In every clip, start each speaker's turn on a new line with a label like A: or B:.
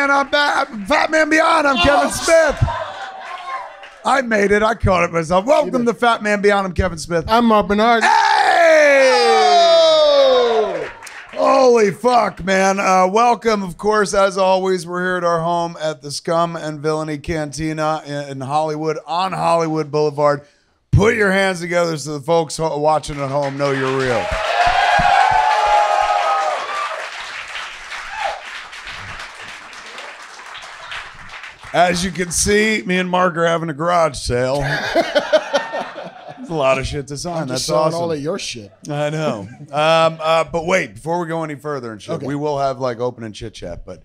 A: Man, I'm back. I'm Fat Man Beyond. I'm Kevin Smith. I made it. I caught it myself. Welcome to Fat Man Beyond. I'm Kevin Smith.
B: I'm Marc Bernard.
A: Hey! Oh! Holy fuck, man. Welcome, of course, as always. We're here at our home at the Scum Villainy Cantina in Hollywood, on Hollywood Boulevard. Put your hands together so the folks watching at home know you're real. As you can see, me and Marc are having a garage sale. There's a lot of shit to sign.
B: I'm just
A: That's awesome.
B: all of your shit.
A: I know. But wait, before we go any further and shit,
B: Okay.
A: we will have like opening chit chat, but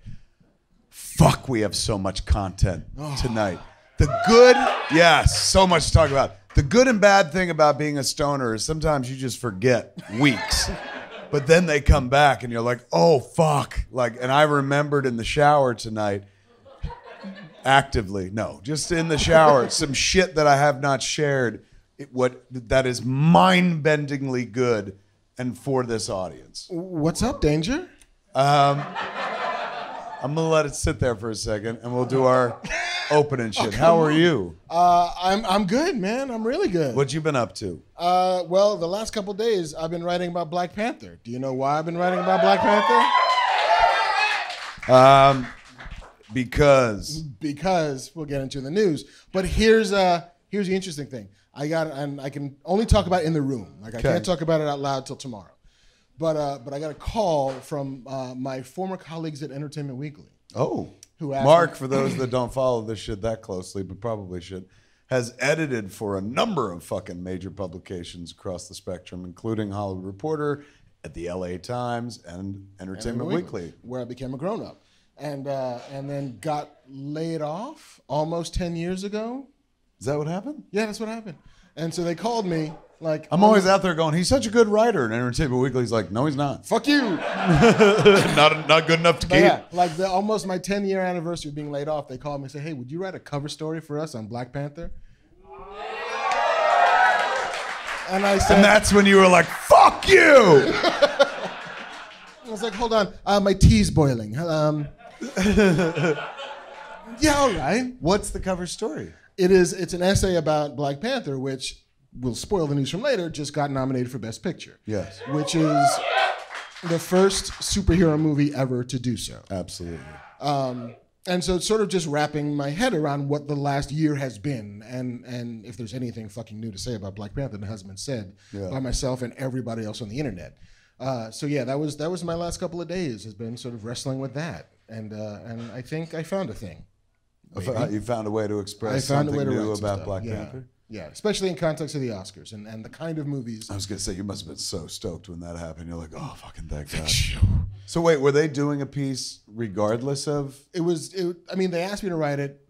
A: fuck, we have so much content tonight. The good, yes, so much to talk about. The good and bad thing about being a stoner is sometimes you just forget weeks. But then they come back and you're like, oh fuck. Like, and I remembered in the shower tonight, actively, no, just in the shower, some shit that I have not shared, that is mind-bendingly good and for this audience.
B: What's up, Danger?
A: I'm gonna let it sit there for a second and we'll do our opening shit. How are you?
B: I'm good, man. I'm really good.
A: What you been up to?
B: Well, the last couple days I've been writing about Black Panther. Do you know why I've been writing about Black Panther?
A: Because
B: we'll get into the news. But here's the interesting thing. I can only talk about it in the room. Like I can't talk about it out loud till tomorrow. But I got a call from my former colleagues at Entertainment Weekly.
A: Oh,
B: who asked
A: Marc,
B: me,
A: for those that don't follow this shit that closely, but probably should, has edited for a number of fucking major publications across the spectrum, including Hollywood Reporter, at the LA Times, and Entertainment Weekly,
B: where I became a grown-up. And then got laid off almost 10 years ago.
A: Is that what happened?
B: Yeah, that's what happened. And so they called me like...
A: I'm always out there going, he's such a good writer. And Entertainment Weekly's like, no, he's not.
B: Fuck you.
A: not good enough to keep.
B: Yeah, like almost my 10-year anniversary of being laid off, they called me and said, hey, would you write a cover story for us on Black Panther? And I said...
A: And that's when you were like, fuck you!
B: I was like, hold on, my tea's boiling. Yeah, all right.
A: What's the cover story?
B: It's an essay about Black Panther, which will spoil the news from later, just got nominated for Best Picture.
A: Yes.
B: Which is the first superhero movie ever to do so.
A: Absolutely.
B: And so it's sort of just wrapping my head around what the last year has been, and if there's anything fucking new to say about Black Panther that hasn't been said by myself and everybody else on the internet. So yeah, that was my last couple of days, has been sort of wrestling with that. And I think I found a thing.
A: You found a way to express something new about Black Panther?
B: Yeah, especially in context of the Oscars and the kind of movies.
A: I was going to say, you must have been so stoked when that happened. You're like, oh, fucking thank God. So wait, were they doing a piece regardless of?
B: I mean, they asked me to write it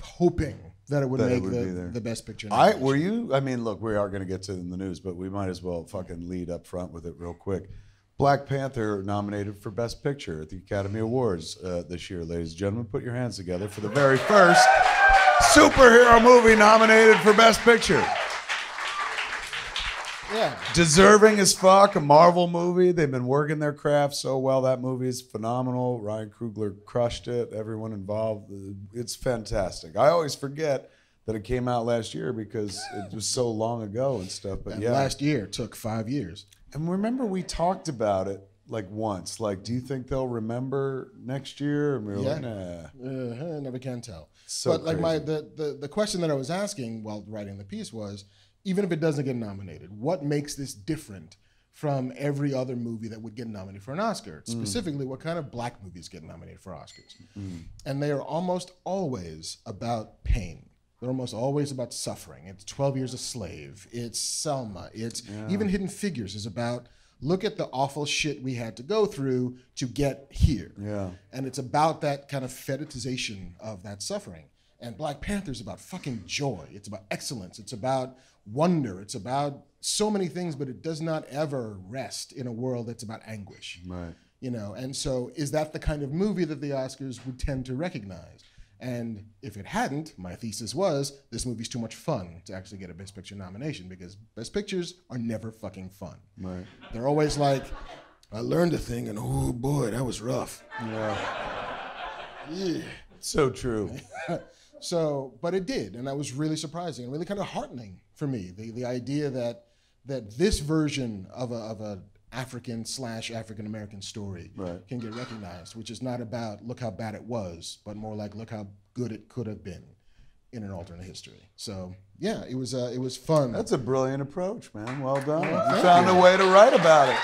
B: hoping that it would make the Best Picture.
A: Were you? I mean, look, we are going to get to it in the news, but we might as well fucking lead up front with it real quick. Black Panther nominated for Best Picture at the Academy Awards this year, ladies and gentlemen. Put your hands together for the very first superhero movie nominated for Best Picture.
B: Yeah.
A: Deserving as fuck, a Marvel movie. They've been working their craft so well. That movie is phenomenal. Ryan Coogler crushed it. Everyone involved. It's fantastic. I always forget that it came out last year because it was so long ago and stuff. But yeah,
B: last year took 5 years.
A: And remember, we talked about it like once. Like, do you think they'll remember next year? And we were like, nah.
B: Never can tell.
A: So
B: but like
A: crazy.
B: the question that I was asking while writing the piece was, even if it doesn't get nominated, what makes this different from every other movie that would get nominated for an Oscar? Specifically, what kind of Black movies get nominated for Oscars? And they are almost always about pain. They're almost always about suffering. It's 12 Years a Slave. It's Selma. It's even Hidden Figures is about, look at the awful shit we had to go through to get here.
A: Yeah.
B: And it's about that kind of fetishization of that suffering. And Black Panther is about fucking joy. It's about excellence. It's about wonder. It's about so many things, but it does not ever rest in a world that's about anguish.
A: Right.
B: You know, and so is that the kind of movie that the Oscars would tend to recognize? And if it hadn't, my thesis was, this movie's too much fun to actually get a Best Picture nomination, because Best Pictures are never fucking fun.
A: Right.
B: They're always like, I learned a thing and oh boy, that was rough.
A: Yeah.
B: Yeah.
A: So true.
B: So, but it did, and that was really surprising and really kind of heartening for me. The idea that this version of a African/African American story can get recognized, which is not about look how bad it was, but more like look how good it could have been in an alternate history. So yeah, it was fun.
A: That's a brilliant approach, man. Well done. You found a way to write about it.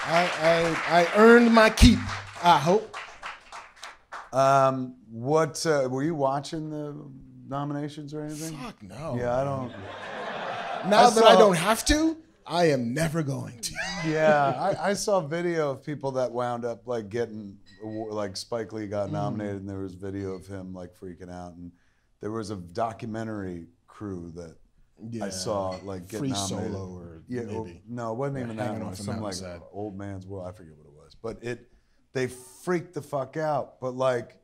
B: I earned my keep, I hope.
A: What were you watching the nominations or anything?
B: Fuck no.
A: Yeah, I don't.
B: Now that I don't have to, I am never going to.
A: Yeah, I saw video of people that wound up like getting, like Spike Lee got nominated, and there was video of him like freaking out, and there was a documentary crew that I saw like get
B: Free
A: nominated.
B: Solo or
A: maybe. No, it wasn't even that one. It was some like old man's world. I forget what it was, but they freaked the fuck out. But like,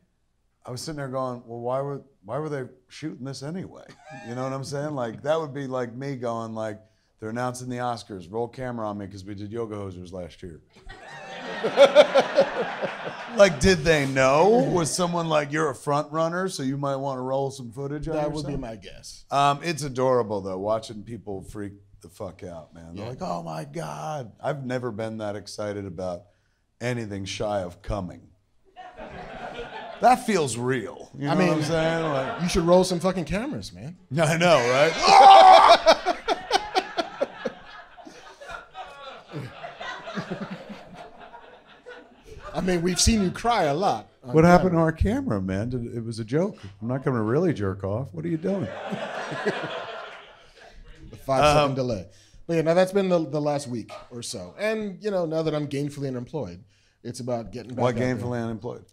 A: I was sitting there going, well, why were they shooting this anyway? You know what I'm saying? Like that would be like me going like, they're announcing the Oscars. Roll camera on me because we did Yoga Hosers last year. Like, did they know? Was someone like, you're a front runner, so you might want to roll some footage on yourself?
B: That would be my guess.
A: It's adorable, though, watching people freak the fuck out, man. They're like, oh, my God. I've never been that excited about anything shy of coming. That feels real. You know what I'm saying? Like,
B: you should roll some fucking cameras, man.
A: I know, right?
B: I mean, we've seen you cry a lot.
A: What happened to our camera, man? It was a joke. I'm not going to really jerk off. What are you doing?
B: The 5-second delay. But yeah, now that's been the last week or so. And, you know, now that I'm gainfully unemployed, it's about getting back.
A: Why gainfully unemployed?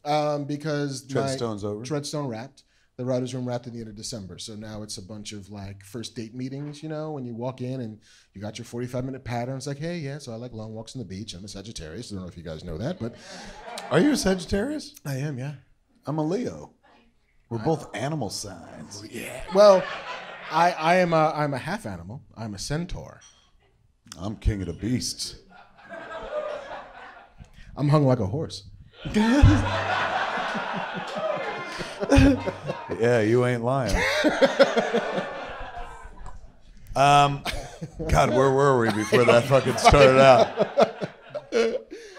B: Because
A: Treadstone's over.
B: Treadstone wrapped. The writer's room wrapped at the end of December. So now it's a bunch of like first date meetings, you know, when you walk in and you got your 45-minute pattern. It's like, hey, yeah, so I like long walks on the beach. I'm a Sagittarius. I don't know if you guys know that, but.
A: Are you a Sagittarius?
B: I am, yeah.
A: I'm a Leo. We're both animal signs.
B: Yeah. Well, I'm a half animal. I'm a centaur.
A: I'm king of the beasts.
B: I'm hung like a horse.
A: Yeah, you ain't lying. God, where were we before that fucking started out?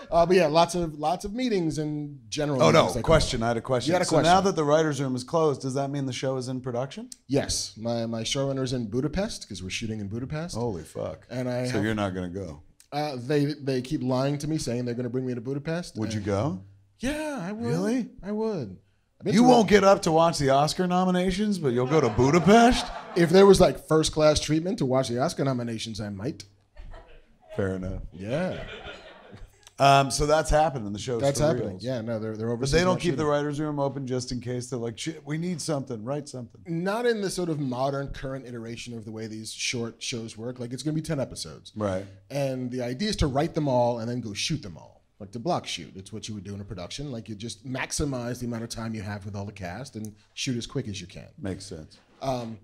B: But yeah, lots of meetings and general.
A: Oh no, question. I had a question.
B: You had a question.
A: So now that the writer's room is closed, does that mean the show is in production?
B: Yes, my showrunner's in Budapest because we're shooting in Budapest.
A: Holy fuck!
B: And
A: you're not gonna go?
B: They keep lying to me, saying they're gonna bring me to Budapest.
A: Would you go?
B: Yeah, I would.
A: Really?
B: I would.
A: You won't get up to watch the Oscar nominations, but you'll go to Budapest?
B: If there was like first class treatment to watch the Oscar nominations, I might.
A: Fair enough.
B: Yeah.
A: So that's happening. The show's
B: That's
A: for
B: happening.
A: reals.
B: Yeah, no, they're overseas.
A: But they don't keep
B: shooting.
A: the writer's room open just in case they're like, shit, we need something, write something.
B: Not in the sort of modern, current iteration of the way these short shows work. Like, it's going to be 10 episodes.
A: Right.
B: And the idea is to write them all and then go shoot them all. Like to block shoot. It's what you would do in a production. Like, you just maximize the amount of time you have with all the cast and shoot as quick as you can.
A: Makes sense.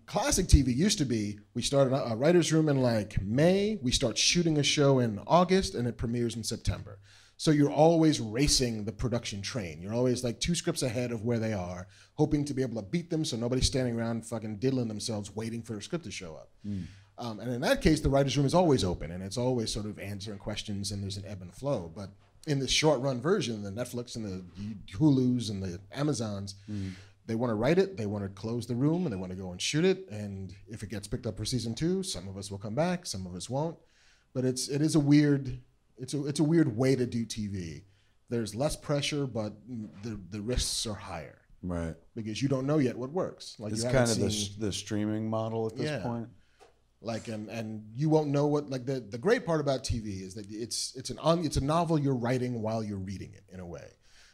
B: Classic TV used to be, we start a writer's room in like May, we start shooting a show in August, and it premieres in September. So you're always racing the production train. You're always like 2 scripts ahead of where they are, hoping to be able to beat them so nobody's standing around fucking diddling themselves waiting for a script to show up. And in that case, the writer's room is always open, and it's always sort of answering questions, and there's an ebb and flow. But in the short run version, the Netflix and the Hulus and the Amazons, they want to write it, they want to close the room, and they want to go and shoot it. And if it gets picked up for season 2, some of us will come back, some of us won't. But it is a weird... It's a weird way to do TV. There's less pressure, but the risks are higher.
A: Right.
B: Because you don't know yet what works. Like
A: it's kind of the streaming model at this point.
B: Like and you won't know what like the great part about TV is that it's a novel you're writing while you're reading it in a way.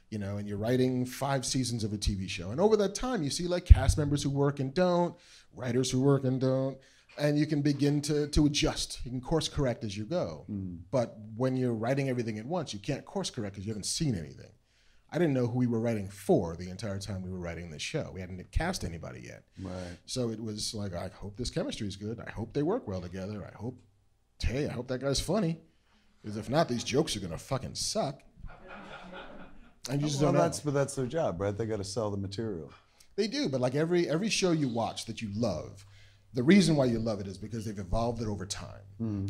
B: You know, and you're writing 5 seasons of a TV show. And over that time you see like cast members who work and don't, writers who work and don't. And you can begin to adjust. You can course correct as you go. But when you're writing everything at once, you can't course correct because you haven't seen anything. I didn't know who we were writing for the entire time we were writing this show. We hadn't cast anybody yet. Right. So it was like, I hope this chemistry is good. I hope they work well together. I hope that guy's funny. Because if not, these jokes are going to fucking suck. And you just
A: Well,
B: don't know.
A: but that's their job, right? They got to sell the material.
B: They do, but like every show you watch that you love, the reason why you love it is because they've evolved it over time.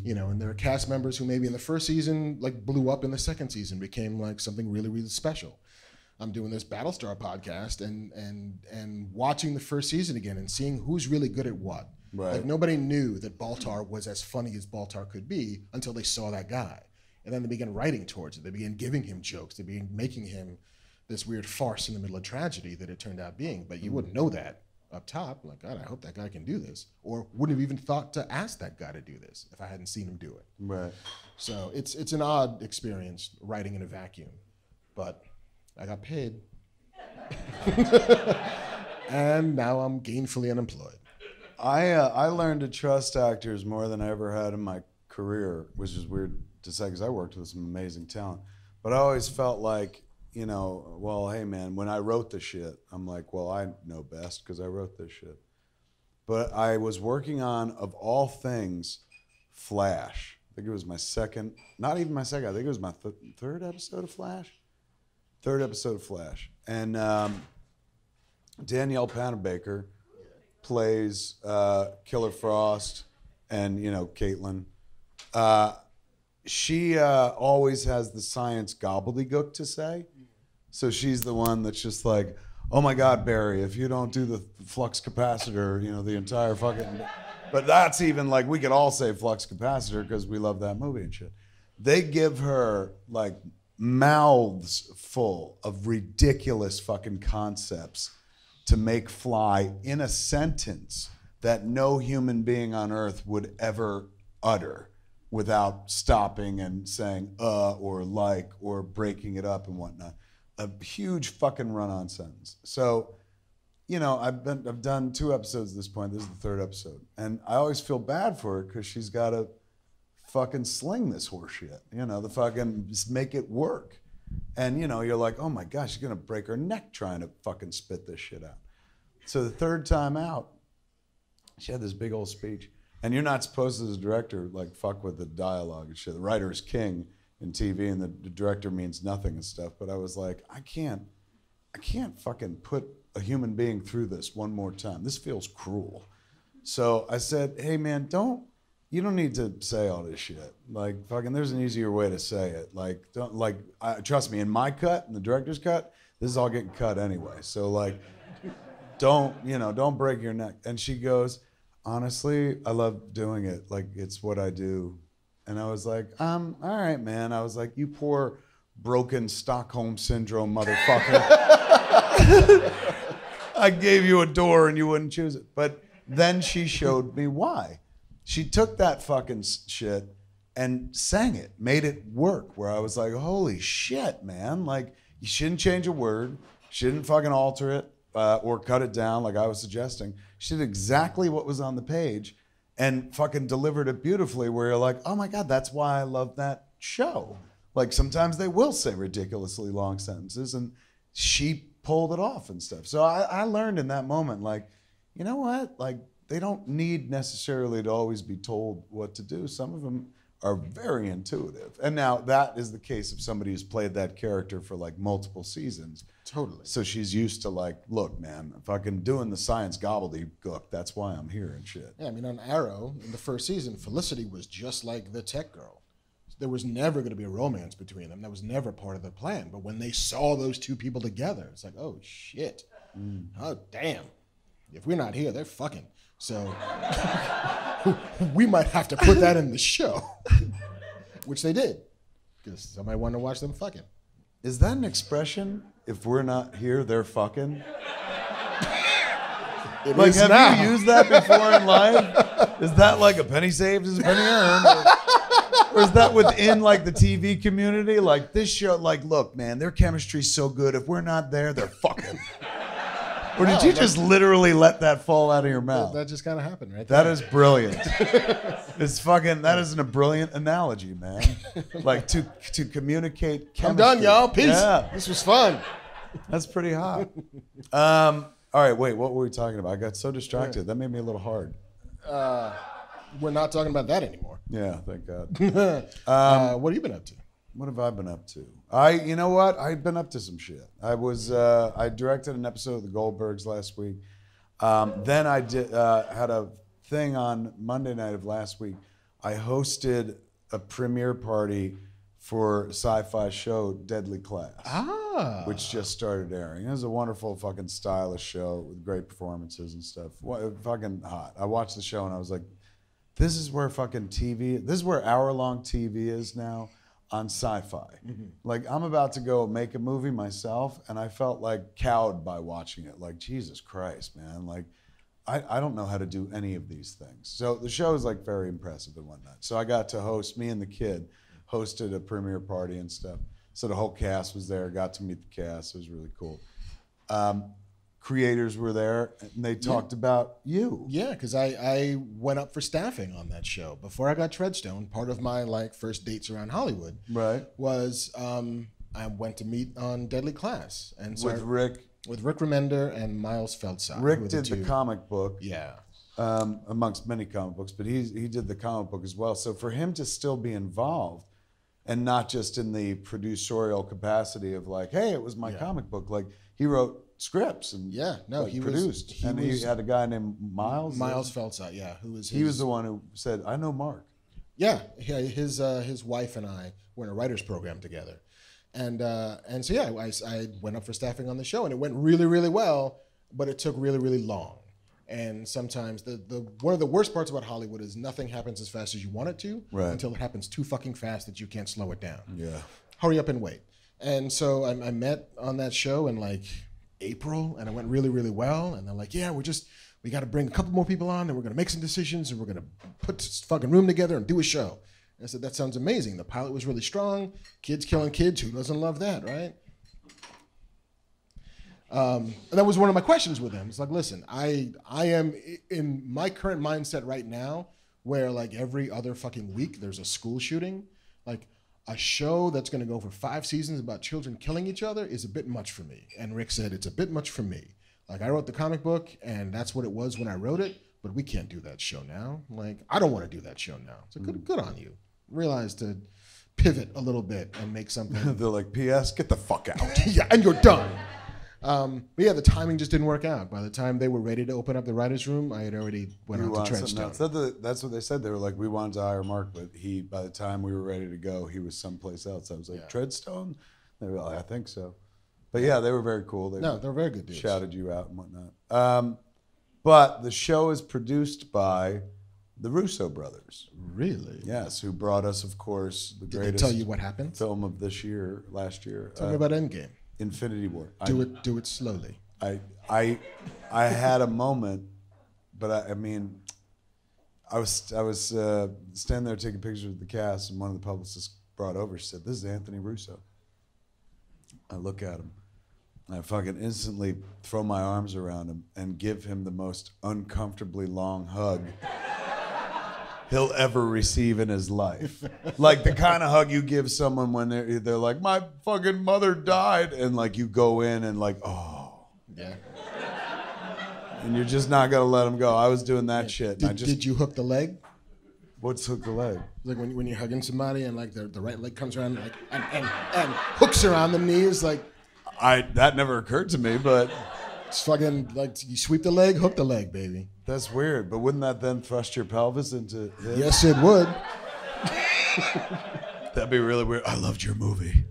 B: You know, and there are cast members who maybe in the first season like blew up in the second season, became like something really, really special. I'm doing this Battlestar podcast and watching the first season again and seeing who's really good at what.
A: Right.
B: Like nobody knew that Baltar was as funny as Baltar could be until they saw that guy. And then they began writing towards it. They began giving him jokes. They began making him this weird farce in the middle of tragedy that it turned out being. But you wouldn't know that up top. Like, God, I hope that guy can do this. Or wouldn't have even thought to ask that guy to do this if I hadn't seen him do it.
A: Right.
B: So it's an odd experience writing in a vacuum. But I got paid. And now I'm gainfully unemployed.
A: I learned to trust actors more than I ever had in my career, which is weird to say because I worked with some amazing talent. But I always felt like, you know, well, hey, man, when I wrote the shit, I'm like, well, I know best because I wrote this shit. But I was working on, of all things, Flash. I think it was my second, not even my second, I think it was my third episode of Flash. Third episode of Flash. And Danielle Panabaker plays Killer Frost and, you know, Caitlin. She always has the science gobbledygook to say. So she's the one that's just like, oh my God, Barry, if you don't do the flux capacitor, you know, the entire fucking... But that's even like, we could all say flux capacitor because we love that movie and shit. They give her like mouths full of ridiculous fucking concepts to make fly in a sentence that no human being on earth would ever utter without stopping and saying or like or breaking it up and whatnot. A huge fucking run-on sentence. So, you know, I've done 2 episodes at this point. This is the 3rd episode. And I always feel bad for her because she's got to fucking sling this horse shit. You know, the fucking just make it work. And, you know, you're like, oh my gosh, she's going to break her neck trying to fucking spit this shit out. So the 3rd time out, she had this big old speech. And you're not supposed to, as a director, like fuck with the dialogue and shit. The writer is king in TV and the director means nothing and stuff. But I was like, I can't fucking put a human being through this one more time. This feels cruel. So I said, hey man, you don't need to say all this shit. Like fucking, there's an easier way to say it. Like, trust me, in my cut, in the director's cut, this is all getting cut anyway. So like, don't break your neck. And she goes, honestly, I love doing it. Like, it's what I do. And I was like, all right, man. I was like, you poor broken Stockholm syndrome motherfucker. I gave you a door and you wouldn't choose it. But then she showed me why. She took that fucking shit and sang it, made it work, where I was like, holy shit, man. Like, you shouldn't change a word. Shouldn't fucking alter it or cut it down like I was suggesting. She did exactly what was on the page and fucking delivered it beautifully, where you're like, oh my God, that's why I love that show. Like, sometimes they will say ridiculously long sentences, and she pulled it off and stuff. So I learned in that moment, like, you know what? Like, they don't need necessarily to always be told what to do. Some of them are very intuitive. And now that is the case of somebody who's played that character for like multiple seasons.
B: Totally.
A: So she's used to like, look, man, fucking doing the science gobbledygook, that's why I'm here and shit.
B: Yeah, I mean, on Arrow, in the first season, Felicity was just like the tech girl. There was never going to be a romance between them. That was never part of the plan. But when they saw those two people together, it's like, oh, shit. Oh, damn. If we're not here, they're fucking. So we might have to put that in the show, which they did, because somebody wanted to watch them fucking.
A: Is that an expression? If we're not here, they're fucking?
B: It
A: Like,
B: is
A: have
B: now.
A: you used that before in life? Is that like a penny saved is a penny earned? Or is that within like the TV community? Like, this show, like, look, man, their chemistry's so good. If we're not there, they're fucking. Or did you just literally let that fall out of your mouth?
B: That just kind of happened, right?
A: That is brilliant. It's fucking, that is a brilliant analogy, man. Like, to communicate chemistry.
B: I'm done, y'all. Peace.
A: Yeah.
B: This was fun.
A: That's pretty hot. All right, wait, what were we talking about? I got so distracted. That made me a little hard.
B: We're not talking about that anymore.
A: Yeah, thank God.
B: What have you been up to?
A: What have I been up to? You know what? I've been up to some shit. I directed an episode of The Goldbergs last week. Then I had a thing on Monday night of last week. I hosted a premiere party for sci-fi show Deadly Class, which just started airing. It was a wonderful fucking stylish show with great performances and stuff. Fucking hot. I watched the show and I was like, this is where fucking TV, this is where hour-long TV is now. On sci-fi. Like, I'm about to go make a movie myself, and I felt like cowed by watching it. Like, Jesus Christ, man. Like, I don't know how to do any of these things. So the show is like very impressive and whatnot. So I got to host, me and the kid hosted a premiere party and stuff. So the whole cast was there, got to meet the cast. It was really cool. Creators were there, and they talked about you.
B: Yeah, because I went up for staffing on that show. Before I got Treadstone, part of my like first dates around Hollywood was I went to meet on Deadly Class. And so
A: with Rick
B: Remender and Miles Feldside.
A: Rick did the comic book.
B: Yeah.
A: Amongst many comic books, but he did the comic book as well. So for him to still be involved, and not just in the producerial capacity of like, hey, it was my comic book. Like, he wrote scripts and he produced. He had a guy named Miles
B: Feldside,
A: he was the one who said, I know Marc.
B: Yeah, his wife and I were in a writers program together, and so I went up for staffing on the show, and it went really, really well, but it took really, really long. And sometimes the one of the worst parts about Hollywood is nothing happens as fast as you want it to until it happens too fucking fast that you can't slow it down.
A: Yeah,
B: hurry up and wait. And so I met on that show in like April, and it went really, really well. And they're like, yeah, we got to bring a couple more people on, and we're going to make some decisions, and we're going to put this fucking room together and do a show. And I said, that sounds amazing. The pilot was really strong. Kids killing kids. Who doesn't love that, right? And that was one of my questions with them. It's like, listen, I am in my current mindset right now where like every other fucking week there's a school shooting. Like, a show that's going to go for 5 seasons about children killing each other is a bit much for me. And Rick said, it's a bit much for me. Like, I wrote the comic book, and that's what it was when I wrote it, but we can't do that show now. Like, I don't want to do that show now. So good on you. Realize to pivot a little bit and make something.
A: They're like, P.S., get the fuck out.
B: Yeah, and you're done. But yeah, the timing just didn't work out. By the time they were ready to open up the writer's room, I had already went on to Treadstone.
A: That's what they said. They were like, we wanted to hire Marc, but by the time we were ready to go, he was someplace else. I was like, Treadstone? They were like, I think so. But yeah, they were very cool.
B: They're very good dudes.
A: Shouted you out and whatnot. But the show is produced by the Russo brothers.
B: Really?
A: Yes, who brought us, of course, the greatest
B: tell you what happened?
A: Film of last year.
B: Tell me about End Game.
A: Infinity War.
B: Do it slowly.
A: I had a moment, but I mean, I was standing there taking pictures with the cast, and one of the publicists brought over. She said, "This is Anthony Russo." I look at him, and I fucking instantly throw my arms around him and give him the most uncomfortably long hug he'll ever receive in his life. Like the kind of hug you give someone when they're like, my fucking mother died, and like you go in and like, oh.
B: Yeah.
A: And you're just not gonna let them go. I was doing that shit.
B: Did you hook the leg?
A: What's hook the leg?
B: Like when you're hugging somebody and like the right leg comes around like and hooks around the knees, like.
A: That never occurred to me, but.
B: It's fucking like you sweep the leg, hook the leg, baby.
A: That's weird, but wouldn't that then thrust your pelvis into his?
B: Yes, it would.
A: That'd be really weird. I loved your movie.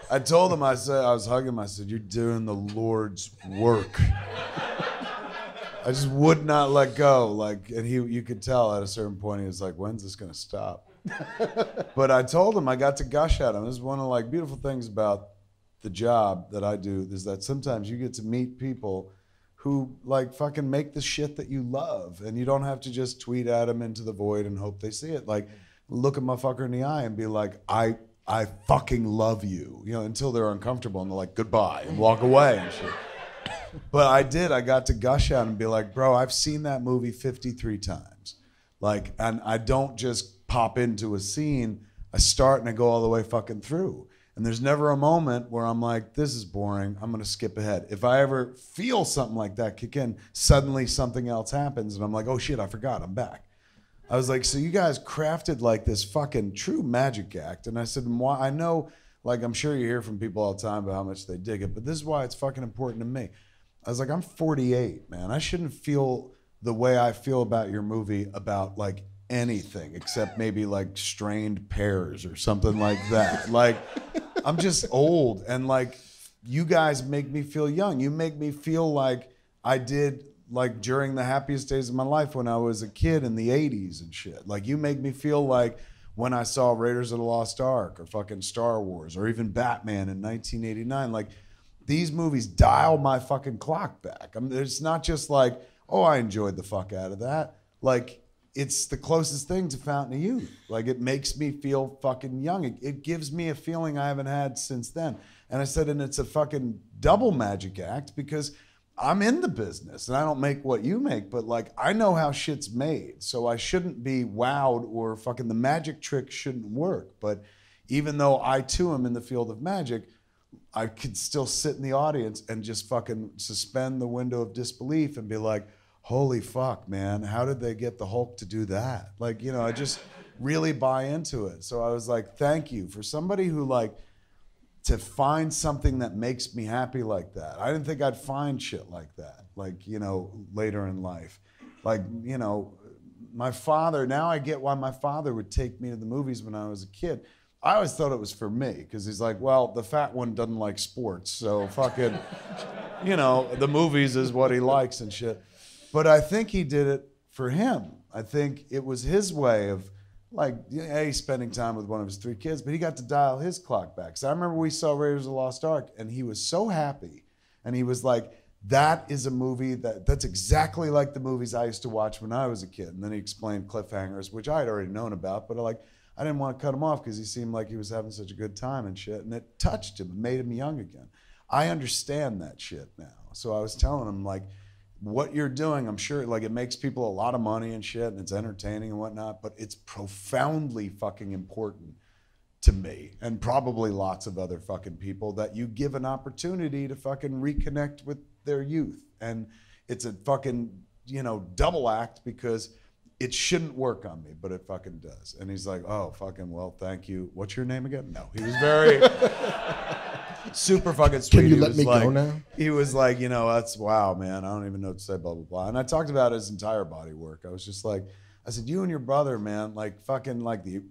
A: I told him, I was hugging him, I said, you're doing the Lord's work. I just would not let go. Like, and you could tell at a certain point, he was like, when's this gonna stop? But I told him, I got to gush at him. This is one of like beautiful things about the job that I do, is that sometimes you get to meet people who like fucking make the shit that you love, and you don't have to just tweet at them into the void and hope they see it. Like, look a motherfucker in the eye and be like, I fucking love you, until they're uncomfortable and they're like, goodbye, and walk away and shit. But I got to gush at and be like, bro, I've seen that movie 53 times. Like, and I don't just pop into a scene, I start and I go all the way fucking through. And there's never a moment where I'm like, this is boring, I'm gonna skip ahead. If I ever feel something like that kick in, suddenly something else happens and I'm like, oh shit, I forgot, I'm back. I was like, so you guys crafted like this fucking true magic act. And I said, why? I know, like, I'm sure you hear from people all the time about how much they dig it, but this is why it's fucking important to me. I was like, I'm 48, man. I shouldn't feel the way I feel about your movie about like anything except maybe like strained pears or something like that. Like, I'm just old, and like, you guys make me feel young. You make me feel like I did like during the happiest days of my life when I was a kid in the 80s and shit. Like, you make me feel like when I saw Raiders of the Lost Ark or fucking Star Wars or even Batman in 1989. Like, these movies dial my fucking clock back. I mean, it's not just like, oh, I enjoyed the fuck out of that. Like, it's the closest thing to Fountain of Youth. Like, it makes me feel fucking young. It gives me a feeling I haven't had since then. And I said, and it's a fucking double magic act because I'm in the business and I don't make what you make, but like, I know how shit's made. So I shouldn't be wowed, or fucking the magic trick shouldn't work. But even though I too am in the field of magic, I could still sit in the audience and just fucking suspend the window of disbelief and be like, holy fuck, man, how did they get the Hulk to do that? Like, you know, I just really buy into it. So I was like, thank you for somebody who like, to find something that makes me happy like that. I didn't think I'd find shit like that, like, you know, later in life. Like, you know, my father, now I get why my father would take me to the movies when I was a kid. I always thought it was for me, because he's like, well, the fat one doesn't like sports, so fucking, you know, the movies is what he likes and shit. But I think he did it for him. I think it was his way of, like, A, spending time with one of his 3 kids, but he got to dial his clock back. So I remember we saw Raiders of the Lost Ark, and he was so happy. And he was like, that is a movie that's exactly like the movies I used to watch when I was a kid. And then he explained cliffhangers, which I had already known about, but I didn't want to cut him off because he seemed like he was having such a good time and shit. And it touched him and made him young again. I understand that shit now. So I was telling him, like, what you're doing, I'm sure, like, it makes people a lot of money and shit, and it's entertaining and whatnot, but it's profoundly fucking important to me, and probably lots of other fucking people, that you give an opportunity to fucking reconnect with their youth. And it's a fucking, you know, double act, because it shouldn't work on me, but it fucking does. And he's like, oh, fucking, well, thank you. What's your name again? No, he was very super fucking sweet.
B: Can you let me go now?
A: He was like, you know, that's, wow, man, I don't even know what to say, blah, blah, blah. And I talked about his entire body work. I was just like, I said, you and your brother, man, like fucking like the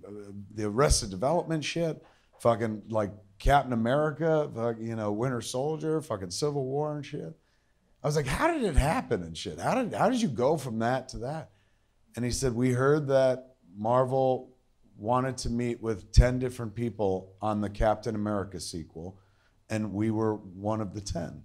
A: Arrested Development shit, fucking like Captain America, you know, Winter Soldier, fucking Civil War and shit. I was like, how did it happen and shit? How did you go from that to that? And he said, we heard that Marvel wanted to meet with 10 different people on the Captain America sequel, and we were one of the 10.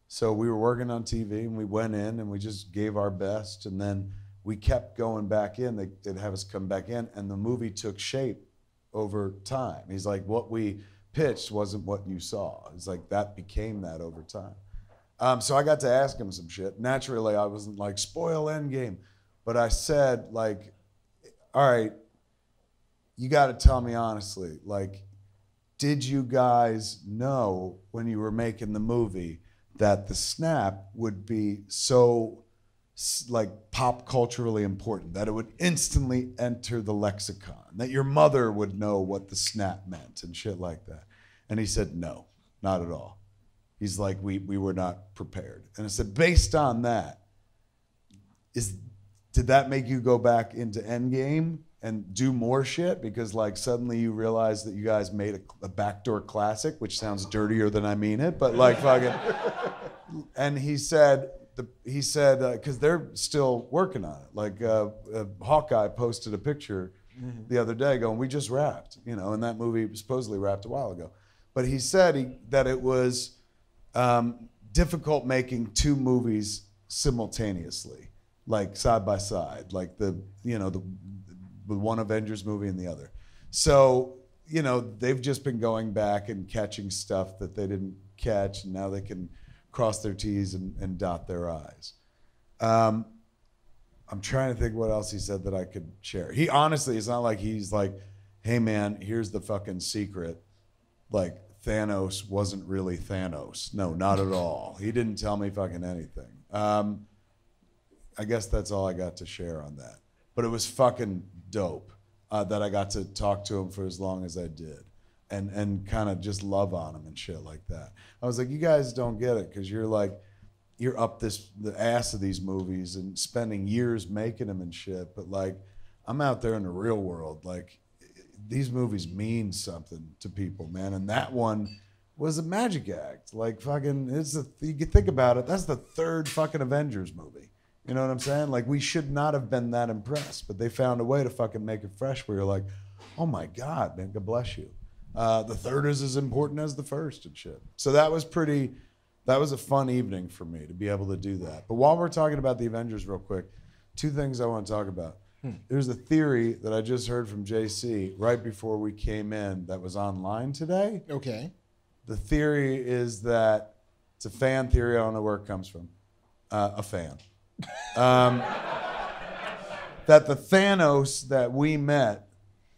A: So we were working on TV, and we went in, and we just gave our best, and then we kept going back in. They'd have us come back in, and the movie took shape over time. He's like, what we pitched wasn't what you saw. It's like, that became that over time. So I got to ask him some shit. Naturally, I wasn't like, spoil End Game. But I said, like, all right, you got to tell me honestly, like, did you guys know when you were making the movie that the snap would be so, like, pop culturally important, that it would instantly enter the lexicon, that your mother would know what the snap meant and shit like that? And he said, no, not at all. He's like, we were not prepared. And I said, based on that, did that make you go back into Endgame and do more shit? Because like suddenly you realize that you guys made a backdoor classic, which sounds dirtier than I mean it, but like fucking. And he said, because they're still working on it. Like Hawkeye posted a picture the other day going, we just wrapped, you know, and that movie supposedly wrapped a while ago. But he said that it was difficult making 2 movies simultaneously, like side by side, like the one Avengers movie and the other. So, you know, they've just been going back and catching stuff that they didn't catch, and now they can cross their T's and dot their I's. I'm trying to think what else he said that I could share. He honestly, it's not like he's like, hey man, here's the fucking secret. Like, Thanos wasn't really Thanos. No, not at all. He didn't tell me fucking anything. I guess that's all I got to share on that. but it was fucking dope that I got to talk to him for as long as I did. And kind of just love on him and shit like that. I was like, you guys don't get it because you're up the ass of these movies and spending years making them and shit. But like, I'm out there in the real world. Like, these movies mean something to people, man. And that one was a magic act. Like, fucking, you can think about it. That's the third fucking Avengers movie. You know what I'm saying? Like, we should not have been that impressed, but they found a way to fucking make it fresh where you're like, oh my God, man, God bless you. The third is as important as the first and shit. So that was a fun evening for me to be able to do that. But while we're talking about the Avengers real quick, two things I want to talk about. There's a theory that I just heard from JC right before we came in that was online today.
B: Okay.
A: The theory is that it's a fan theory. I don't know where it comes from. A fan. That the Thanos that we met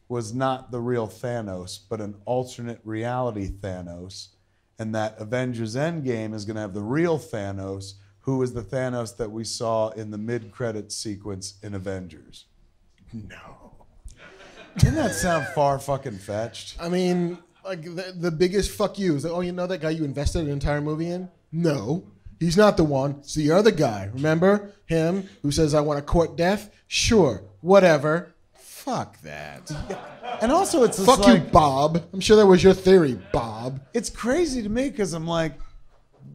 A: was not the real Thanos, but an alternate reality Thanos, and that Avengers End Game is going to have the real Thanos, who is the Thanos that we saw in the mid-credits sequence in Avengers.
B: No.
A: Didn't that sound far fucking fetched?
B: I mean, like the biggest fuck you is like, oh, you know that guy you invested an entire movie in? No, he's not the one. It's the other guy. Remember him who says, I want to court death? Sure, whatever. Fuck that.
A: And also it's
B: fuck you, Bob. I'm sure that was your theory, Bob.
A: It's crazy to me because I'm like,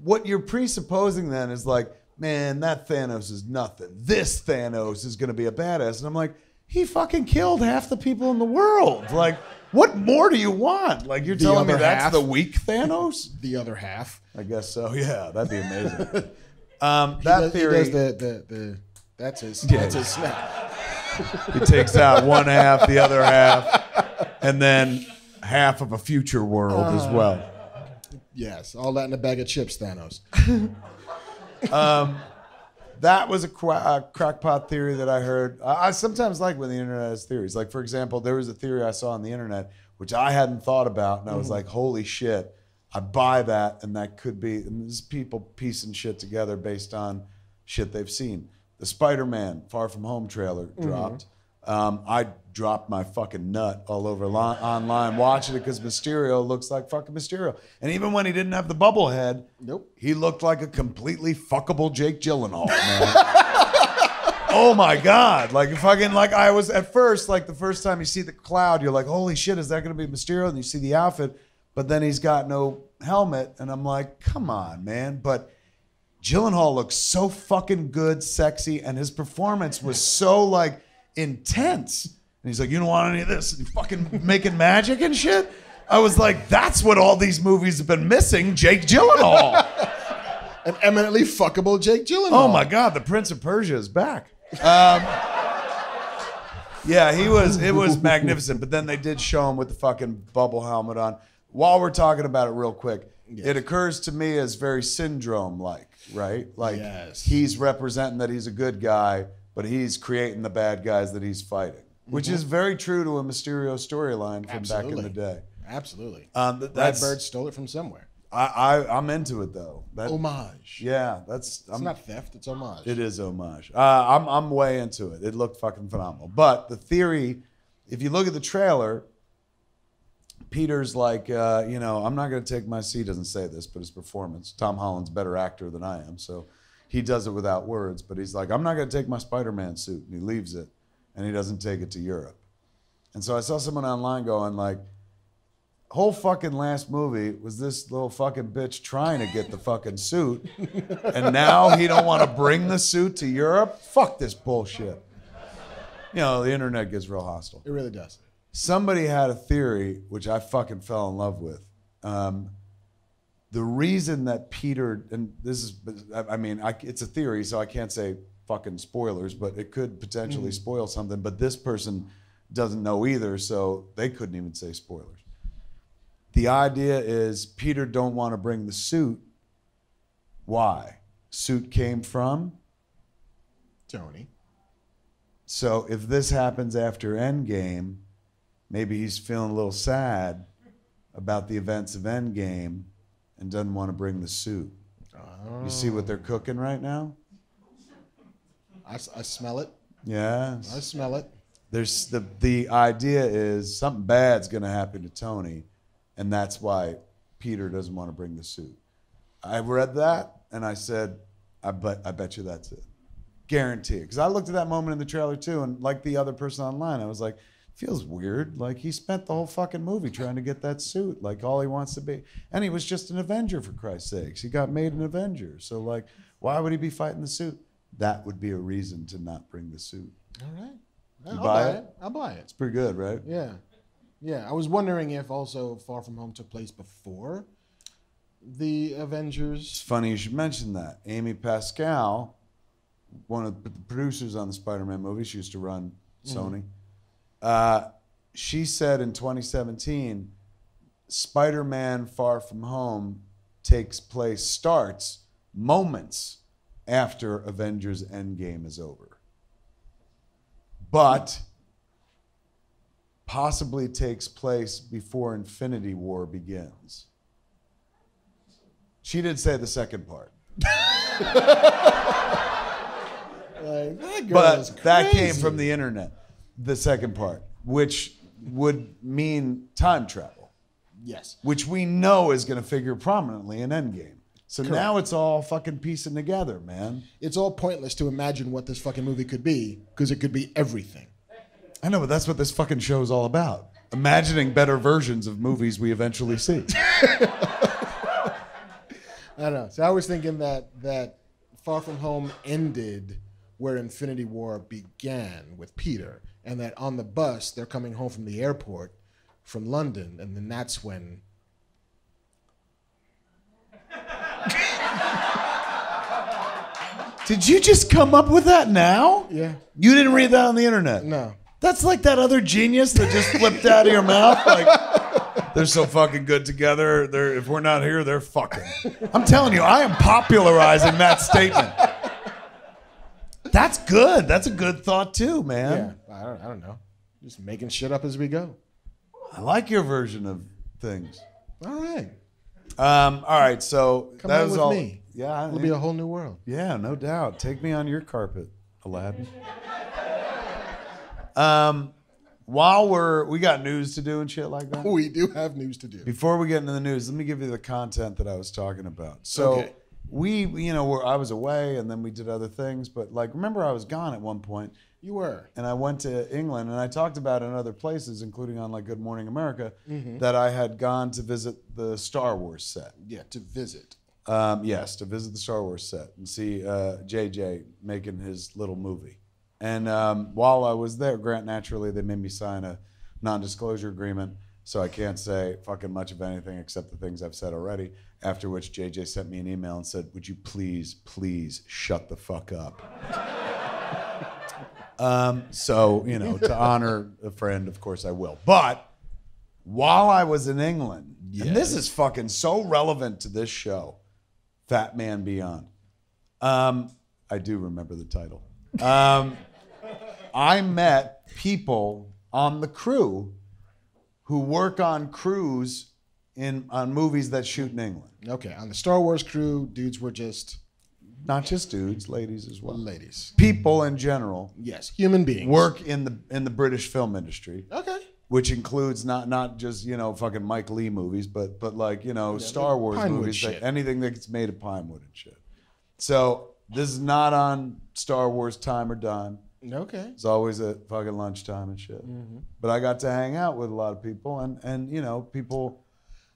A: what you're presupposing then is like, man, that Thanos is nothing. This Thanos is going to be a badass. And I'm like, he fucking killed half the people in the world. Like, what more do you want? Like, you're telling me that's the weak Thanos?
B: The other half.
A: I guess so. Yeah, that'd be amazing. That theory.
B: He does that's his snap.
A: He takes out one half, the other half, and then half of a future world as well.
B: Yes, all that in a bag of chips, Thanos.
A: That was a crackpot theory that I heard. I sometimes like when the internet has theories. Like, for example, there was a theory I saw on the internet, which I hadn't thought about, and I was like, holy shit, I buy that, and that could be, and this is people piecing shit together based on shit they've seen. The Spider-Man Far From Home trailer dropped. I dropped my fucking nut all over online watching it because Mysterio looks like fucking Mysterio. And even when he didn't have the bubble head, he looked like a completely fuckable Jake Gyllenhaal, man. Oh my God. Like fucking, like I was at first, like the first time you see the cloud, you're like, holy shit, is that going to be Mysterio? And you see the outfit, but then he's got no helmet. And I'm like, come on, man. But Gyllenhaal looks so fucking good, sexy, and his performance was so like intense. And he's like, you don't want any of this? And fucking making magic and shit. I was like, that's what all these movies have been missing, Jake Gyllenhaal.
B: An eminently fuckable Jake Gyllenhaal.
A: Oh my God, the Prince of Persia is back. Yeah, it was magnificent. But then they did show him with the fucking bubble helmet on. While we're talking about it real quick, it occurs to me as very Syndrome-like, right? Like he's representing that he's a good guy, but he's creating the bad guys that he's fighting, which is very true to a Mysterio storyline from back in the day.
B: Absolutely.
A: Brad
B: Bird stole it from somewhere.
A: I'm into it though.
B: Homage.
A: Yeah,
B: it's not theft. It's homage.
A: It is homage. I'm way into it. It looked fucking phenomenal. But the theory, if you look at the trailer, Peter's like, I'm not going to take my seat. Doesn't say this, but his performance. Tom Holland's a better actor than I am, so he does it without words. But he's like, I'm not going to take my Spider-Man suit, and he leaves it, and he doesn't take it to Europe. And so I saw someone online going like, whole fucking last movie was this little fucking bitch trying to get the fucking suit, and now he don't want to bring the suit to Europe? Fuck this bullshit. The internet gets real hostile.
B: It really does.
A: Somebody had a theory, which I fucking fell in love with. The reason that Peter, and this is, it's a theory, so I can't say fucking spoilers, but it could potentially spoil something, but this person doesn't know either, so they couldn't even say spoilers. The idea is Peter don't want to bring the suit. Why? Suit came from?
B: Tony.
A: So if this happens after Endgame, maybe he's feeling a little sad about the events of Endgame and doesn't want to bring the suit. Oh. You see what they're cooking right now?
B: I smell it.
A: Yes.
B: I smell it.
A: There's the idea is something bad's gonna happen to Tony, and that's why Peter doesn't want to bring the suit. I read that and I said, I bet you that's it. Guarantee it. Because I looked at that moment in the trailer too, and like the other person online, I was like, feels weird. Like he spent the whole fucking movie trying to get that suit. Like all he wants to be. And he was just an Avenger, for Christ's sakes. He got made an Avenger. So like, why would he be fighting the suit? That would be a reason to not bring the suit.
B: All right.
A: You buy it?
B: I'll buy it.
A: It's pretty good, right?
B: Yeah. Yeah. I was wondering if also Far From Home took place before the Avengers.
A: It's funny you should mention that. Amy Pascal, one of the producers on the Spider-Man movie, she used to run Sony. She said in 2017, Spider-Man Far From Home starts moments after Avengers End Game is over. But possibly takes place before Infinity War begins. She did say the second part. But that came from the internet, the second part, which would mean time travel.
B: Yes.
A: Which we know is going to figure prominently in Endgame. So
B: Correct.
A: now it's all fucking piecing together, man.
B: It's all pointless to imagine what this fucking movie could be, because it could be everything.
A: I know, but that's what this fucking show is all about. Imagining better versions of movies we eventually see.
B: I don't know. So I was thinking that Far From Home ended where Infinity War began with Peter, and that on the bus they're coming home from the airport from London, and then that's when.
A: Did you just come up with that now?
B: Yeah.
A: You didn't read that on the internet?
B: No.
A: That's like that other genius that just flipped out of your mouth. Like, they're so fucking good together. If we're not here, they're fucking. I'm telling you, I am popularizing that statement. That's good. That's a good thought too, man.
B: Yeah. I don't know. Just making shit up as we go.
A: I like your version of things.
B: All right.
A: All right. So
B: Come
A: that
B: on
A: was
B: with
A: all.
B: me.
A: Yeah.
B: It'll be a whole new world.
A: Yeah, no doubt. Take me on your carpet, Aladdin. While we got news to do and shit like that.
B: We do have news to do.
A: Before we get into the news, let me give you the content that I was talking about. So
B: Okay.
A: I was away and then we did other things, but like, remember I was gone at one point
B: You were.
A: and I went to England and I talked about in other places, including on like Good Morning America, that I had gone to visit the Star Wars set.
B: Yeah, to visit.
A: Yes, to visit the Star Wars set and see JJ making his little movie. And while I was there, Grant, naturally, they made me sign a non-disclosure agreement, so I can't say fucking much of anything except the things I've said already, after which JJ sent me an email and said, would you please shut the fuck up? So, to honor a friend, of course I will. But while I was in England, and this is fucking so relevant to this show, Fat Man Beyond. I do remember the title. I met people on the crew who work on crews on movies that shoot in England.
B: Okay, on the Star Wars crew, dudes were just
A: Not just dudes, ladies as well.
B: ladies.
A: People in general
B: Yes, human beings.
A: work in the British film industry,
B: Okay.
A: which includes not just fucking Mike Lee movies, but like Star Wars
B: Pinewood
A: movies,
B: shit.
A: anything that gets made of Pinewood and shit. So this is not on Star Wars time or dime.
B: Okay.
A: It's always at fucking lunchtime and shit. But I got to hang out with a lot of people, and people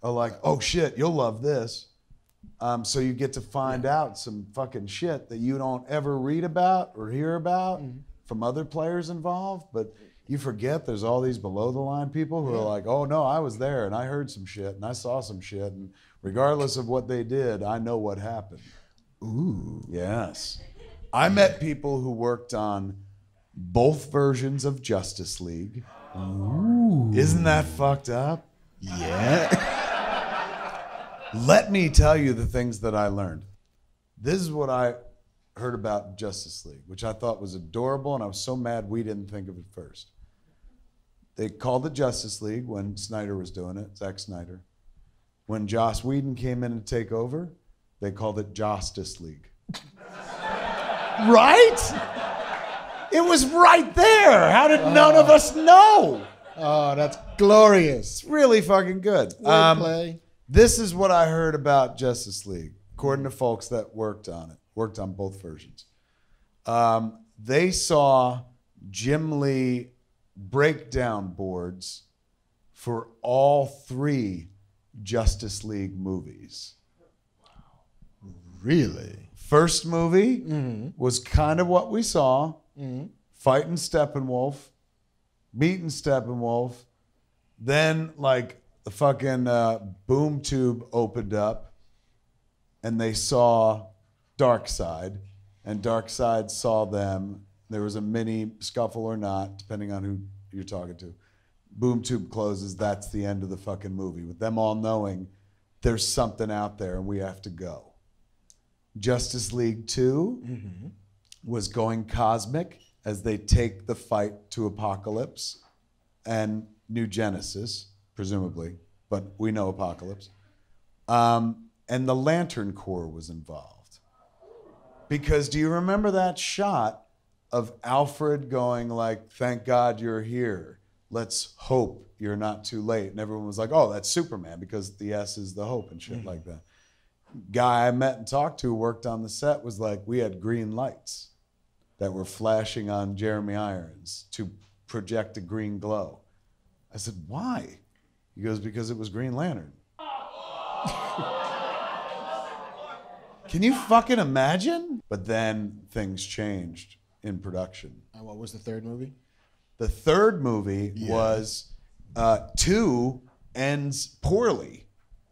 A: are like, "Oh shit, you'll love this." So you get to find out some fucking shit that you don't ever read about or hear about from other players involved. But you forget there's all these below the line people who are like, "Oh no, I was there and I heard some shit and I saw some shit, and regardless of what they did, I know what happened." Ooh. Yes. I met people who worked on both versions of Justice League. Ooh. Isn't that fucked up?
B: Yeah.
A: Let me tell you the things that I learned. This is what I heard about Justice League, which I thought was adorable, and I was so mad we didn't think of it first. They called it Justice League when Snyder was doing it, Zack Snyder. When Joss Whedon came in to take over, they called it Justice League. Right? It was right there. How did none of us know?
B: Oh, that's glorious.
A: It's really fucking good.
B: Wordplay.
A: This is what I heard about Justice League, according to folks that worked on both versions. They saw Jim Lee breakdown boards for all 3 Justice League movies.
B: Really?
A: First movie was kind of what we saw. Fighting Steppenwolf, beating Steppenwolf. Then like the fucking boom tube opened up and they saw Darkseid, and Darkseid saw them. There was a mini scuffle or not, depending on who you're talking to. Boom tube closes, that's the end of the fucking movie, with them all knowing there's something out there and we have to go. Justice League 2 was going cosmic as they take the fight to Apocalypse and New Genesis, presumably, but we know Apocalypse. And the Lantern Corps was involved. Because do you remember that shot of Alfred going like, thank God you're here. Let's hope you're not too late. And everyone was like, oh, that's Superman, because the S is the hope and shit like that. Guy I met and talked to who worked on the set was like, we had green lights that were flashing on Jeremy Irons to project a green glow. I said, why? He goes, because it was Green Lantern. Can you fucking imagine? But then things changed in production.
B: And what was the third movie?
A: The third movie was 2 ends poorly,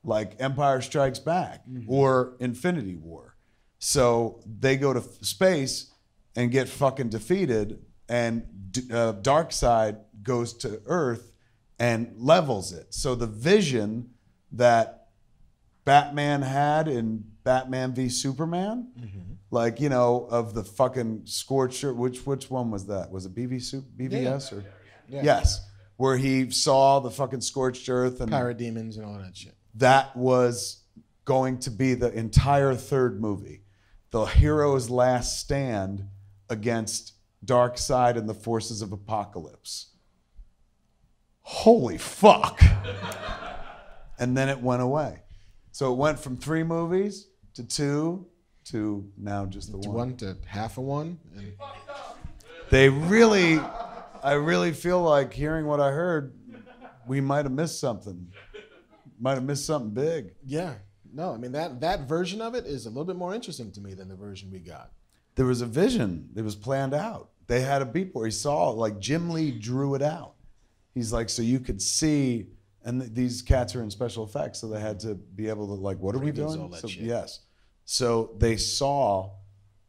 A: like Empire Strikes Back or Infinity War. So they go to space and get fucking defeated, and Darkseid goes to Earth and levels it. So the vision that Batman had in Batman v Superman, like, you know, of the fucking scorched earth, which one was that? Was it BVS or?
B: Yeah.
A: Yes, where he saw the fucking scorched earth and
B: Parademons and all that shit.
A: that was going to be the entire third movie. The hero's last stand against Darkseid and the forces of Apocalypse. Holy fuck. And then it went away. So it went from 3 movies to 2 to now just the one.
B: 1 to half of 1. And
A: I really feel like, hearing what I heard, we might have missed something. Might have missed something big.
B: yeah. No, I mean, that version of it is a little bit more interesting to me than the version we got.
A: There was a vision. It was planned out. They had a beat board. He saw, like, Jim Lee drew it out. He's like, so you could see, and these cats are in special effects, so they had to be able to, like, what are we
B: Produce
A: doing?
B: all that
A: So,
B: shit.
A: yes. So they saw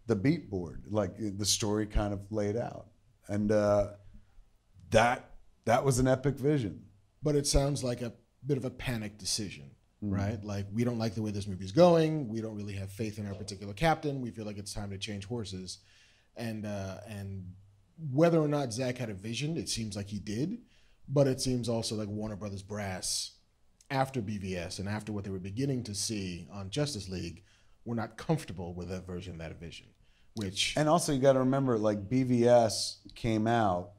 A: the beat board, like the story kind of laid out. And that was an epic vision.
B: But it sounds like a bit of a panic decision, right? Like, we don't like the way this movie's going. We don't really have faith in our particular captain. We feel like it's time to change horses. And whether or not Zach had a vision, it seems like he did. But it seems also like Warner Brothers brass, after BVS and after what they were beginning to see on Justice League, were not comfortable with that version of that vision. And
A: also, you got to remember, like, BVS came out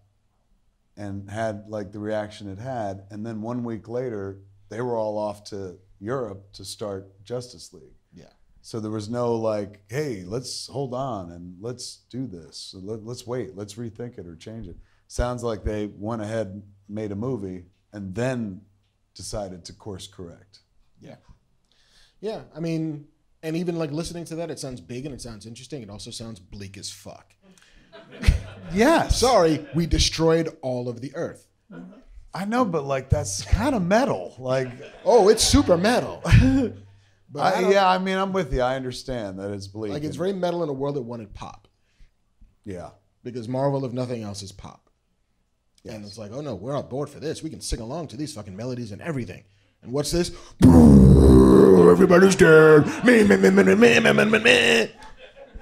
A: and had, like, the reaction it had, and then 1 week later, they were all off to Europe to start Justice League.
B: Yeah.
A: So there was no, like, hey, let's hold on and let's do this. So let's wait, let's rethink it or change it. Sounds like they went ahead, made a movie, and then decided to course correct.
B: Yeah. Yeah, I mean, and even like listening to that, it sounds big and it sounds interesting. It also sounds bleak as fuck.
A: Yeah.
B: Sorry, we destroyed all of the Earth.
A: I know, but like, that's kind of metal. Like,
B: oh, it's super metal. But
A: I mean, I'm with you. I understand that it's bleak.
B: Like, it's very metal in a world that wanted pop.
A: Yeah.
B: Because Marvel, if nothing else, is pop.
A: Yes.
B: And it's like, oh no, we're on board for this. We can sing along to these fucking melodies and everything. And what's this? Everybody's dead.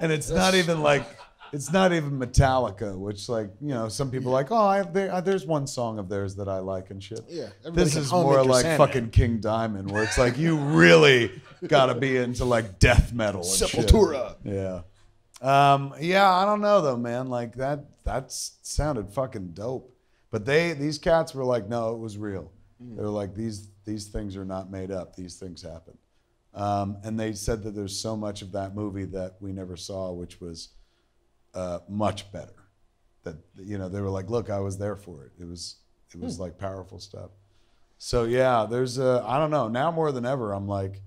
A: And it's not even like, it's not even Metallica, which, like, you know, some people are like, oh, there's one song of theirs that I like and shit.
B: Yeah.
A: This is more like fucking King Diamond, where it's like, you really got to be into like death metal and
B: Sepultura.
A: shit. Yeah. Yeah, I don't know though, man. Like that sounded fucking dope. But these cats were like, no, it was real. They were like, these things are not made up. These things happen. And they said that there's so much of that movie that we never saw, which was much better. That, you know, they were like, look, I was there for it. It was like powerful stuff. So yeah, there's I don't know. Now more than ever, I'm like,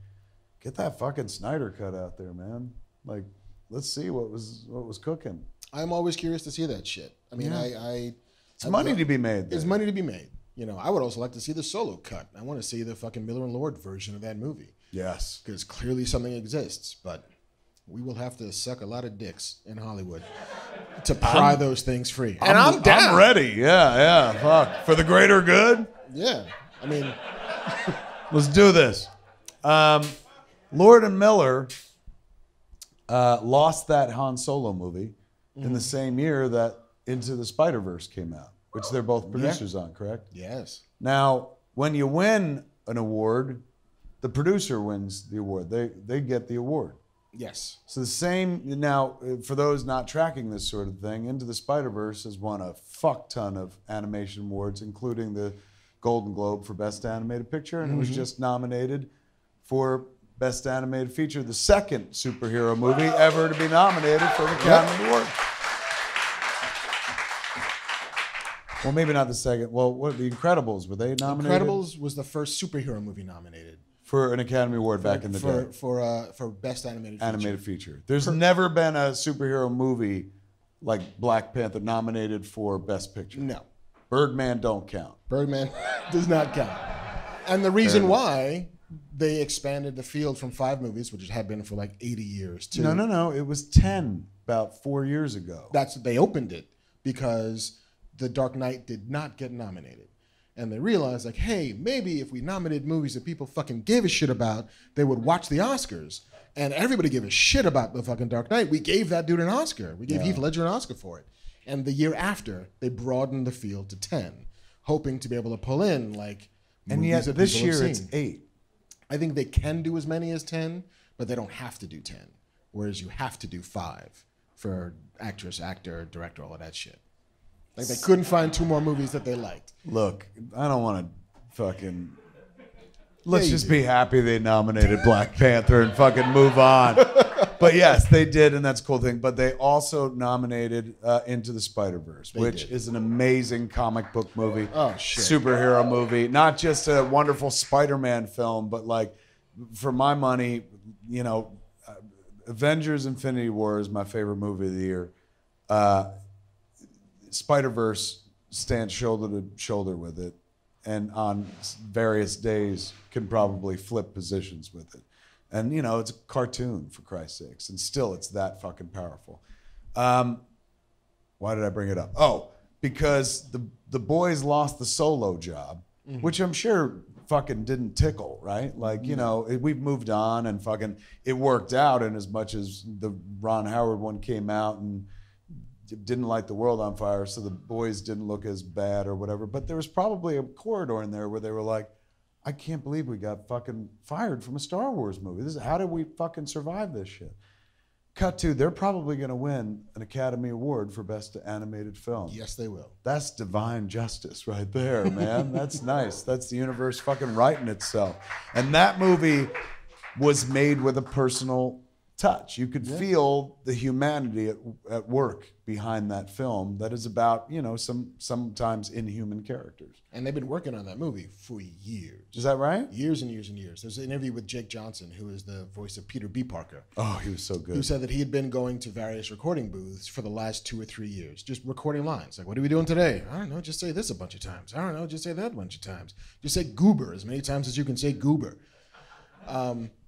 A: get that fucking Snyder cut out there, man. Like, let's see what was cooking.
B: I'm always curious to see that shit. I mean,
A: yeah. It's money to be made.
B: There's money to be made. You know, I would also like to see the solo cut. I want to see the fucking Miller and Lord version of that movie.
A: Yes.
B: Because clearly something exists, but we will have to suck a lot of dicks in Hollywood to pry those things free. And I'm down.
A: I'm ready. Yeah. Fuck. For the greater good?
B: Yeah. I mean,
A: let's do this. Lord and Miller lost that Han Solo movie in the same year that Into the Spider-Verse came out, which they're both producers on, correct?
B: Yes.
A: Now, when you win an award, the producer wins the award. They get the award.
B: Yes.
A: So the same, now, for those not tracking this sort of thing, Into the Spider-Verse has won a fuck ton of animation awards, including the Golden Globe for Best Animated Picture, and it was just nominated for Best Animated Feature, the second superhero movie ever to be nominated for an Academy Award. Well, maybe not the second. Well, what, The Incredibles, were they nominated?
B: Incredibles was the first superhero movie nominated
A: for an Academy Award back in the day.
B: For Best Animated Feature.
A: There's never been a superhero movie like Black Panther nominated for Best Picture.
B: No.
A: Birdman don't count.
B: Birdman does not count. And the reason why they expanded the field from 5 movies, which it had been for like 80 years, to...
A: No. It was 10 about 4 years ago.
B: They opened it because The Dark Knight did not get nominated. And they realized, like, hey, maybe if we nominated movies that people fucking gave a shit about, they would watch the Oscars. And everybody gave a shit about the fucking Dark Knight. We gave that dude an Oscar. We gave Heath Ledger an Oscar for it. And the year after, they broadened the field to 10, hoping to be able to pull in, like,
A: and
B: movies
A: yet
B: that
A: this
B: people have
A: year it's
B: seen.
A: 8.
B: I think they can do as many as 10, but they don't have to do 10. Whereas you have to do 5 for actress, actor, director, all of that shit. Like, they couldn't find 2 more movies that they liked.
A: Look, I don't want to fucking... Let's just be happy they nominated Black Panther and fucking move on. But yes, they did, and that's a cool thing. But they also nominated Into the Spider-Verse, which is an amazing comic book movie.
B: Oh, shit.
A: Superhero movie. Not just a wonderful Spider-Man film, but like, for my money, you know, Avengers Infinity War is my favorite movie of the year. Spider-Verse stands shoulder to shoulder with it, and on various days can probably flip positions with it. And, you know, it's a cartoon, for Christ's sakes, and still it's that fucking powerful. Why did I bring it up? Oh, because the boys lost the Solo job, which I'm sure fucking didn't tickle, right? Like, you know, we've moved on, and fucking it worked out in as much as the Ron Howard one came out and didn't light the world on fire, so the boys didn't look as bad or whatever. But there was probably a corridor in there where they were like, I can't believe we got fucking fired from a Star Wars movie. How did we fucking survive this shit? Cut to, they're probably going to win an Academy Award for Best Animated Film.
B: Yes, they will.
A: That's divine justice right there, man. That's nice. That's the universe fucking righting itself. And that movie was made with a personal touch. You could feel the humanity at work behind that film that is about, you know, sometimes inhuman characters.
B: And they've been working on that movie for years.
A: Is that right?
B: Years and years and years. There's an interview with Jake Johnson, who is the voice of Peter B. Parker.
A: Oh, he was so good.
B: Who said that he had been going to various recording booths for the last 2 or 3 years, just recording lines. Like, what are we doing today? I don't know, just say this a bunch of times. I don't know, just say that a bunch of times. Just say goober as many times as you can say goober.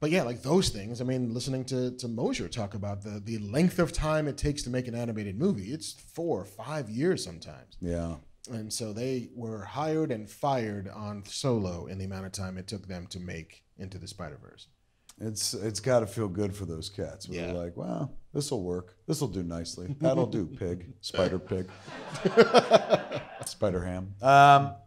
B: But yeah, like those things. I mean, listening to Mosier talk about the length of time it takes to make an animated movie, it's 4 or 5 years sometimes.
A: Yeah.
B: And so they were hired and fired on Solo in the amount of time it took them to make Into the Spider-Verse.
A: It's got to feel good for those cats. They're like, well, this will work. This will do nicely. That'll do, pig. Spider pig. Spider ham.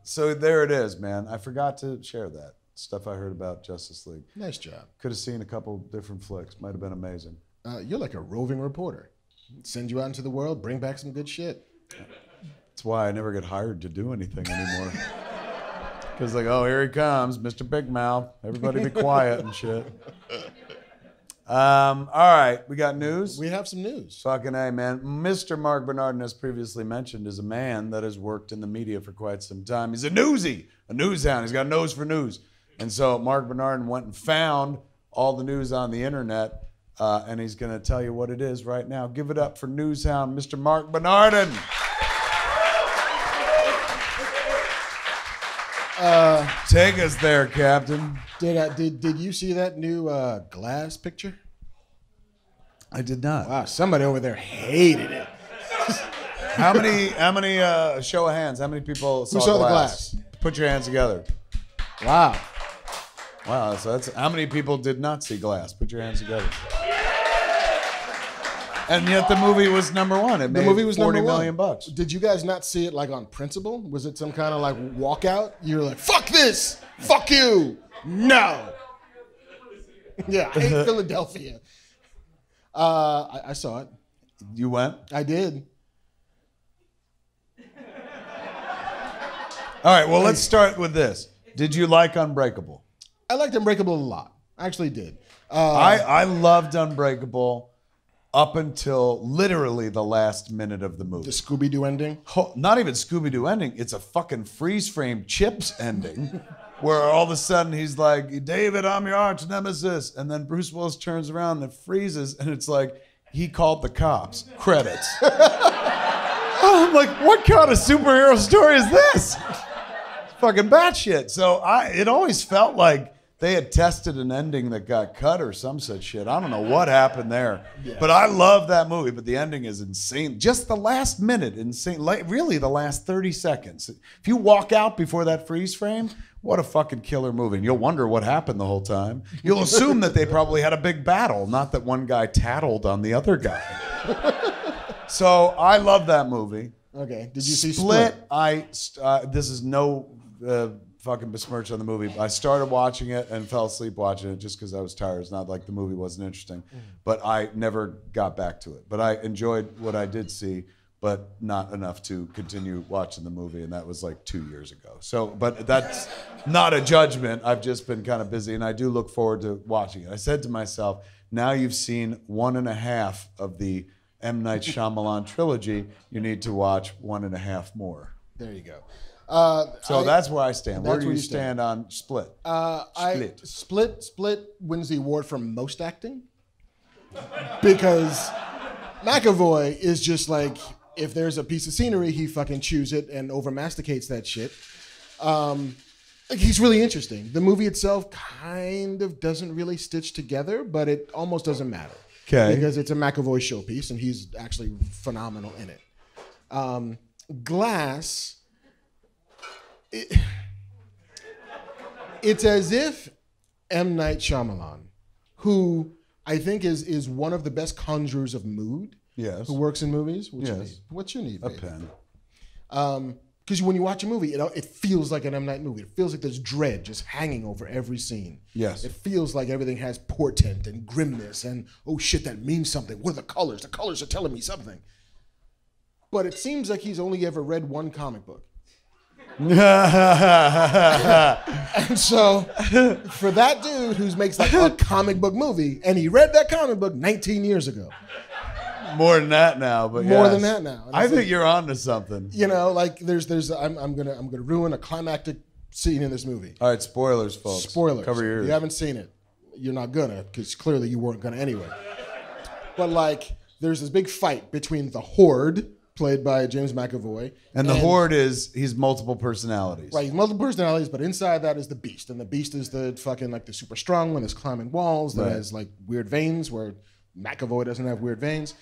A: So there it is, man. I forgot to share that. Stuff I heard about Justice League.
B: Nice job.
A: Could have seen a couple different flicks. Might have been amazing.
B: You're like a roving reporter. Send you out into the world, bring back some good shit.
A: That's why I never get hired to do anything anymore. Because like, oh, here he comes, Mr. Big Mouth. Everybody be quiet and shit. All right, we got news?
B: We have some news.
A: Fucking A, man. Mr. Marc Bernardin, as previously mentioned, is a man that has worked in the media for quite some time. He's a newsie, a news hound. He's got a nose for news. And so Marc Bernardin went and found all the news on the internet, and he's going to tell you what it is right now. Give it up for news hound, Mr. Marc Bernardin. Take us there, Captain.
B: Did you see that new Glass picture?
A: I did not.
B: Wow, somebody over there hated it.
A: How many? Show of hands. How many people saw,
B: Who saw
A: Glass?
B: the Glass?
A: Put your hands together.
B: Wow.
A: Wow. So that's how many people did not see Glass? Put your hands together. And yet the movie was number one. It made $40 million.
B: Did you guys not see it like on principle? Was it some kind of like walkout? You were like, fuck this, fuck you, no. Yeah, I hate Philadelphia. I saw it.
A: You went?
B: I did.
A: All right, well, let's start with this. Did you like Unbreakable?
B: I liked Unbreakable a lot. I actually did.
A: I loved Unbreakable up until literally the last minute of the movie.
B: The Scooby-Doo ending?
A: Not even Scooby-Doo ending. It's a fucking freeze-frame Chips ending where all of a sudden he's like, David, I'm your arch nemesis. And then Bruce Willis turns around and it freezes and it's like, he called the cops. Credits. I'm like, what kind of superhero story is this? Fucking batshit. So it always felt like they had tested an ending that got cut or some such shit. I don't know what happened there. Yeah. But I love that movie, but the ending is insane. Just the last minute, insane. Like, really, the last 30 seconds. If you walk out before that freeze frame, what a fucking killer movie. And you'll wonder what happened the whole time. You'll assume that they probably had a big battle, not that one guy tattled on the other guy. So I love that movie.
B: Okay. Did you see
A: Split? This is no fucking besmirch on the movie. I started watching it and fell asleep watching it just because I was tired. It's not like the movie wasn't interesting, but I never got back to it. But I enjoyed what I did see, but not enough to continue watching the movie, and that was like 2 years ago. So, but that's not a judgment. I've just been kind of busy, and I do look forward to watching it. I said to myself, now you've seen 1.5 of the M. Night Shyamalan trilogy, you need to watch 1.5 more.
B: There you go.
A: So that's where I stand. Where do you stand on Split?
B: Split wins the award for most acting because McAvoy is just like, if there's a piece of scenery, he fucking chews it and over masticates that shit. He's really interesting. The movie itself kind of doesn't really stitch together, but it almost doesn't matter.
A: Okay.
B: Because it's a McAvoy showpiece and he's actually phenomenal in it. Glass. It's as if M. Night Shyamalan, who I think is one of the best conjurers of mood,
A: yes,
B: who works in movies. What's your need? Baby? A pen. Because when you watch a movie, it feels like an M. Night movie. It feels like there's dread just hanging over every scene.
A: Yes.
B: It feels like everything has portent and grimness and, oh shit, that means something. What are the colors? The colors are telling me something. But it seems like he's only ever read one comic book. And so for that dude who makes like a comic book movie, and he read that comic book 19 years ago.
A: More than that now, but
B: more than that now.
A: I think you're onto something.
B: You know, like I'm gonna ruin a climactic scene in this movie.
A: All right, spoilers, folks.
B: Spoilers.
A: Cover your ears.
B: If you haven't seen it, you're not gonna, because clearly you weren't gonna anyway. But like, there's this big fight between the Horde, played by James McAvoy.
A: And the Horde he's multiple personalities.
B: Right, he's multiple personalities, but inside that is the Beast. And the Beast is the fucking like the super strong one that's climbing walls, that has like weird veins where McAvoy doesn't have weird veins.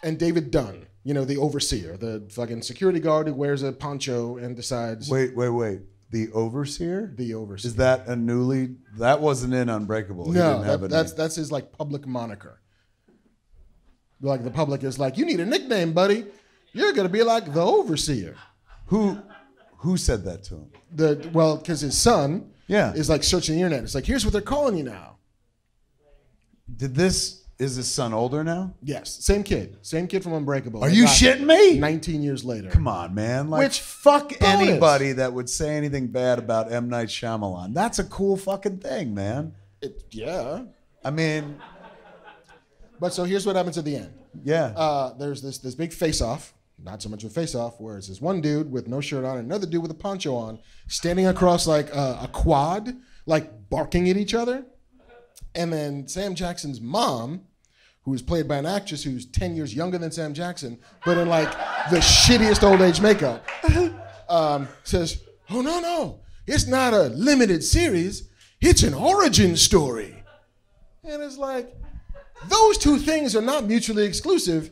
B: And David Dunn, you know, the overseer, the fucking security guard who wears a poncho and decides...
A: Wait. The overseer?
B: The overseer.
A: Is that that wasn't in Unbreakable.
B: No, that's his like public moniker. Like the public is like, you need a nickname, buddy. You're gonna be like the overseer.
A: Who said that to him?
B: Because his son is like searching the internet. It's like, here's what they're calling you now.
A: Did this Is his son older now?
B: Yes, same kid from Unbreakable.
A: Are you shitting me?
B: 19 years later.
A: Come on, man. Like,
B: Which
A: fuck
B: bonus.
A: anybody that would say anything bad about M. Night Shyamalan. That's a cool fucking thing, man.
B: Yeah.
A: I mean,
B: but so here's what happens at the end.
A: Yeah.
B: There's this big face-off, not so much of a face-off, where it's this one dude with no shirt on and another dude with a poncho on, standing across like a quad, like barking at each other. And then Sam Jackson's mom, who is played by an actress who's 10 years younger than Sam Jackson, but in like the shittiest old age makeup, says, "Oh, no, it's not a limited series, it's an origin story." And it's like, those two things are not mutually exclusive.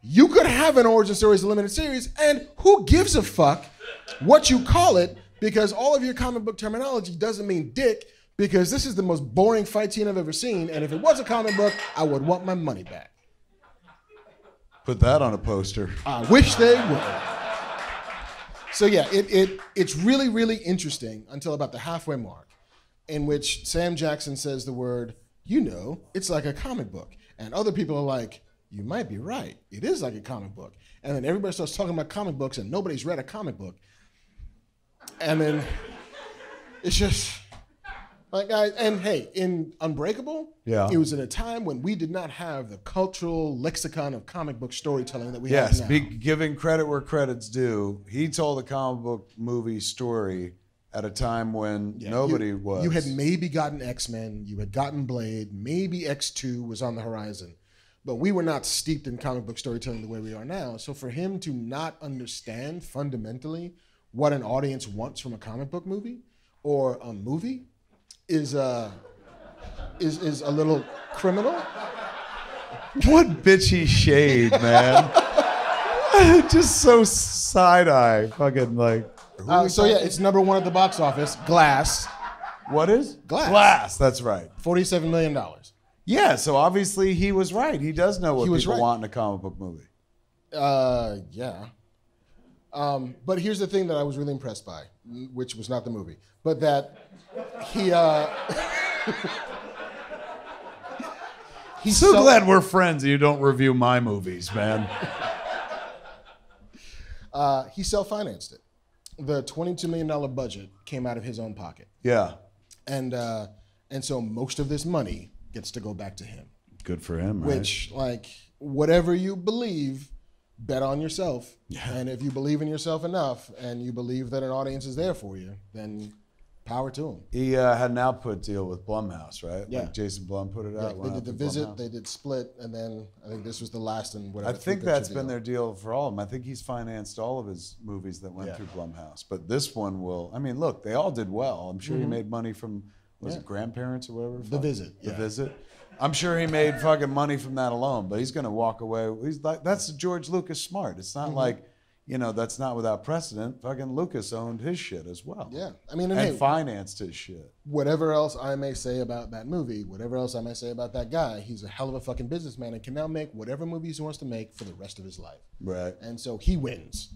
B: You could have an origin story as a limited series, and who gives a fuck what you call it, because all of your comic book terminology doesn't mean dick, because this is the most boring fight scene I've ever seen, and if it was a comic book, I would want my money back.
A: Put that on a poster.
B: I wish they would. So yeah, it's really, really interesting until about the halfway mark, in which Sam Jackson says the word, it's like a comic book. And other people are like, you might be right. It is like a comic book. And then everybody starts talking about comic books and nobody's read a comic book. And then it's just like, guys, and hey, in Unbreakable, it was in a time when we did not have the cultural lexicon of comic book storytelling that we have now.
A: Yes, giving credit where credit's due. He told a comic book movie story at a time when nobody was.
B: You had maybe gotten X-Men, you had gotten Blade, maybe X2 was on the horizon. But we were not steeped in comic book storytelling the way we are now. So for him to not understand fundamentally what an audience wants from a comic book movie or a movie is a little criminal.
A: What bitchy shade, man. Just so side-eye. Fucking like.
B: So yeah, it's #1 at the box office. Glass.
A: What is?
B: Glass.
A: That's right.
B: $47 million.
A: Yeah, so obviously he was right. He does know what people want in a comic book movie.
B: Yeah. But here's the thing that I was really impressed by, which was not the movie, but that he he's
A: so glad we're friends and you don't review my movies, man.
B: He self-financed it. The $22 million budget came out of his own pocket.
A: Yeah.
B: And so most of this money gets to go back to him.
A: Good for him, right?
B: Which, like, whatever you believe, bet on yourself.
A: Yeah.
B: And if you believe in yourself enough and you believe that an audience is there for you, then power to him.
A: He had an output deal with Blumhouse, right?
B: Yeah.
A: Like Jason Blum put it out.
B: Yeah, they did The Visit, they did Split, and then I think this was the last in whatever.
A: I think that's been their deal for all of them. I think he's financed all of his movies that went through Blumhouse. But this one will, I mean, look, they all did well. I'm sure he made money from, was it Grandparents or whatever?
B: The Visit.
A: The Visit. I'm sure he made fucking money from that alone, but he's going to walk away. He's like, that's George Lucas smart. It's not like, you know, that's not without precedent. Fucking Lucas owned his shit as well.
B: Yeah. I mean,
A: and financed his shit.
B: Whatever else I may say about that movie, whatever else I may say about that guy, he's a hell of a fucking businessman and can now make whatever movies he wants to make for the rest of his life.
A: Right.
B: And so he wins.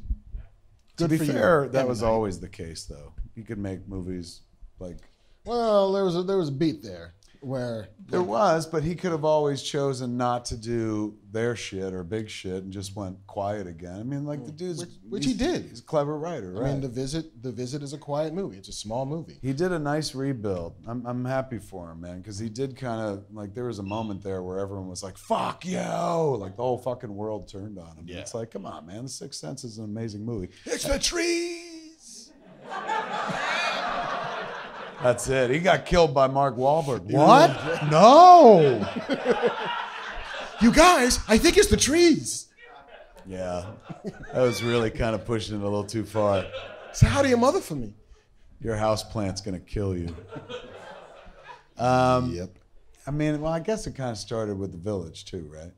A: To be fair, that was always the case, though. He could make movies like...
B: Well, there was a beat there. Where
A: there was, but he could have always chosen not to do their shit or big shit and just went quiet again. I mean, like the dude's,
B: which he did.
A: He's a clever writer, right?
B: I mean, The Visit is a quiet movie. It's a small movie.
A: He did a nice rebuild. I'm happy for him, man, because he did kind of like there was a moment there where everyone was like, "Fuck you!" Like the whole fucking world turned on him. Yeah. It's like, come on, man, The Sixth Sense is an amazing movie. It's the trees. That's it. He got killed by Mark Wahlberg. What? No.
B: You guys, I think it's the trees.
A: Yeah. That was really kind of pushing it a little too far.
B: So how do you mother for me?
A: Your houseplant's going to kill you. Yep. I mean, well, I guess it kind of started with The Village too, right?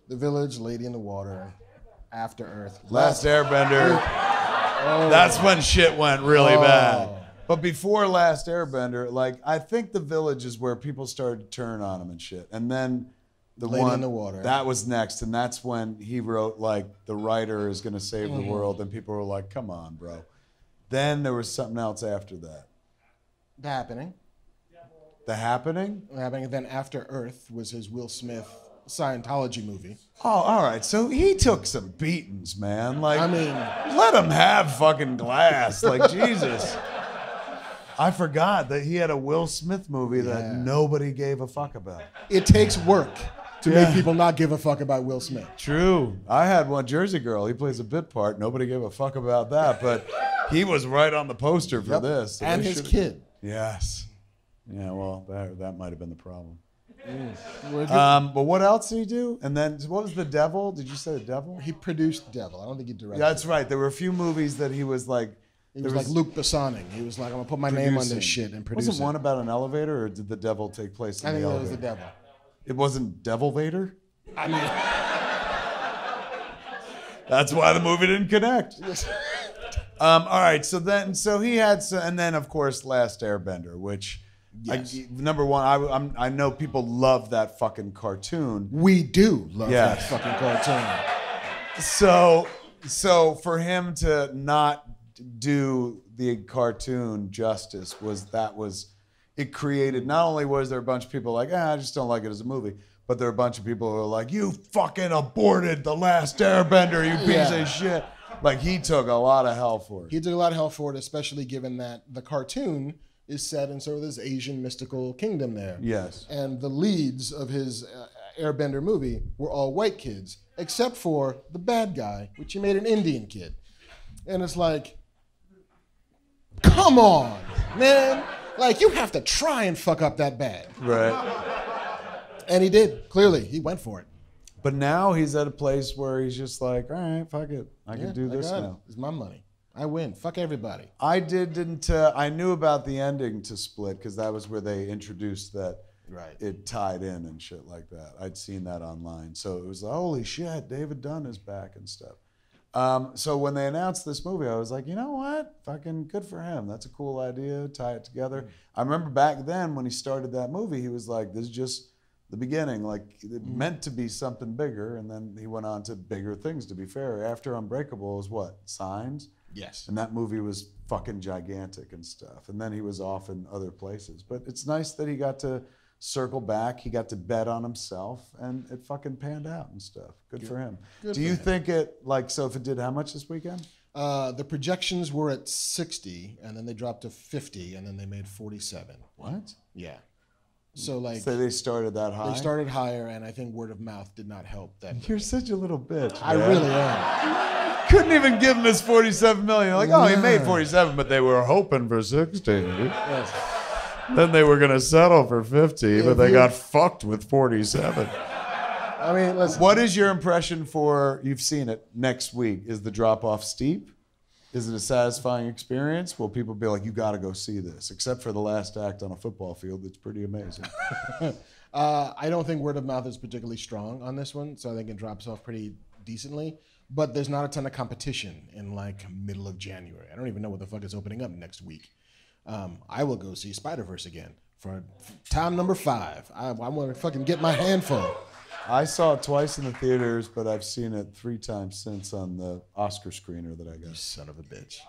B: The Village, Lady in the Water, After Earth.
A: Last Airbender. That's when shit went really bad. But before Last Airbender, like, I think The Village is where people started to turn on him and shit. And then
B: Lady in the Water.
A: That was next. And that's when he wrote, like, the writer is going to save the world. And people were like, come on, bro. Then there was something else after that.
B: Happening.
A: The Happening?
B: And then After Earth was his Will Smith Scientology movie.
A: Oh, all right. So he took some beatings, man. Like,
B: I mean,
A: let him have fucking glass. Like, Jesus. I forgot that he had a Will Smith movie that nobody gave a fuck about.
B: It takes work to make people not give a fuck about Will Smith.
A: True. I had one, Jersey Girl. He plays a bit part. Nobody gave a fuck about that, but he was right on the poster for this. So
B: and his kid.
A: Yes. Yeah, well, that might have been the problem.
B: But
A: what else did he do? And then, what was The Devil? Did you say The Devil?
B: he produced Devil. I don't think he directed.
A: Yeah, that's right. There were a few movies that he was like...
B: He was like Luke Bessoning. He was like, I'm going to put my name on this shit and produce
A: Wasn't one about an elevator, or did The Devil take place in the elevator?
B: I think it was The Devil.
A: It wasn't Devil Vader?
B: I mean...
A: That's why the movie didn't connect. All right, so he had... and then, of course, Last Airbender, which...
B: Yes.
A: Number one, I know people love that fucking cartoon.
B: We do love that fucking cartoon.
A: So for him to not do the cartoon justice it created, not only was there a bunch of people like, I just don't like it as a movie, but there are a bunch of people who are like, you fucking aborted The Last Airbender, you piece of shit. Like, he took a lot of hell for it.
B: He took a lot of hell for it, especially given that the cartoon is set in sort of this Asian mystical kingdom there.
A: Yes.
B: And the leads of his Airbender movie were all white kids, except for the bad guy, which he made an Indian kid. And it's like, come on, man. Like, you have to try and fuck up that bad.
A: Right.
B: And he did. Clearly, he went for it.
A: But now he's at a place where he's just like, all right, fuck it. I can do this now.
B: It's my money. I win. Fuck everybody.
A: I knew about the ending to Split because that was where they introduced that it tied in and shit like that. I'd seen that online. So it was like, holy shit, David Dunn is back and stuff. So when they announced this movie, I was like, you know what? Fucking good for him. That's a cool idea. Tie it together. I remember back then when he started that movie, he was like, this is just the beginning. Like, it meant to be something bigger. And then he went on to bigger things, to be fair. After Unbreakable was what? Signs?
B: Yes.
A: And that movie was fucking gigantic and stuff. And then he was off in other places. But it's nice that he got to circle back. He got to bet on himself, and it fucking panned out and stuff. Good for him. Do you think it, like, so if it did how much this weekend?
B: The projections were at 60, and then they dropped to 50, and then they made 47.
A: What?
B: Yeah. So
A: they started that high?
B: They started higher, and I think word of mouth did not help that.
A: You're such a little bitch.
B: I really am.
A: Couldn't even give him his 47 million. Like, he made 47, but they were hoping for 60. Yes. Then they were going to settle for 50, but they got fucked with 47.
B: I mean, listen.
A: What is your impression for, you've seen it, next week? Is the drop-off steep? Is it a satisfying experience? Will people be like, you got to go see this? Except for the last act on a football field, it's pretty amazing.
B: I don't think word of mouth is particularly strong on this one, so I think it drops off pretty decently. But there's not a ton of competition in like middle of January. I don't even know what the fuck is opening up next week. I will go see Spider-Verse again for time number 5. I want to fucking get my handful.
A: I saw it twice in the theaters, but I've seen it 3 times since on the Oscar screener that I got.
B: You son of a bitch.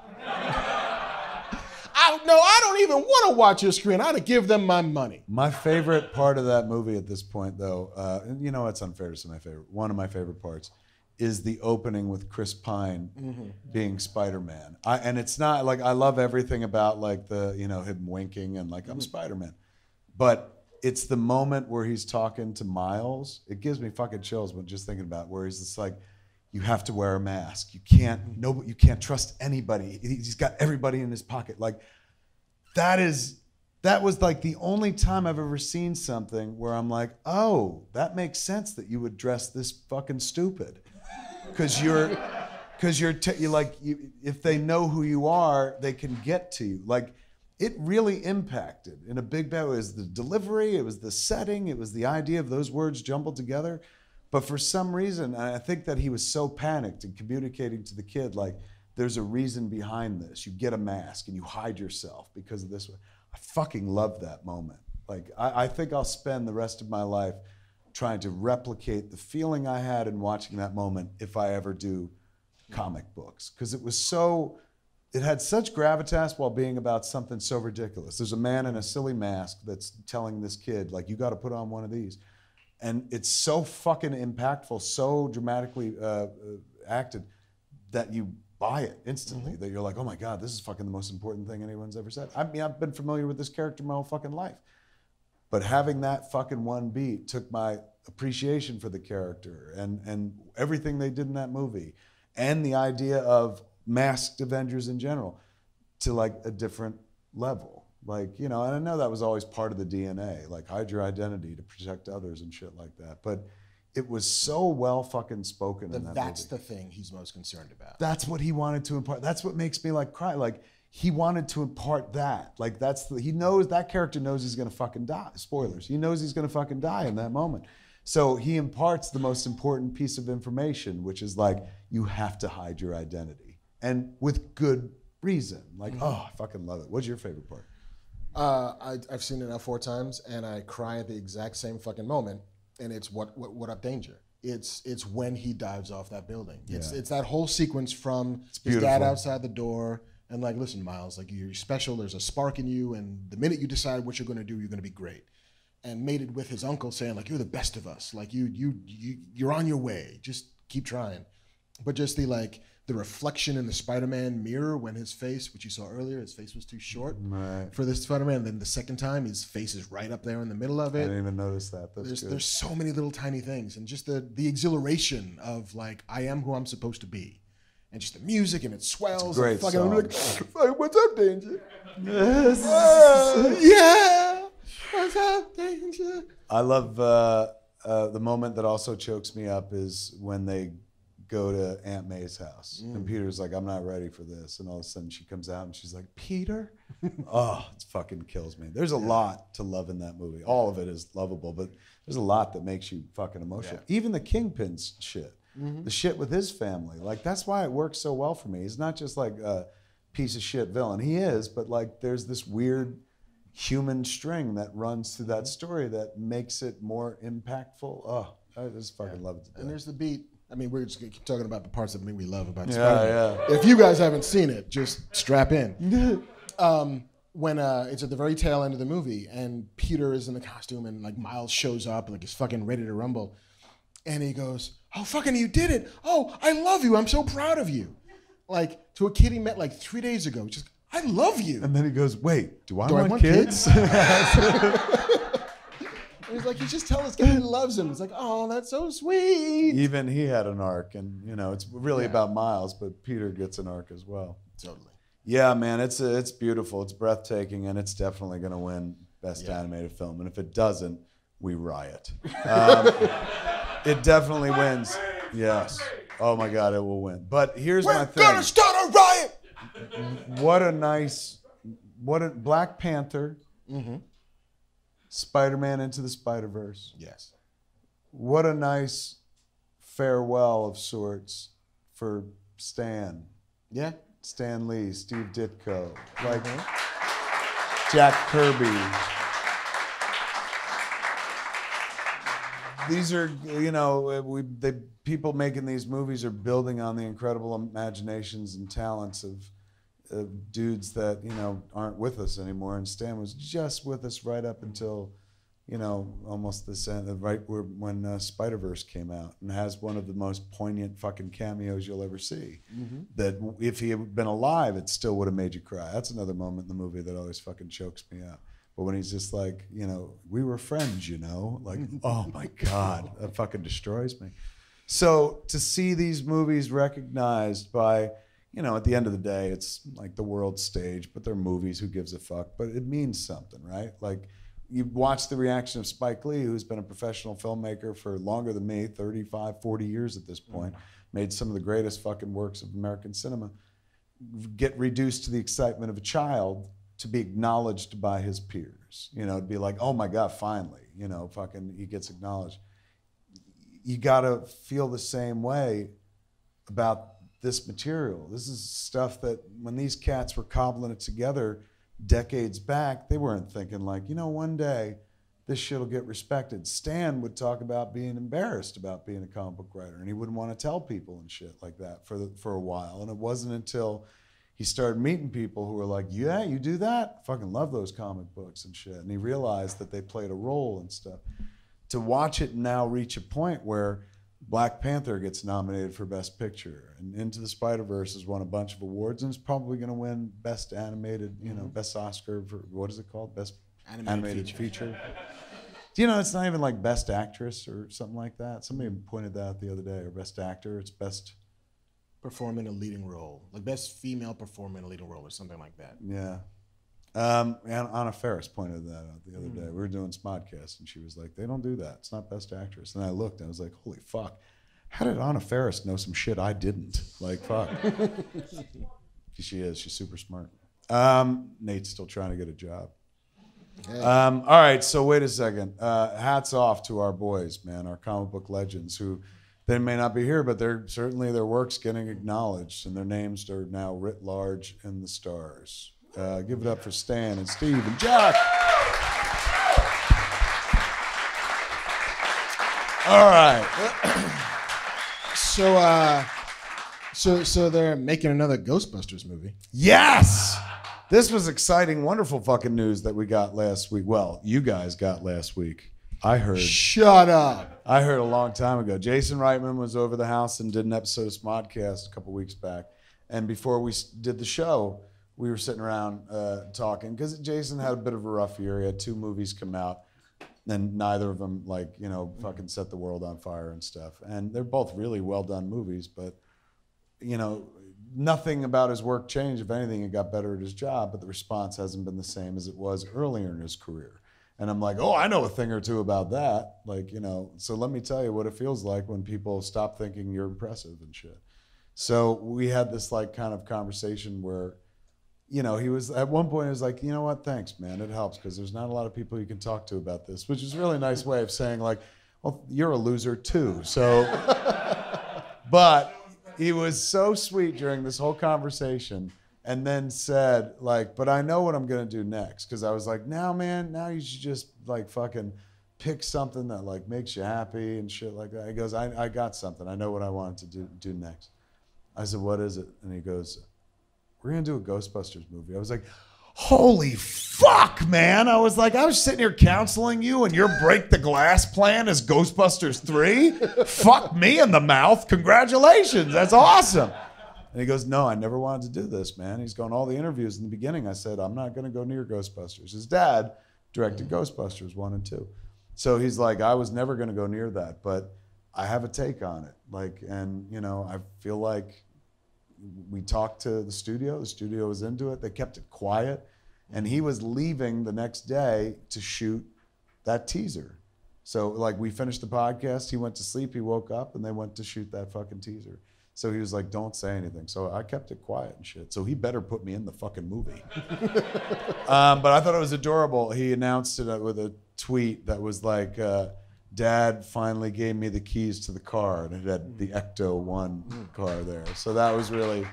B: I don't even want to watch your screen. I'd give them my money.
A: My favorite part of that movie at this point, though, and you know it's unfair to say my favorite. One of my favorite parts is the opening with Chris Pine being Spider-Man. And it's not like, I love everything about like the, him winking and like, I'm Spider-Man. But it's the moment where he's talking to Miles. It gives me fucking chills when just thinking about it, where he's just like, you have to wear a mask. You can't trust anybody. He's got everybody in his pocket. Like, that was like the only time I've ever seen something where I'm like, oh, that makes sense that you would dress this fucking stupid. Because if they know who you are, they can get to you. Like, it really impacted in a big way. It was the delivery, it was the setting, it was the idea of those words jumbled together. But for some reason, I think that he was so panicked in communicating to the kid, like, there's a reason behind this. You get a mask and you hide yourself because of this. I fucking love that moment. Like, I think I'll spend the rest of my life trying to replicate the feeling I had in watching that moment if I ever do comic books. Because it was so it had such gravitas while being about something so ridiculous. There's a man in a silly mask that's telling this kid, like, you got to put on one of these. And it's so fucking impactful, so dramatically acted that you buy it instantly, that you're like, oh my God, this is fucking the most important thing anyone's ever said. I mean, I've been familiar with this character my whole fucking life. But having that fucking one beat took my appreciation for the character and everything they did in that movie and the idea of masked Avengers in general to like a different level. Like, you know, and I know that was always part of the DNA, like hide your identity to protect others and shit like that. But it was so well fucking spoken in that
B: That's
A: movie.
B: the thing he's most concerned about.
A: That's what he wanted to impart. That's what makes me like cry. Like, he wanted to impart that. Like, he knows, that character knows he's gonna fucking die. Spoilers. He knows he's gonna fucking die in that moment. So he imparts the most important piece of information, which is like, you have to hide your identity. And with good reason. Like, oh, I fucking love it. What's your favorite part?
B: I've seen it now 4 times, and I cry at the exact same fucking moment. And it's what up danger. It's when he dives off that building. It's that whole sequence from his dad outside the door and like, listen, Miles, like you're special. There's a spark in you, and the minute you decide what you're going to do, you're going to be great. And mated with his uncle saying like, you're the best of us. Like you're on your way. Just keep trying. But just the reflection in the Spider-Man mirror when his face, which you saw earlier, his face was too short for this Spider-Man. And then the second time, his face is right up there in the middle of it.
A: I didn't even notice that.
B: There's so many little tiny things. And just the exhilaration of like, I am who I'm supposed to be. And just the music, and it swells.
A: It's a great song.
B: I'm like, what's up, Danger? Yeah, what's up, Danger?
A: I love the moment that also chokes me up is when they go to Aunt May's house. And Peter's like, I'm not ready for this. And all of a sudden she comes out and she's like, Peter? Oh, it fucking kills me. There's a lot to love in that movie. All of it is lovable, but there's a lot that makes you fucking emotional. Yeah. Even the Kingpin's shit. The shit with his family. Like, that's why it works so well for me. He's not just like a piece of shit villain. He is, but like there's this weird human string that runs through that story that makes it more impactful. Oh, I just fucking love it to death.
B: And there's the beat. I mean, we're just gonna keep talking about the parts of the movie we love about
A: Spider-Man.
B: Yeah. If you guys haven't seen it, just strap in. When it's at the very tail end of the movie, and Peter is in the costume, and like Miles shows up, like he's fucking ready to rumble, and he goes, "Oh, fucking you did it! Oh, I love you! I'm so proud of you!" Like to a kid he met like 3 days ago, just I love you.
A: And then he goes, "Wait, do I want kids?"
B: He's like, he's just telling this kid he loves him. It's like, oh, that's so sweet.
A: Even he had an arc, and you know, it's really about Miles, but Peter gets an arc as well.
B: Totally.
A: Yeah, man, it's beautiful, it's breathtaking, and it's definitely going to win Best Animated Film. And if it doesn't, we riot. It definitely wins. Yes. Oh my God, it will win. But here's my thing.
B: We're gonna start a riot.
A: What a Black Panther. Spider-Man Into the Spider-Verse.
B: Yes.
A: What a nice farewell of sorts for Stan.
B: Yeah.
A: Stan Lee, Steve Ditko, like Jack Kirby. These are, you know, people making these movies are building on the incredible imaginations and talents of dudes that, you know, aren't with us anymore. And Stan was just with us right up until, you know, almost this end, right when Spider-Verse came out, and has one of the most poignant fucking cameos you'll ever see. That if he had been alive, it still would have made you cry. That's another moment in the movie that always fucking chokes me up. But when he's just like, you know, we were friends, you know, like, oh my God, that fucking destroys me. So to see these movies recognized by, you know, at the end of the day, it's like the world stage, but they're movies, who gives a fuck? But it means something, right? Like, you watch the reaction of Spike Lee, who's been a professional filmmaker for longer than me, 35, 40 years at this point, made some of the greatest fucking works of American cinema, get reduced to the excitement of a child to be acknowledged by his peers. You know, it'd be like, oh my God, finally, you know, fucking he gets acknowledged. You gotta feel the same way about this material. This is stuff that when these cats were cobbling it together decades back, they weren't thinking like, you know, one day this shit will get respected. Stan would talk about being embarrassed about being a comic book writer, and he wouldn't want to tell people and shit like that for a while. And it wasn't until he started meeting people who were like, yeah, you do that? I fucking love those comic books and shit. And he realized that they played a role and stuff. To watch it now reach a point where Black Panther gets nominated for Best Picture, and Into the Spider-Verse has won a bunch of awards, and is probably going to win Best Animated, Best Oscar for, what is it called? Best Animated Feature. Do you know it's not even like Best Actress or something like that? Somebody pointed that out the other day, or Best Actor. It's Best
B: Performing a leading role, like Best Female Performing a leading role, or something like that.
A: Yeah. And Anna Faris pointed that out the other day. We were doing Smodcast, and she was like, they don't do that. It's not Best Actress. And I looked, and I was like, holy fuck. How did Anna Faris know some shit I didn't? Like, fuck. She is. She's super smart. Nate's still trying to get a job. Hey. All right, so wait a second. Hats off to our boys, man, our comic book legends, who they may not be here, but they're certainly their work's getting acknowledged, and their names are now writ large in the stars. Give it up for Stan and Steve and Jack. All right.
B: So they're making another Ghostbusters movie.
A: Yes. This was exciting, wonderful fucking news that we got last week. Well, you guys got last week. I heard.
B: Shut up.
A: I heard a long time ago. Jason Reitman was over the house and did an episode of Smodcast a couple weeks back. And before we did the show, we were sitting around talking, because Jason had a bit of a rough year. He had 2 movies come out, and neither of them, fucking set the world on fire and stuff. And they're both really well done movies, but, nothing about his work changed. If anything, he got better at his job, but the response hasn't been the same as it was earlier in his career. And I'm like, oh, I know a thing or two about that. So let me tell you what it feels like when people stop thinking you're impressive and shit. So we had this kind of conversation where, he was, at one point, he was like, you know what, thanks, man, it helps, because there's not a lot of people you can talk to about this, which is a really nice way of saying, well, you're a loser too. So, but he was so sweet during this whole conversation, and then said, but I know what I'm going to do next, because I was like, now you should just, fucking pick something that, makes you happy and shit like that. He goes, I got something. I know what I wanted to do next. I said, what is it? And he goes, we're going to do a Ghostbusters movie. I was like, holy fuck, man. I was sitting here counseling you, and your break the glass plan is Ghostbusters 3? Fuck me in the mouth. Congratulations. That's awesome. And he goes, no, I never wanted to do this, man. He's going, all the interviews in the beginning, I said, I'm not going to go near Ghostbusters. His dad directed Ghostbusters 1 and 2. So he's like, I was never going to go near that, but I have a take on it. I feel like we talked to the studio was into it. They kept it quiet, and he was leaving the next day to shoot that teaser. So we finished the podcast, he went to sleep, he woke up, and they went to shoot that fucking teaser. So he was like, don't say anything. So I kept it quiet and shit. So he better put me in the fucking movie. But I thought it was adorable. He announced it with a tweet that was Dad finally gave me the keys to the car, and it had the Ecto-1 car there. So that was really,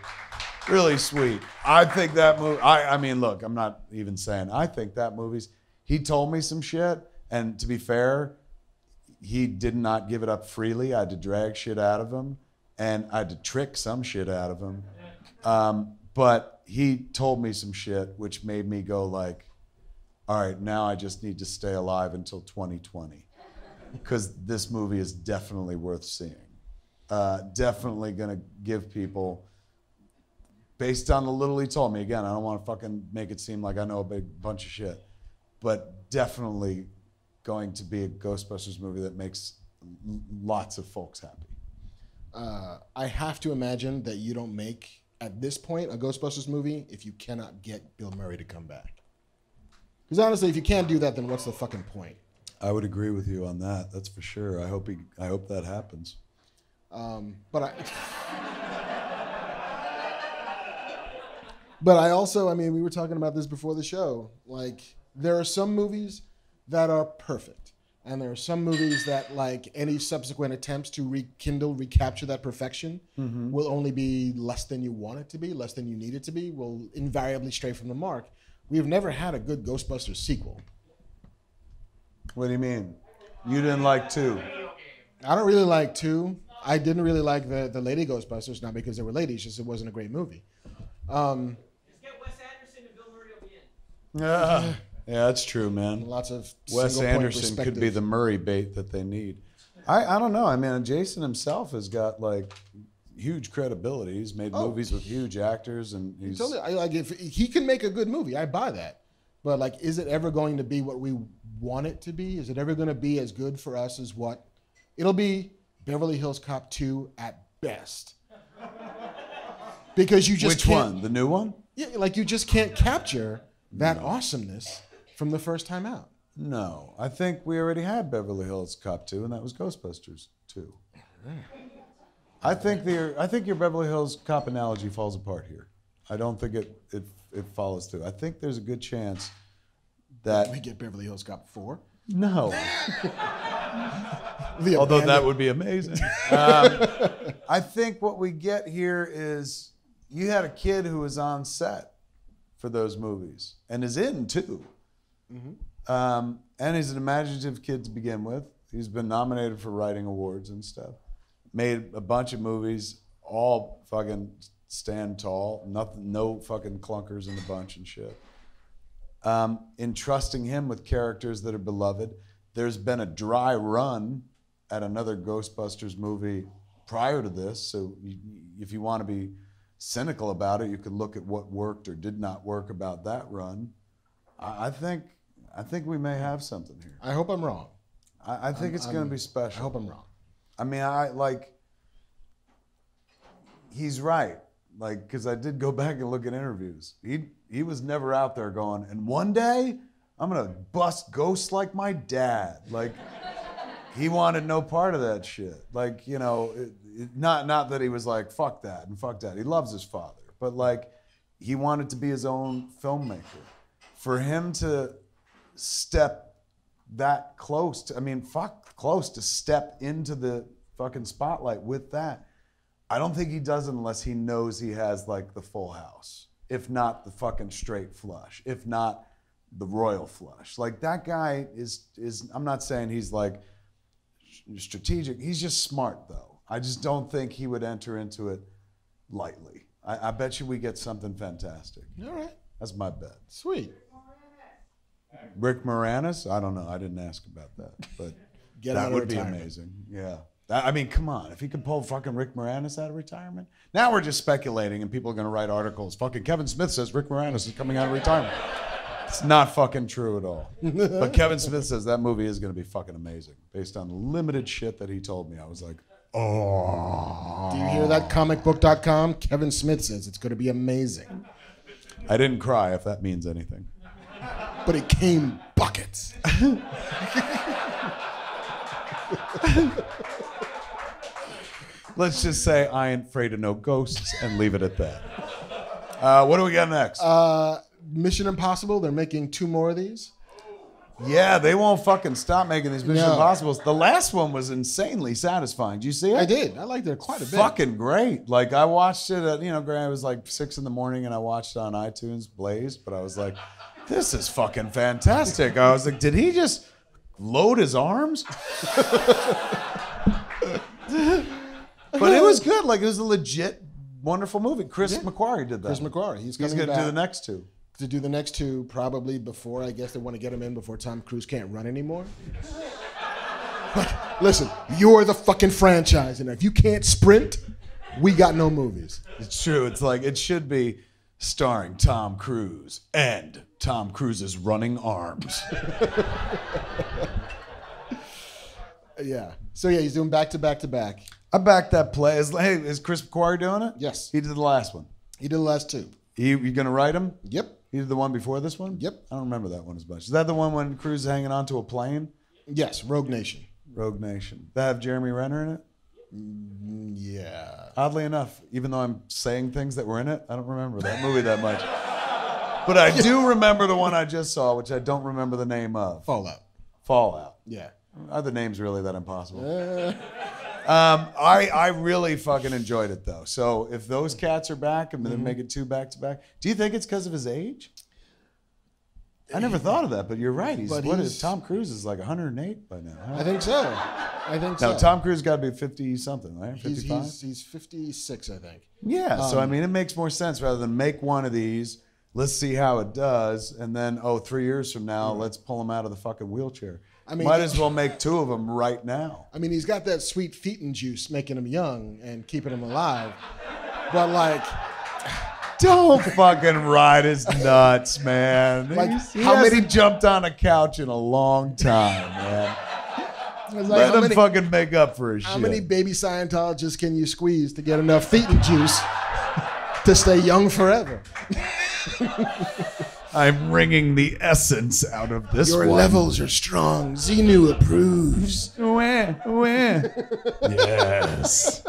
A: really sweet. I think that movie, I mean, look, I'm not even saying, I think that movie's, he told me some shit, and to be fair, he did not give it up freely. I had to drag shit out of him, and I had to trick some shit out of him. But he told me some shit, which made me go all right, now I just need to stay alive until 2020. Because this movie is definitely worth seeing. Definitely going to give people, based on the little he told me, again, I don't want to fucking make it seem like I know a big bunch of shit, but definitely going to be a Ghostbusters movie that makes lots of folks happy.
B: I have to imagine that you don't make, at this point, a Ghostbusters movie if you cannot get Bill Murray to come back. Because honestly, if you can't do that, then what's the fucking point?
A: I would agree with you on that. That's for sure. I hope that happens.
B: But I also, we were talking about this before the show. There are some movies that are perfect, and there are some movies that, any subsequent attempts to recapture that perfection will only be less than you want it to be, less than you need it to be, will invariably stray from the mark. We have never had a good Ghostbusters sequel.
A: What do you mean? You didn't like 2?
B: I don't really like 2. I didn't really like the Lady Ghostbusters, not because they were ladies, just it wasn't a great movie.
C: Just get Wes Anderson and Bill Murray will be in.
A: Yeah, that's true, man.
B: Lots of
A: Wes
B: single-point
A: Anderson could be
B: perspective.
A: the Murray bait that they need. I don't know. I mean, Jason himself has got like huge credibility. He's made movies with huge actors, and he's
B: Totally. Like if he can make a good movie, I buy that. But like, is it ever going to be what we want it to be? Is it ever going to be as good for us as what it'll be? Beverly Hills Cop 2 at best. Because you just
A: which
B: can't,
A: one? The new one?
B: Yeah, like you just can't capture that awesomeness from the first time out.
A: No, I think we already had Beverly Hills Cop 2, and that was Ghostbusters 2. I think your Beverly Hills Cop analogy falls apart here. I don't think it follows through. I think there's a good chance that
B: We get Beverly Hills Cop 4.
A: no.
B: The
A: Although that
B: abandoned-
A: would be amazing. I think what we get here is you had a kid who was on set for those movies and is in too. And he's an imaginative kid to begin with. He's been nominated for writing awards and stuff. Made a bunch of movies, all fucking stand tall. Nothing, no fucking clunkers in the bunch and shit. Entrusting him with characters that are beloved. There's been a dry run at another Ghostbusters movie prior to this, so if you want to be cynical about it, you could look at what worked or did not work about that run. I think we may have something here.
B: I hope I'm wrong.
A: I think it's going to be
B: I
A: special.
B: hope I'm wrong.
A: I mean, he's right. Like, because I did go back and look at interviews. He was never out there going, and one day I'm going to bust ghosts like my dad. Like, he wanted no part of that shit. Like, you know, not that he was like, fuck that and fuck that. He loves his father. But like, he wanted to be his own filmmaker. For him to step that close to, I mean, close to step into the fucking spotlight with that, I don't think he does it unless he knows he has like the full house. If not the fucking straight flush. If not the royal flush. Like that guy is I'm not saying he's like strategic. He's just smart though. I just don't think he would enter into it lightly. I bet you we get something fantastic.
B: All right.
A: That's my bet.
B: Sweet.
A: Rick Moranis? I don't know. I didn't ask about that, but
B: Get
A: that
B: out of
A: would be
B: retirement.
A: amazing. Yeah. I mean, come on. If he could pull fucking Rick Moranis out of retirement. Now we're just speculating and people are going to write articles. Fucking Kevin Smith says Rick Moranis is coming out of retirement. It's not fucking true at all. But Kevin Smith says that movie is going to be fucking amazing based on limited shit that he told me. I was like, oh.
B: Do you hear that? Comicbook.com. Kevin Smith says it's going to be amazing.
A: I didn't cry, if that means anything.
B: But it came buckets.
A: Let's just say I ain't afraid of no ghosts and leave it at that. What do we got next?
B: Mission Impossible. They're making 2 more of these.
A: Yeah, they won't fucking stop making these Mission
B: No.
A: Impossibles. The last one was insanely satisfying. Did you see it?
B: I did. I liked it quite a bit.
A: Fucking great. Like I watched it at, granted it was like 6 a.m. and I watched it on iTunes, Blazed, but I was like, this is fucking fantastic. I was like, did he just load his arms? But it was good. Like it was a legit, wonderful movie. Chris McQuarrie did that.
B: Chris McQuarrie. He's coming
A: going to
B: back
A: do the next 2.
B: to do the next 2 probably before, I guess they want to get him in before Tom Cruise can't run anymore. But listen, you're the fucking franchise, and if you can't sprint, we got no movies.
A: It's true. It's like it should be starring Tom Cruise and Tom Cruise's running arms.
B: Yeah. So yeah, he's doing back to back to back.
A: I back that play. Is Chris McQuarrie doing it?
B: Yes.
A: He did the last one.
B: He did the last 2.
A: You gonna write him?
B: Yep.
A: He did the one before this one?
B: Yep.
A: I don't remember that one as much. Is that the one when Cruise is hanging onto a plane?
B: Yes. Rogue Nation.
A: Rogue Nation. That have Jeremy Renner in it?
B: Yeah.
A: Oddly enough, even though I'm saying things that were in it, I don't remember that movie that much. But I do remember the one I just saw, which I don't remember the name of. Fallout.
B: Yeah.
A: Are the names really that impossible? I really fucking enjoyed it though. So if those cats are back and they're making 2 back to back, do you think it's because of his age? I never thought of that, but you're right.
B: But
A: Tom Cruise is like 108 by now. Huh?
B: I think so.
A: No, Tom Cruise got to be 50 something, right? 55.
B: He's 56, I think.
A: Yeah. So I mean, it makes more sense rather than make one of these. Let's see how it does, and then 3 years from now, let's pull him out of the fucking wheelchair. I mean, might as well make 2 of them right now.
B: I mean, he's got that sweet fetin juice making him young and keeping him alive, but like.
A: Don't fucking ride his nuts, man.
B: Like,
A: he hasn't jumped on a couch in a long time, man. Let him fucking make up for his shit.
B: How many baby Scientologists can you squeeze to get enough fetin juice to stay young forever?
A: I'm wringing the essence out of this
B: Your
A: one.
B: levels are strong. Xenu approves.
A: Yes.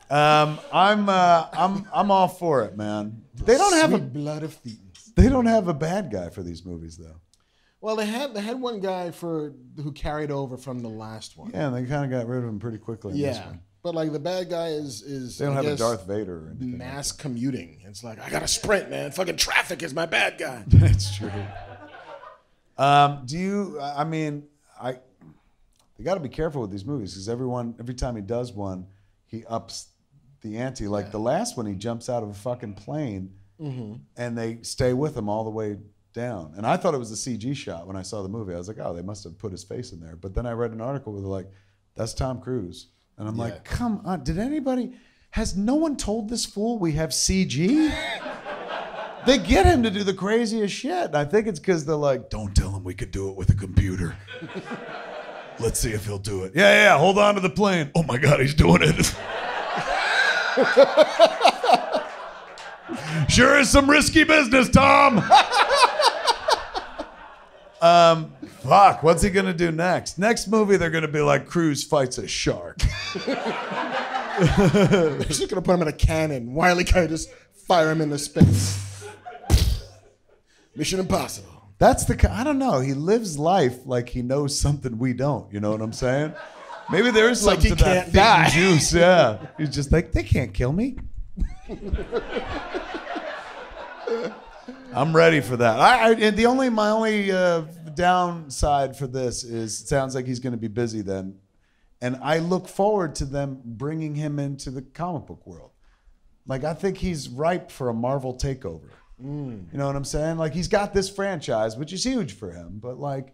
A: I'm all for it, man. They don't have
B: blood of thetans.
A: They don't have a bad guy for these movies, though.
B: Well, they had one guy who carried over from the last one.
A: Yeah, and they kind of got rid of him pretty quickly in this one.
B: But like the bad guy is
A: they don't have a Darth Vader or anything.
B: Mass commuting. It's like I gotta sprint, man. Fucking traffic is my bad guy.
A: That's true. I mean, they got to be careful with these movies because every time he does one, he ups the ante. Like the last one, he jumps out of a fucking plane, and they stay with him all the way down. And I thought it was a CG shot when I saw the movie. I was like, oh, they must have put his face in there. But then I read an article where they're like, that's Tom Cruise. And I'm like, come on, has no one told this fool we have CG? They get him to do the craziest shit. And I think it's because they're like, don't tell him we could do it with a computer. Let's see if he'll do it. Yeah, hold on to the plane. Oh my God, he's doing it. Sure is some risky business, Tom. Fuck, what's he gonna do next? Next movie, they're gonna be like, Cruise fights a shark.
B: They're just gonna put him in a cannon. Wile E. Coyote just fire him into space. Mission Impossible.
A: I don't know. He lives life like he knows something we don't. You know what I'm saying? Maybe there is something
B: like
A: to that feeding juice. Yeah, he's just like, they can't kill me. I'm ready for that. And my only downside for this is it sounds like he's going to be busy then, and I look forward to them bringing him into the comic book world. Like I think he's ripe for a Marvel takeover. You know what I'm saying? Like he's got this franchise, which is huge for him, but like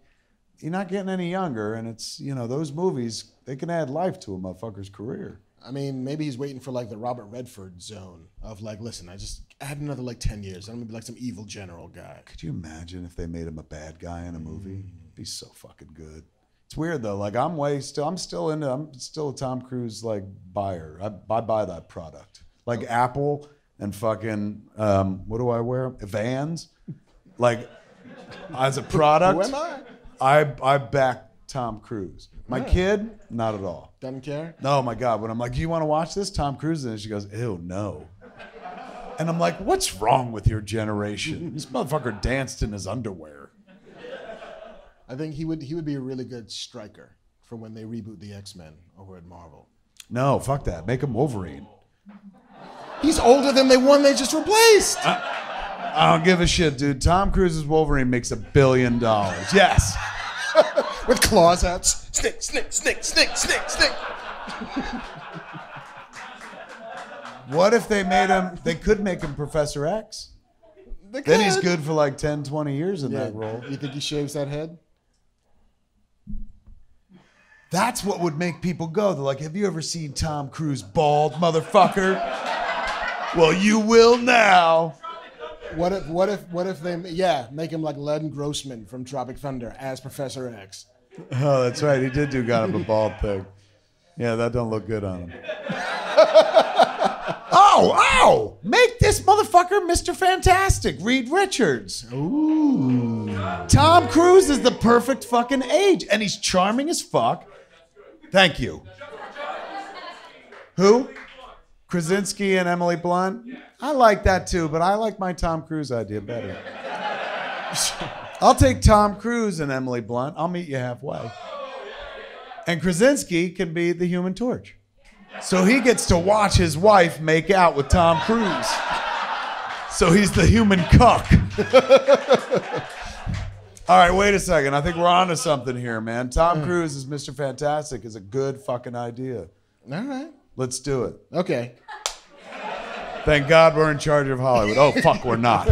A: you're not getting any younger, and it's those movies they can add life to a motherfucker's career.
B: I mean, maybe he's waiting for like the Robert Redford zone of like, listen, I just add another like 10 years. I'm gonna be like some evil general guy.
A: Could you imagine if they made him a bad guy in a movie? It'd be so fucking good. It's weird though. Like I'm still a Tom Cruise like buyer. I buy that product. Like Apple and fucking what do I wear? Vans. Like as a product.
B: Who am I?
A: I back Tom Cruise. My kid, not at all.
B: Doesn't care?
A: No, my God. When I'm like, do you want to watch this? Tom Cruise, and she goes, ew, no. And I'm like, what's wrong with your generation? This motherfucker danced in his underwear.
B: I think he would be a really good striker for when they reboot the X-Men over at Marvel.
A: No, fuck that. Make him Wolverine.
B: He's older than the one they just replaced.
A: I don't give a shit, dude. Tom Cruise's Wolverine makes $1 billion. Yes.
B: With claws hats. Snick, snick, snick, snick, snick, snick.
A: What if they could make him Professor X? Then he's good for like 10, 20 years in that role.
B: You think he shaves that head?
A: That's what would make people go. They're like, have you ever seen Tom Cruise bald, motherfucker? Well, you will now.
B: What if they make him like Len Grossman from Tropic Thunder as Professor X?
A: Oh, that's right. He did got him a bald thing. Yeah, that don't look good on him. Oh! Make this motherfucker Mr. Fantastic. Reed Richards. Ooh. Tom Cruise is the perfect fucking age, and he's charming as fuck. Thank you. Who? Krasinski and Emily Blunt? I like that too, but I like my Tom Cruise idea better. I'll take Tom Cruise and Emily Blunt. I'll meet you halfway. And Krasinski can be the Human Torch. So he gets to watch his wife make out with Tom Cruise. So he's the human cuck. All right, wait a second. I think we're on to something here, man. Tom Cruise as Mr. Fantastic is a good fucking idea.
B: All right.
A: Let's do it.
B: Okay.
A: Thank God we're in charge of Hollywood. Oh, fuck, we're not.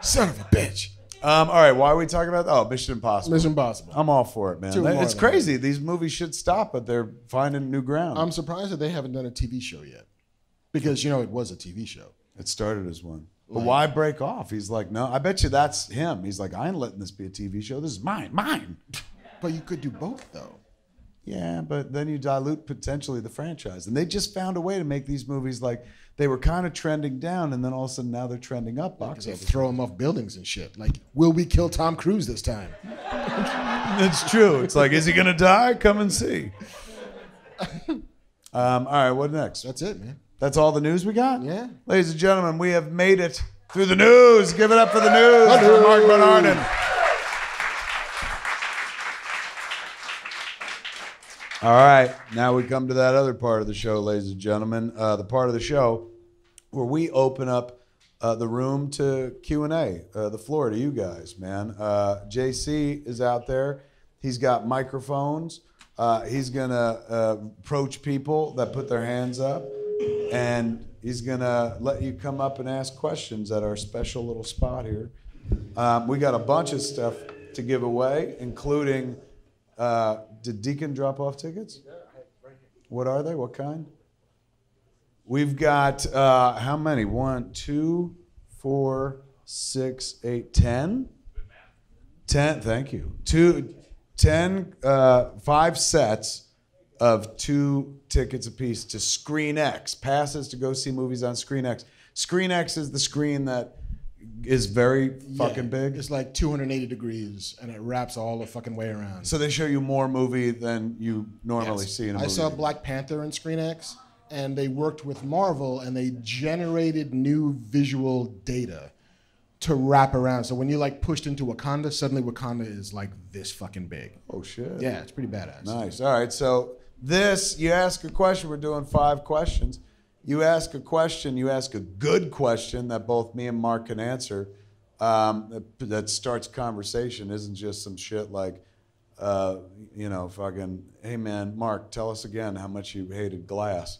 B: Son of a bitch.
A: All right, why are we talking about that? Oh, Mission Impossible.
B: Mission Impossible.
A: I'm all for it, man.
B: Two more
A: It's
B: than
A: crazy. These movies should stop, but they're finding new ground.
B: I'm surprised that they haven't done a TV show yet. Because, it was a TV show.
A: It started as one. But why break off? He's like, no, I bet you that's him. He's like, I ain't letting this be a TV show. This is mine.
B: But you could do both, though.
A: Yeah, but then you dilute potentially the franchise. And they just found a way to make these movies like they were kind of trending down, and then all of a sudden now they're trending up.
B: Because they throw them off buildings and shit. Like, will we kill Tom Cruise this time?
A: It's true. It's like, is he going to die? Come and see. All right, what next?
B: That's it, man.
A: That's all the news we got?
B: Yeah.
A: Ladies and gentlemen, we have made it through the news. Give it up for the news. For Marc Bernardin. All right, now we come to that other part of the show, ladies and gentlemen, the part of the show where we open up the room to Q&A, the floor to you guys, man. JC is out there. He's got microphones. He's going to approach people that put their hands up, and he's going to let you come up and ask questions at our special little spot here. We got a bunch of stuff to give away, including... did Deacon drop off tickets? What are they? What kind? We've got how many? 1, 2, 4, 6, 8, 10? 10, thank you. 5 sets of 2 tickets apiece to Screen X. Passes to go see movies on Screen X. Screen X is the screen that is very fucking big.
B: It's like 280 degrees, and it wraps all the fucking way around.
A: So they show you more movie than you normally see in a movie.
B: I saw Black Panther in Screen X, and they worked with Marvel, and they generated new visual data to wrap around. So when you like pushed into Wakanda, suddenly Wakanda is like this fucking big.
A: Oh shit.
B: Yeah, it's pretty badass.
A: Nice. All right. So you ask a question. We're doing 5 questions. You ask a question, you ask a good question that both me and Marc can answer that starts conversation, isn't just some shit like, fucking, hey man, Marc, tell us again how much you hated Glass.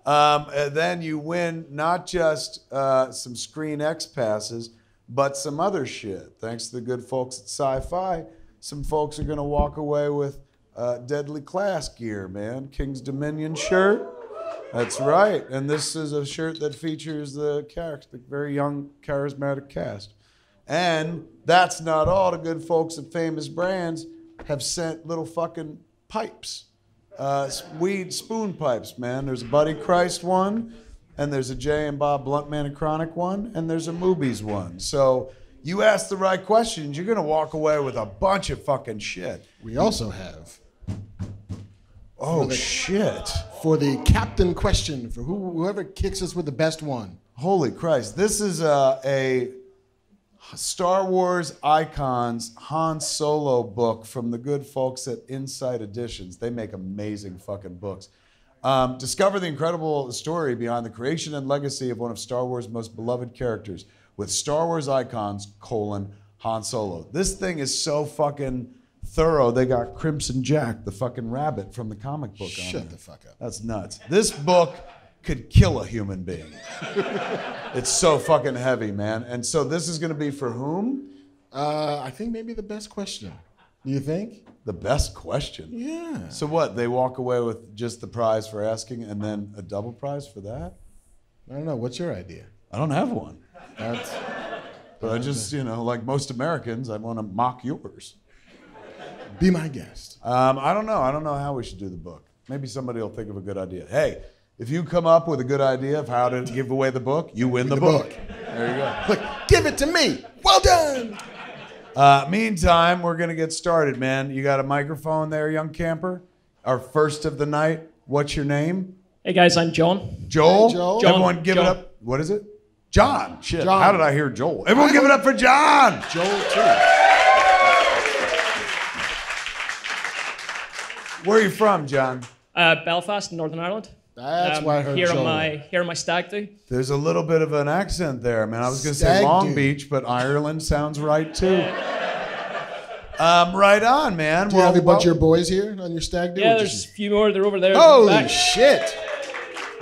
A: And then you win not just some Screen X passes, but some other shit. Thanks to the good folks at Sci-Fi, some folks are going to walk away with Deadly Class gear, man. King's Dominion shirt. That's right. And this is a shirt that features the very young, charismatic cast. And that's not all. The good folks at Famous Brands have sent little fucking pipes. Weed spoon pipes, man. There's a Buddy Christ one, and there's a Jay and Bob Bluntman and Chronic one, and there's a Moobies one. So you ask the right questions, you're going to walk away with a bunch of fucking shit.
B: We also have...
A: shit.
B: For the captain question, for whoever kicks us with the best one.
A: Holy Christ. This is a Star Wars Icons Han Solo book from the good folks at Insight Editions. They make amazing fucking books. Discover the incredible story behind the creation and legacy of one of Star Wars' most beloved characters with Star Wars Icons, Han Solo. This thing is so fucking... thorough. They got Crimson Jack, the fucking rabbit from the comic book.
B: Shut the fuck up.
A: That's nuts. This book could kill a human being. It's so fucking heavy, man. And so this is going to be for whom?
B: I think maybe the best question. Do you think?
A: The best question?
B: Yeah.
A: So what? They walk away with just the prize for asking and then a double prize for that?
B: I don't know. What's your idea?
A: I don't have one.
B: That's...
A: But I just, like most Americans, I want to mock yours.
B: Be my guest.
A: I don't know. I don't know how we should do the book. Maybe somebody will think of a good idea. Hey, if you come up with a good idea of how to give away the book, you win the book. There you go.
B: Look, give it to me. Well done.
A: Meantime, we're going to get started, man. You got a microphone there, young camper? Our first of the night. What's your name?
D: Hey, guys, I'm John.
A: Joel?
B: Hey, Joel.
A: Everyone give it
D: John.
A: up. What is it? John. Shit.
B: John.
A: How did I hear Joel? Everyone give it up for John.
B: Joel, too.
A: Where are you from, John?
D: Belfast, Northern Ireland.
B: That's why I heard
D: here
B: Joel.
D: on my stag do.
A: There's a little bit of an accent there, man. I was going to say
B: Stag
A: Long
B: do.
A: Beach, but Ireland sounds right too. Right on, man.
B: Do you have a bunch of your boys here on your stag do?
D: Yeah,
B: or
D: there's
B: just
D: a few more. They're over there.
B: Holy
D: back.
B: shit!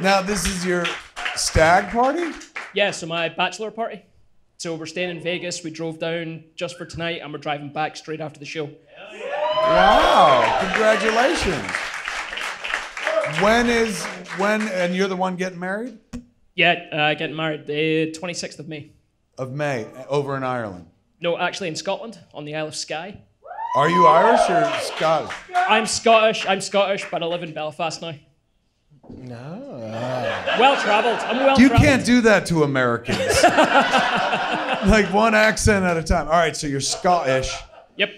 A: Now, this is your stag party?
D: Yeah, so my bachelor party. So we're staying in Vegas. We drove down just for tonight, and we're driving back straight after the show.
A: Wow, congratulations. And you're the one getting married?
D: Yeah, getting married the 26th of May.
A: Of May, over in Ireland.
D: No, actually in Scotland, on the Isle of Skye.
A: Are you Irish or Scottish?
D: I'm Scottish, but I live in Belfast now.
B: No.
D: Well-travelled. I'm well-travelled.
A: You can't do that to Americans. Like one accent at a time. All right, so you're Scottish.
D: Yep.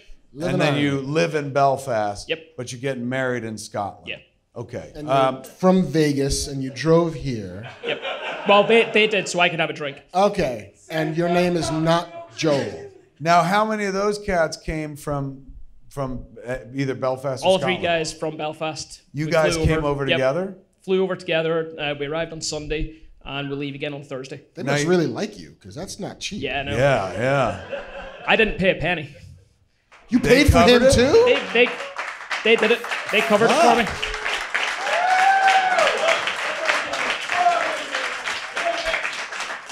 A: And then you live in Belfast.
D: Yep.
A: But you're getting married in Scotland.
D: Yeah.
A: Okay.
B: And you're from Vegas, and you drove here.
D: Yep. Well, they did, so I could have a drink.
B: Okay. And your name is not Joel.
A: Now, how many of those cats came from either Belfast or
D: All
A: Scotland?
D: three guys from Belfast.
A: You
D: We
A: guys
D: flew
A: came over
D: Yep.
A: together?
D: Flew over together. We arrived on Sunday, and we'll leave again on Thursday.
B: They
A: Now
B: must
A: you-
B: really like you, because that's not cheap.
D: Yeah, I know.
A: Yeah.
D: I didn't pay a penny.
B: You paid for
A: covered
B: him
A: it?
B: too?
D: They did it. They covered it for me.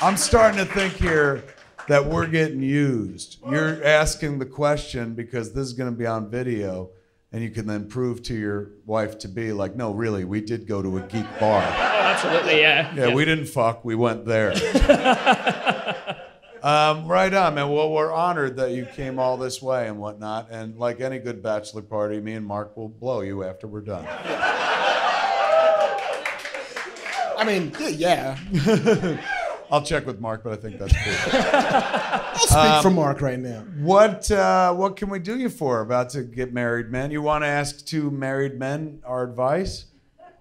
A: I'm starting to think here that we're getting used. You're asking the question because this is going to be on video, and you can then prove to your wife to be like, no, really, we did go to a geek bar.
D: Oh, absolutely, yeah.
A: Yeah, we didn't fuck, we went there. Right on, man. Well, we're honored that you came all this way and whatnot. And like any good bachelor party, me and Marc will blow you after we're done.
B: I mean, yeah.
A: I'll check with Marc, but I think that's cool.
B: I'll speak for Mark right now.
A: What can we do you for? About to get married, man. You want to ask two married men our advice?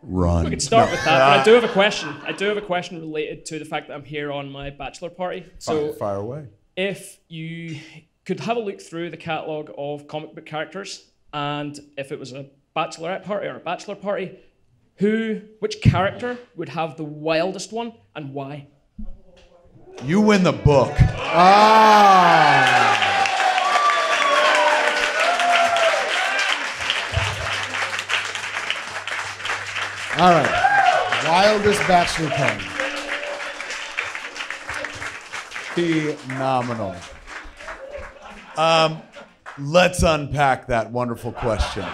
A: Run.
D: We could start with that, but I do have a question. I do have a question related to the fact that I'm here on my bachelor party. So
A: Fire away.
D: if you could have a look through the catalogue of comic book characters, and if it was a bachelorette party or a bachelor party, which character would have the wildest one and why?
A: You win the book.
B: All right. Wildest bachelor party.
A: Phenomenal. Let's unpack that wonderful question.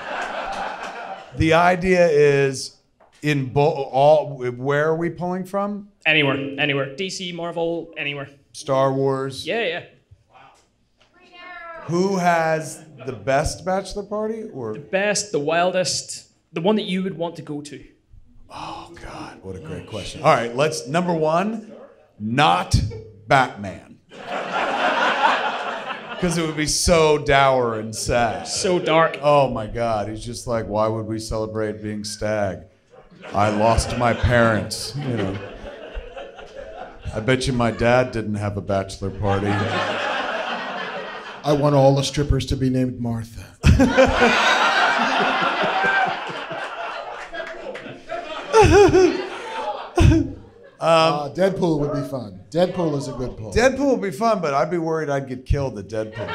A: The idea is where are we pulling from?
D: Anywhere. DC, Marvel, anywhere.
A: Star Wars.
D: Yeah.
A: Who has the best bachelor party? Or
D: Best, the wildest, the one that you would want to go to.
A: oh God, what a great question. All right, number one, not Batman. Because it would be so dour and sad.
D: So dark.
A: Oh my God, he's just like, why would we celebrate being stag? I lost my parents, you know. I bet you my dad didn't have a bachelor party.
B: I want all the strippers to be named Martha. Deadpool would be fun. Deadpool is a good pull.
A: Deadpool would be fun, but I'd be worried I'd get killed at Deadpool's.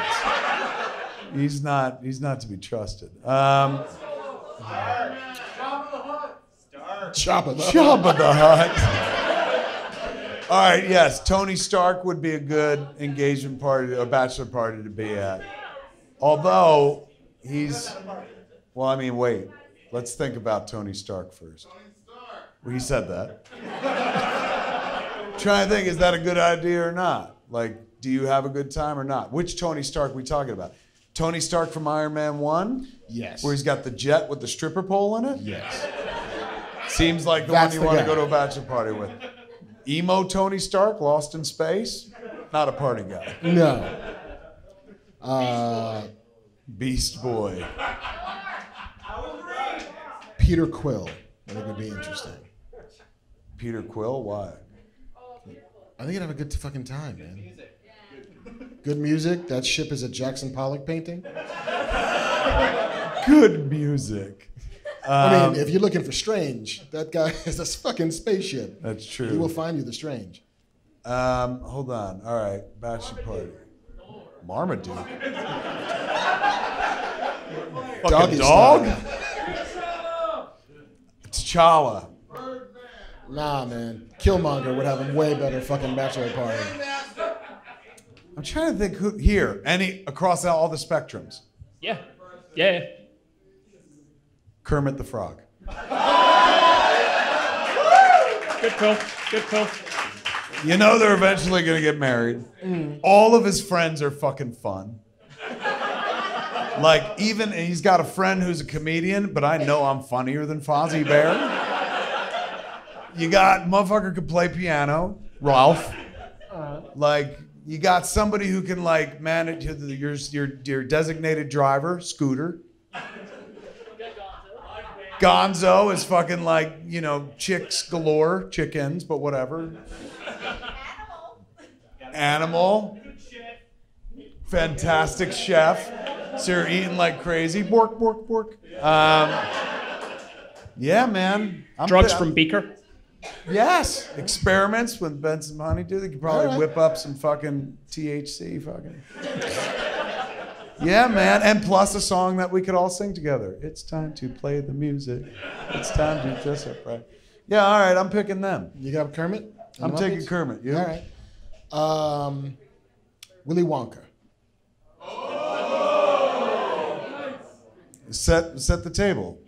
A: He's not to be trusted.
B: Jabba
A: the Hutt. All right, yes, Tony Stark would be a good engagement party, a bachelor party to be at. Although wait. Let's think about Tony Stark first. Well, he said that. Trying to think, is that a good idea or not? Like, do you have a good time or not? Which Tony Stark are we talking about? Tony Stark from Iron Man 1?
B: Yes.
A: Where he's got the jet with the stripper pole in it?
B: Yes.
A: Seems like the
B: That's
A: one you
B: the
A: want to
B: guy.
A: go to a bachelor party with. Emo Tony Stark, lost in space? Not a party guy.
B: No.
A: Beast Boy.
B: Peter Quill. I think would be interesting.
A: Peter Quill? Why?
B: I think you'd have a good fucking time, man. Good music. That ship is a Jackson Pollock painting.
A: Good music.
B: I mean, if you're looking for Strange, that guy is a fucking spaceship.
A: That's true.
B: He will find you the Strange.
A: Hold on. All right, bachelor party. Marmaduke. Fucking
B: Doggy
A: dog.
B: style.
A: T'Challa.
B: Nah, man. Killmonger would have a way better fucking bachelor party.
A: I'm trying to think who here. Any across all the spectrums.
D: Yeah. Yeah.
A: Kermit the Frog.
D: Good call. Good call.
A: You know they're eventually gonna get married. All of his friends are fucking fun. Like even he's got a friend who's a comedian, but I know I'm funnier than Fozzie Bear. You got motherfucker could play piano, Ralph. Like you got somebody who can like manage your designated driver, Scooter. Gonzo is fucking like, you know, chicks galore, chickens, but whatever. Animal. Fantastic chef. So you're eating like crazy. Bork, bork, bork. Yeah, man.
D: Drugs from Beaker.
A: Yes. Experiments with Benson Honeydew. They could probably whip up some fucking THC fucking. Yeah, man. And plus a song that we could all sing together. It's time to play the music. It's time to dress up right. Yeah, all right. I'm picking them.
B: You got Kermit?
A: I'm taking Kermit. You?
B: All right. Willy Wonka.
A: Set the table.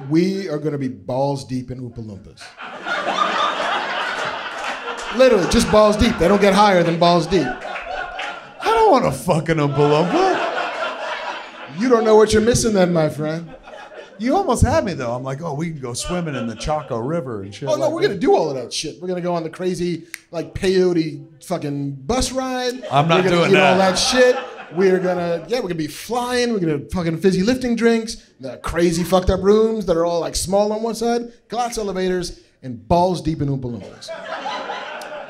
B: We are going to be balls deep in Oompa Loompas. Literally, just balls deep. They don't get higher than balls deep.
A: I don't want a fucking Oompa Loompa.
B: You don't know what you're missing then, my friend.
A: You almost had me though. I'm like, oh, we can go swimming in the Chaco River and shit.
B: Oh, no,
A: like
B: we're
A: that.
B: going to do all of that shit. We're going to go on the crazy, like, peyote fucking bus ride.
A: I'm not
B: we're gonna
A: doing
B: eat
A: that.
B: all that shit. We're gonna be flying. We're gonna fucking fizzy lifting drinks, the crazy fucked up rooms that are all like small on one side, glass elevators, and balls deep in Oompa Loompas.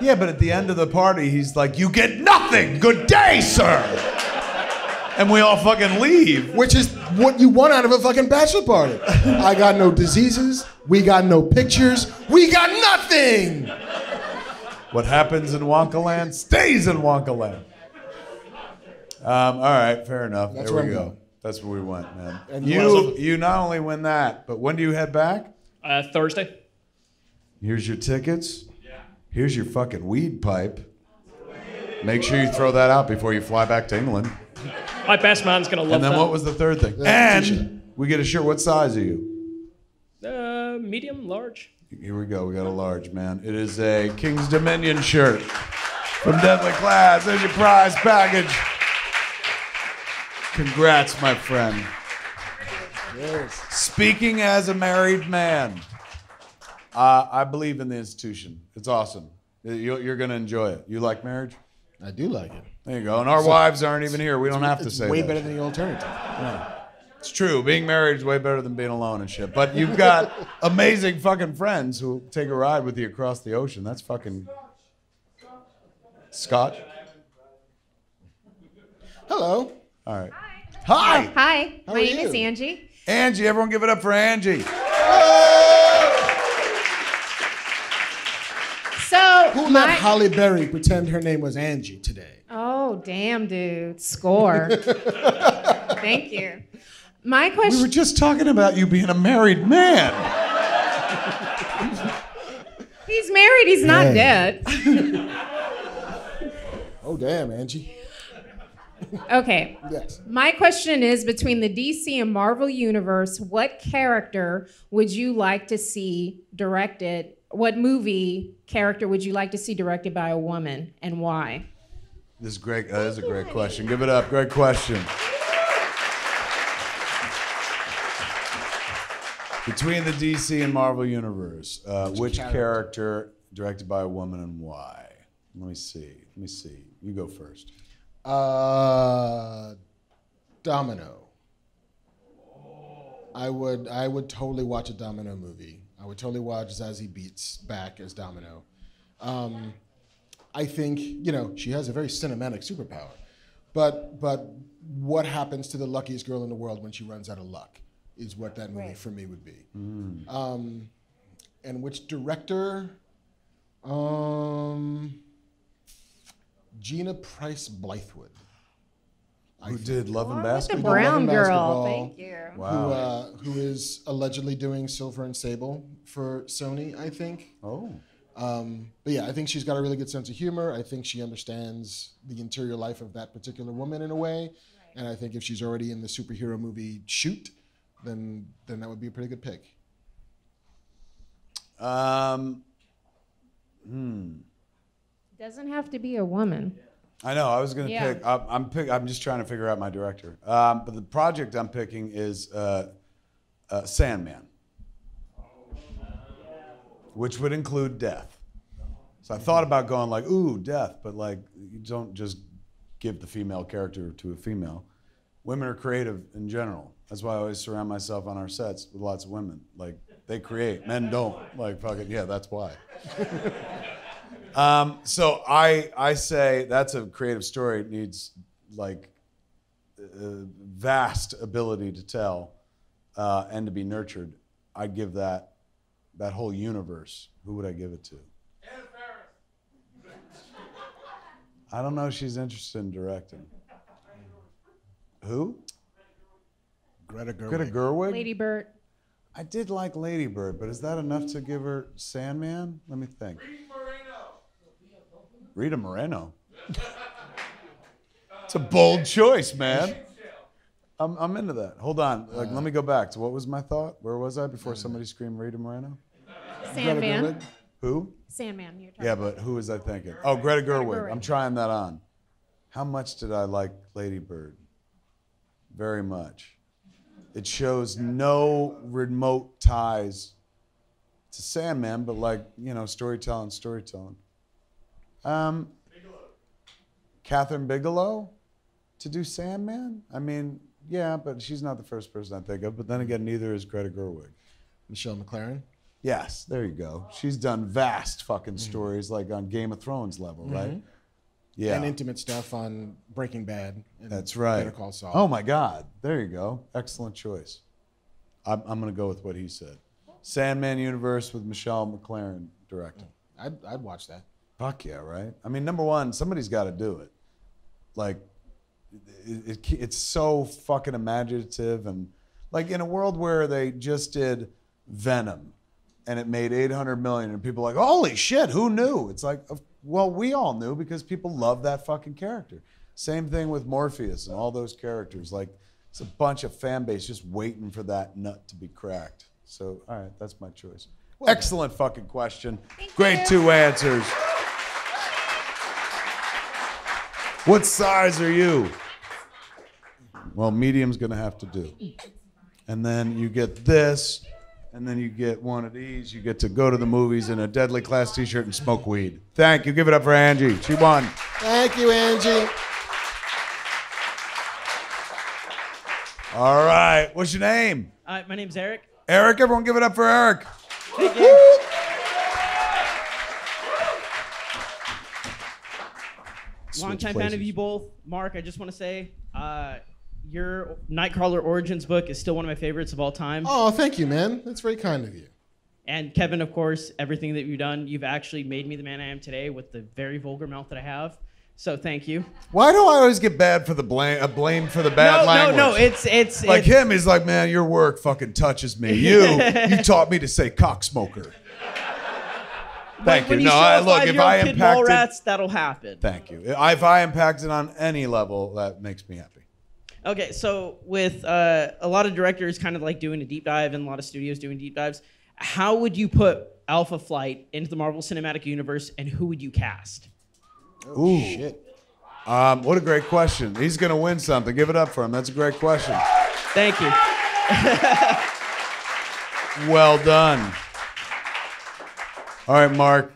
A: Yeah, but at the end of the party, he's like, you get nothing. Good day, sir. And we all fucking leave.
B: Which is what you want out of a fucking bachelor party. I got no diseases. We got no pictures. We got nothing.
A: What happens in Wonkaland stays in Wonkaland. All right, fair enough.
B: That's
A: there
B: where
A: we
B: I'm
A: go.
B: going.
A: That's where we went, man.
B: And
A: You not only win that, but when do you head back?
D: Thursday.
A: Here's your tickets. Here's your fucking weed pipe. Make sure you throw that out before you fly back to England.
D: My best man's gonna love
A: And then
D: that.
A: what was the third thing?
B: T-shirt.
A: And we get a shirt. What size are you?
D: Medium, large.
A: Here we go. We got a large, man. It is a King's Dominion shirt from Deadly Class. There's your prize package. Congrats, my friend.
B: Yes.
A: Speaking as a married man, I believe in the institution. It's awesome. You're going to enjoy it. You like marriage?
B: I do like it.
A: There you go. And our wives aren't even here. We don't have to
B: It's
A: say
B: way
A: that.
B: better than the alternative.
A: It's true. Being married is way better than being alone and shit. But you've got amazing fucking friends who take a ride with you across the ocean. That's fucking... Scotch?
B: Hello.
A: All right. Hi.
E: Hi,
B: How
E: my
B: are
E: name is
B: you?
E: Angie.
A: Angie, everyone give it up for Angie.
E: So,
B: Who let Holly Berry pretend her name was Angie today?
E: oh damn, dude, score. Thank you. My
A: We
E: question.
A: were just talking about you being a married man.
E: He's married. He's not
B: Hey.
E: dead.
B: Oh, damn, Angie.
E: Okay.
B: Yes.
E: My question is, between the DC and Marvel universe, what character would you like to see directed? What movie character would you like to see directed by a woman, and why?
A: This is great. That is a great question. Give it up. Great question. Between the DC and Marvel universe, which character directed by a woman and why? Let me see. You go first.
B: Domino. I would totally watch a Domino movie. I would totally watch Zazie Beetz back as Domino. I think, she has a very cinematic superpower. But what happens to the luckiest girl in the world when she runs out of luck? is what that movie for me would be. And which director? Gina Price Blythewood.
A: Who did Love and
E: With the
A: Basketball?
E: brown
B: Love and
E: girl.
B: Basketball.
E: Thank you.
A: Wow.
B: Who is allegedly doing Silver and Sable for Sony, I think.
A: Oh.
B: But yeah, I think she's got a really good sense of humor. I think she understands the interior life of that particular woman in a way. And I think if she's already in the superhero movie shoot, then that would be a pretty good pick.
E: Doesn't have to be a woman.
A: I know. I was gonna
E: Yeah.
A: pick. I'm just trying to figure out my director. But the project I'm picking is Sandman, which would include death. So I thought about going like, ooh, death, but like you don't just give the female character to a female. Women are creative in general. That's why I always surround myself on our sets with lots of women. Like they create, men don't. Like fucking yeah, that's why. So I say that's a creative story. It needs like vast ability to tell and to be nurtured. I'd give that whole universe. Who would I give it to? I don't know if she's interested in directing. Who?
B: Greta Gerwig.
A: Greta Gerwig?
E: Lady Bird.
A: I did like Lady Bird, but is that enough to give her Sandman? Let me think. Rita Moreno. It's a bold choice, man. I'm into that. Hold on. Like, let me go back to what was my thought? Where was I before somebody screamed Rita Moreno?
E: Sandman.
A: Who?
E: Sandman. You're talking
A: Yeah, but who was I thinking? Oh, Greta Gerwig.
E: Gerwig.
A: I'm trying that on. How much did I like Lady Bird? Very much. It shows no remote ties to Sandman, but like, you know, storytelling. Catherine Bigelow to do Sandman? I mean, yeah, but she's not the first person I think of. But then again, neither is Greta Gerwig.
B: Michelle McLaren.
A: Yes, there you go. She's done vast fucking stories, like on Game of Thrones level, right? Yeah,
B: And intimate stuff on Breaking Bad. And
A: that's right.
B: Better Call Saul.
A: Oh my God, there you go. Excellent choice. I'm gonna go with what he said. Sandman universe with Michelle McLaren directing.
B: I'd watch that.
A: Fuck yeah, right? I mean, number one, somebody's got to do it. Like, it's so fucking imaginative, and like in a world where they just did Venom, and it made 800 million, and people are like, holy shit, who knew? It's like, well, we all knew because people love that fucking character. Same thing with Morpheus and all those characters. Like, it's a bunch of fan base just waiting for that nut to be cracked. So, all right, that's my choice. Excellent fucking question. Great two answers. What size are you? Well, medium's gonna have to do. And then you get this, and then you get one of these. You get to go to the movies in a Deadly Class t-shirt and smoke weed. Thank you. Give it up for Angie. She won.
B: Thank you, Angie.
A: All right. What's your name?
F: My name's Eric.
A: Eric. Everyone give it up for Eric.
F: Thank you. Longtime fan of you both. Mark, I just want to say, your Nightcrawler Origins book is still one of my favorites of all time.
B: Oh, thank you, man. That's very kind of you.
F: And Kevin, of course, everything that you've done, you've actually made me the man I am today with the very vulgar mouth that I have. So thank you.
A: Why do I always get bad for the blame for the bad language?
F: No, it's
A: like him. He's like, man, your work fucking touches me. You taught me to say cocksmoker. Thank you.
F: When
A: No,
F: show
A: look, if I
F: kid
A: impacted,
F: Mallrats, that'll happen.
A: Thank you. If I impacted on any level, that makes me happy.
F: Okay, so with a lot of directors kind of like doing a deep dive and a lot of studios doing deep dives, how would you put Alpha Flight into the Marvel Cinematic Universe, and who would you cast?
A: Ooh.
B: Shit.
A: What a great question. He's going to win something. Give it up for him. That's a great question.
F: Thank you.
A: Well done. All right, Mark.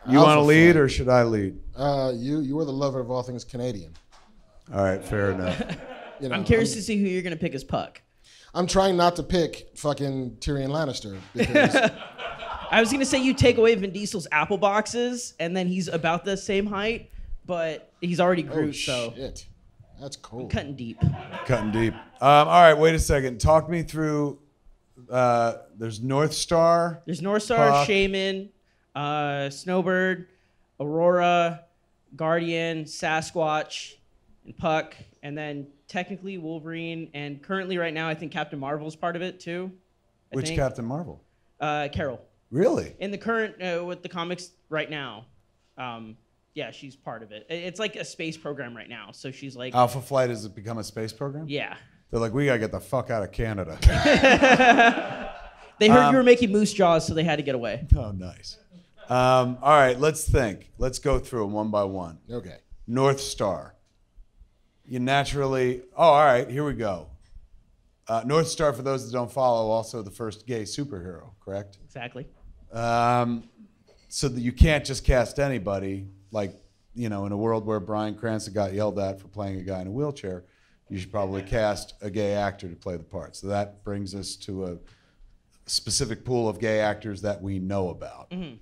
A: You want to lead or should I lead?
B: You are the lover of all things Canadian.
A: All right, fair enough.
B: You know,
F: I'm curious to see who you're going to pick as Puck.
B: I'm trying not to pick fucking Tyrion Lannister because
F: I was going to say you take away Vin Diesel's apple boxes, and then he's about the same height, but he's already Groot, so
B: shit. That's cold.
F: cutting deep.
A: Cutting deep. All right, wait a second. Talk me through there's North Star.
F: There's North Star,
A: Puck.
F: Shaman, Snowbird, Aurora, Guardian, Sasquatch, and Puck, and then technically Wolverine, and currently right now I think Captain Marvel's part of it too.
A: Which Captain Marvel?
F: Carol.
A: Really?
F: In the current with the comics right now, yeah, she's part of it. It's like a space program right now, so she's like
A: Alpha Flight has become a space program?
F: yeah.
A: They're like, we gotta get the fuck out of Canada.
F: They heard you were making moose jaws, so they had to get away.
A: Oh, nice. All right, let's think. Let's go through them one by one.
B: Okay.
A: North Star. You naturally. Oh, all right. Here we go. North Star, for those that don't follow, also the first gay superhero, correct?
F: Exactly.
A: So that you can't just cast anybody. Like, you know, in a world where Bryan Cranston got yelled at for playing a guy in a wheelchair, you should probably cast a gay actor to play the part. So that brings us to a specific pool of gay actors that we know about.
F: Mm-hmm.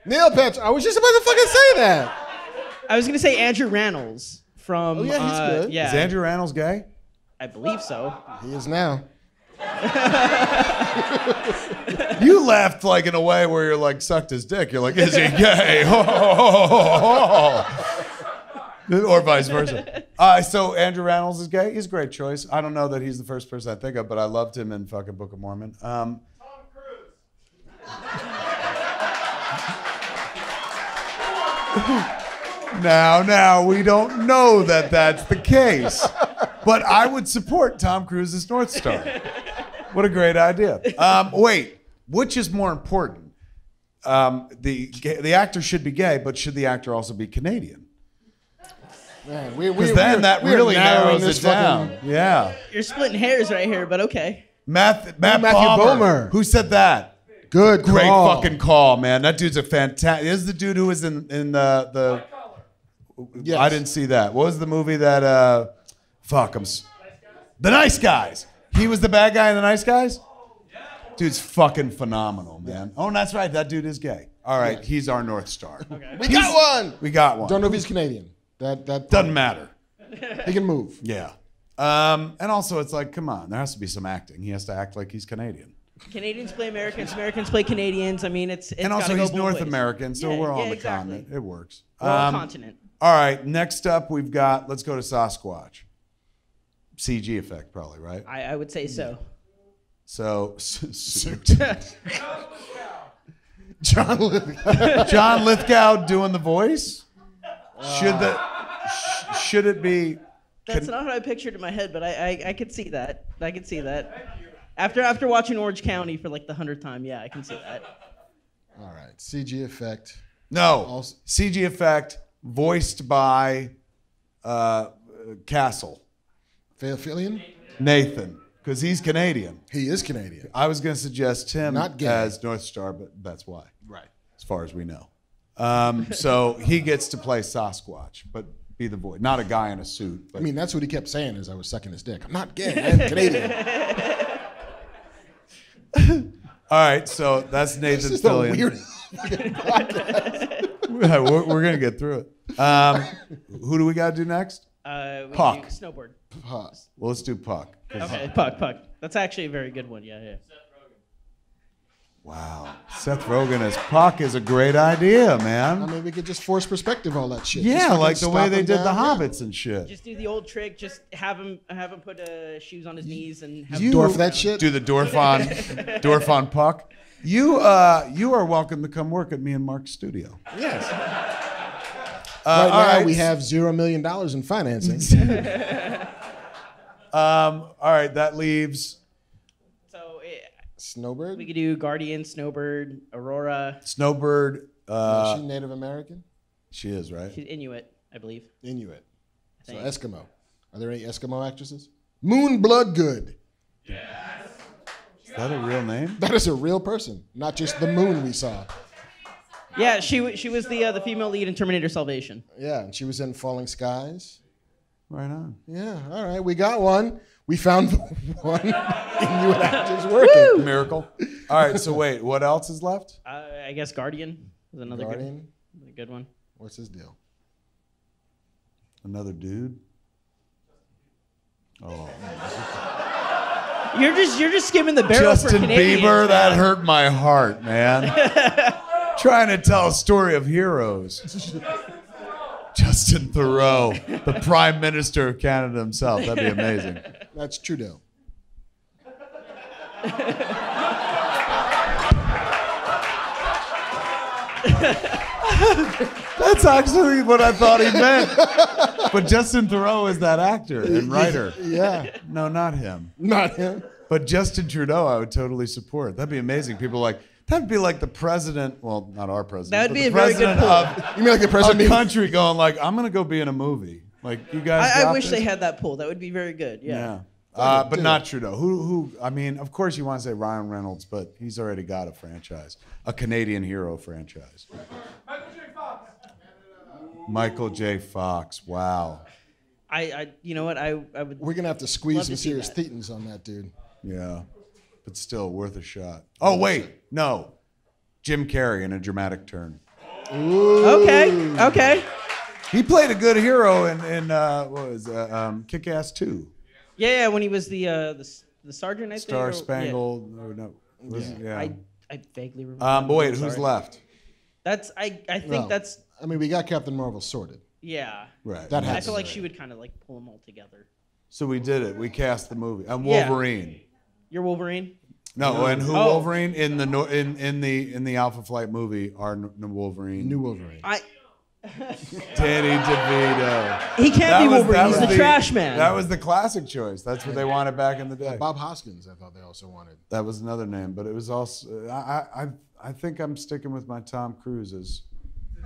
B: Neil Patrick. I was just about to fucking say that.
F: I was gonna say Andrew Rannells from.
B: Oh, yeah, he's good.
F: Yeah,
A: Is Andrew Rannells gay?
F: I believe so.
B: He is now.
A: You laughed like in a way where you're like sucked his dick. You're like, is he gay? Or vice versa. So Andrew Rannells is gay. He's a great choice. I don't know that he's the first person I think of, but I loved him in fucking Book of Mormon.
C: Tom Cruise.
A: Now, we don't know that that's the case. But I would support Tom Cruise as North Star. What a great idea. Wait, which is more important? The actor should be gay, but should the actor also be Canadian?
B: Because
A: then that really narrows it down. Yeah.
F: You're splitting hairs right here, but okay.
A: Matt
B: Matthew
A: Bomer.
B: Bomer.
A: Who said that?
B: Good
A: Great
B: call.
A: fucking call, man. That dude's a fantastic. This is the dude who was in the.
B: Yes.
A: I didn't see that. What was the movie that? The Nice Guys. He was the bad guy in The Nice Guys. Dude's fucking phenomenal, man. Oh, and that's right. That dude is gay. All right, he's our North Star.
F: Okay.
B: We got one.
A: We got one.
B: Don't know if he's Canadian. That
A: Doesn't matter.
B: He can move.
A: Yeah. And also, it's like, come on, there has to be some acting. He has to act like he's Canadian.
F: Canadians play Americans. Americans play Canadians. I mean, it's
A: And also,
F: gotta go
A: he's
F: both
A: North
F: ways.
A: American, so
F: Yeah,
A: we're on
F: yeah,
A: the
F: exactly.
A: continent. It works.
F: We're on a continent.
A: All right, next up, we've got, let's go to Sasquatch. CG effect, probably, right?
F: I would say so.
A: So, suit.
B: John Lithgow.
A: John Lithgow doing the voice? Should it be?
F: That's not how I pictured it in my head, but I could see that. I could see that. After watching Orange County for like the 100th time, yeah, I can see that.
B: All right, CG effect.
A: No,
B: Also-
A: CG effect voiced by Castle,
B: Fillion?
A: Nathan, because he's Canadian.
B: He is Canadian.
A: I was going to suggest him
B: Not gay.
A: as North Star, but that's why,
B: Right.
A: as far as we know. So he gets to play Sasquatch, but be the voice, not a guy in a suit. But
B: I mean, that's what he kept saying as I was sucking his dick. I'm not gay, I'm Canadian.
A: all right, so that's Nathan
B: This is the
A: Fillion.
B: weirdest fucking podcast.
A: We're gonna get through it. Who do we got to do next?
F: We
A: Puck.
F: do Snowboard.
A: Well, let's do Puck. 'cause-
F: Okay, Puck. That's actually a very good one. Yeah.
A: Wow, Seth Rogen as Puck is a great idea,
B: I
A: man.
B: mean, we could just force perspective all that shit. Just
A: Yeah,
B: fucking
A: like the way
B: stop
A: they
B: him
A: did the
B: down.
A: Hobbits and shit.
F: Just do the old trick. Just have him put shoes on his knees and have
A: You
B: Dwarf that shit.
A: Do the dwarf on Puck. You are welcome to come work at me and Marc's studio.
B: Yes.
A: All
B: Right now, we
A: right.
B: have $0 million in financing.
A: All right, that leaves
F: So
B: Snowbird?
F: we could do Guardian, Snowbird, Aurora.
A: Snowbird.
B: Is she Native American?
A: She is, right?
F: She's Inuit, I believe.
B: Inuit. So
F: think.
B: Eskimo. Are there any Eskimo actresses? Moon Bloodgood.
A: Is that a real name?
B: That is a real person, not just the moon we saw.
F: Yeah, she was the female lead in Terminator Salvation.
B: Yeah, and she was in Falling Skies.
A: Right on.
B: Yeah, all right, we got one. We found one Inuit actors working.
A: Miracle. All right, so wait, what else is left?
F: I guess Guardian is another
B: Guardian.
F: good one.
B: What's his deal?
A: Another dude? Oh.
F: You're just skimming the barrel for
A: Justin
F: Canadians,
A: Bieber,
F: man.
A: that hurt my heart, man. Trying to tell a story of heroes. Justin Thoreau, the Prime Minister of Canada himself. That'd be amazing.
B: That's Trudeau.
A: That's actually what I thought he meant. But Justin Thoreau is that actor and writer.
B: Yeah.
A: No, not him.
B: Not him.
A: But Justin Trudeau, I would totally support. That'd be amazing. People are like, that'd be like the president, well, not our president.
F: That'd
A: but
F: be
A: the
F: a very good
A: president
F: pull.
A: of
B: You mean like the president?
A: a country going like, I'm gonna go be in a movie. Like you guys.
F: I
A: got
F: wish
A: this?
F: they had that pull. That would be very good. Yeah.
A: But not Trudeau. Who? I mean, of course you want to say Ryan Reynolds, but he's already got a franchise, a Canadian hero franchise. Michael J. Fox. Wow.
F: I you know what I would.
B: We're gonna have to squeeze
F: Love
B: some
F: to see
B: serious
F: that.
B: thetans on that dude.
A: Yeah. But still worth a shot. Oh wait, no. Jim Carrey in A Dramatic Turn.
F: Okay.
A: He played a good hero in what was Kick-Ass 2.
F: Yeah, when he was the sergeant, I think.
A: Star
F: or-
A: Spangled. Or no, was it? Yeah.
F: I vaguely remember.
A: But wait,
F: I'm
A: who's
F: sorry.
A: left?
F: That's I think
B: Well,
F: that's
B: I mean, we got Captain Marvel sorted.
F: yeah.
A: Right.
B: That
F: I
B: happens.
F: feel like she would kind of like pull them all together.
A: So we did it. We cast the movie. I'm
F: Yeah.
A: Wolverine.
F: You're Wolverine.
A: No, and who
F: Oh.
A: Wolverine in the Alpha Flight movie are Wolverine.
B: New Wolverine.
A: Danny DeVito.
F: He can't be Wolverine. He's the trash man.
A: That was the classic choice. That's what they wanted back in the day.
B: Bob Hoskins, I thought they also wanted.
A: That was another name, but it was also. I think I'm sticking with my Tom Cruise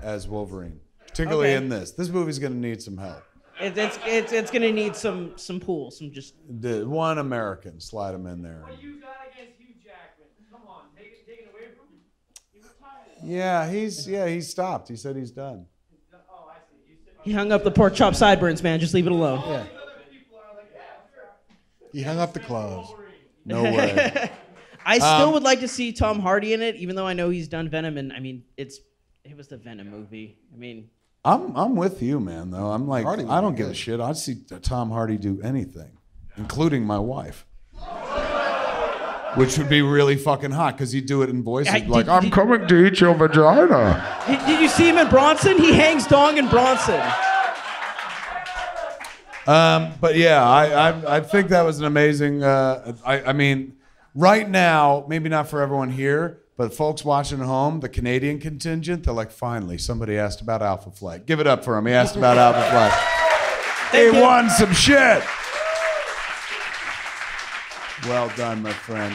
A: as Wolverine, particularly
F: Okay.
A: in this. This movie's gonna need some help.
F: It's gonna need some pool, some just.
A: The one American, slide him in there.
C: What you got against Hugh Jackman? Come on, take it away from him. He retired.
A: Yeah, he stopped. He said he's done.
C: Oh, I see. You said,
F: He hung up the pork chop sideburns, man. Just leave it alone.
B: Yeah. He hung up the claws.
A: No way.
F: I still would like to see Tom Hardy in it, even though I know he's done Venom, and I mean it was the Venom movie. I mean,
A: I'm with you, man. Though I'm like,
B: Hardy would
A: I don't
B: be
A: give a
B: good.
A: shit. I'd see Tom Hardy do anything, including my wife, which would be really fucking hot because he'd do it in voices like, "I'm coming to eat your vagina."
F: did you see him in Bronson? He hangs dong in Bronson.
A: But yeah, I think that was an amazing. I mean, right now, maybe not for everyone here, but folks watching at home, the Canadian contingent, they're like, finally, somebody asked about Alpha Flight. Give it up for him. He asked about Alpha Flight. He won some shit. Well done, my friend.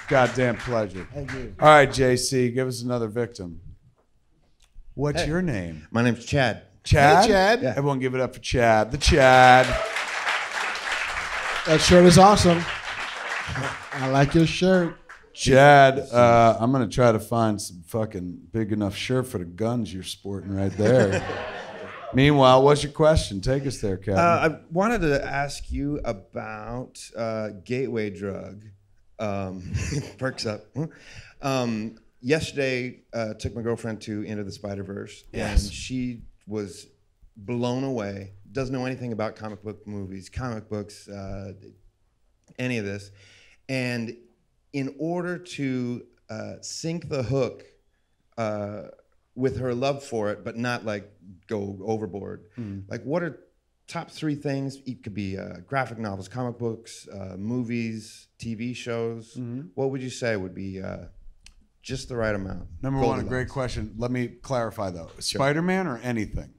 A: Goddamn pleasure.
B: Thank you.
A: All right, JC, give us another victim. What's your name?
G: My name's Chad.
A: Chad?
B: Hey, Chad.
A: Yeah. Everyone give it up for Chad. The Chad.
B: That shirt is awesome. I like your shirt.
A: Chad, I'm going to try to find some fucking big enough shirt for the guns you're sporting right there. Meanwhile, what's your question? Take us there, Captain.
G: I wanted to ask you about gateway drug. Perks up. Yesterday, took my girlfriend to Into the Spider-Verse,
A: Yes.
G: and she was blown away. Doesn't know anything about comic book movies, comic books, any of this. And in order to sink the hook with her love for it, but not like go overboard, like what are top 3 things? It could be graphic novels, comic books, movies, TV shows. What would you say would be just the right amount?
A: Number one, a
G: Goldilocks.
A: great question. Let me clarify, though. Spider-Man or anything?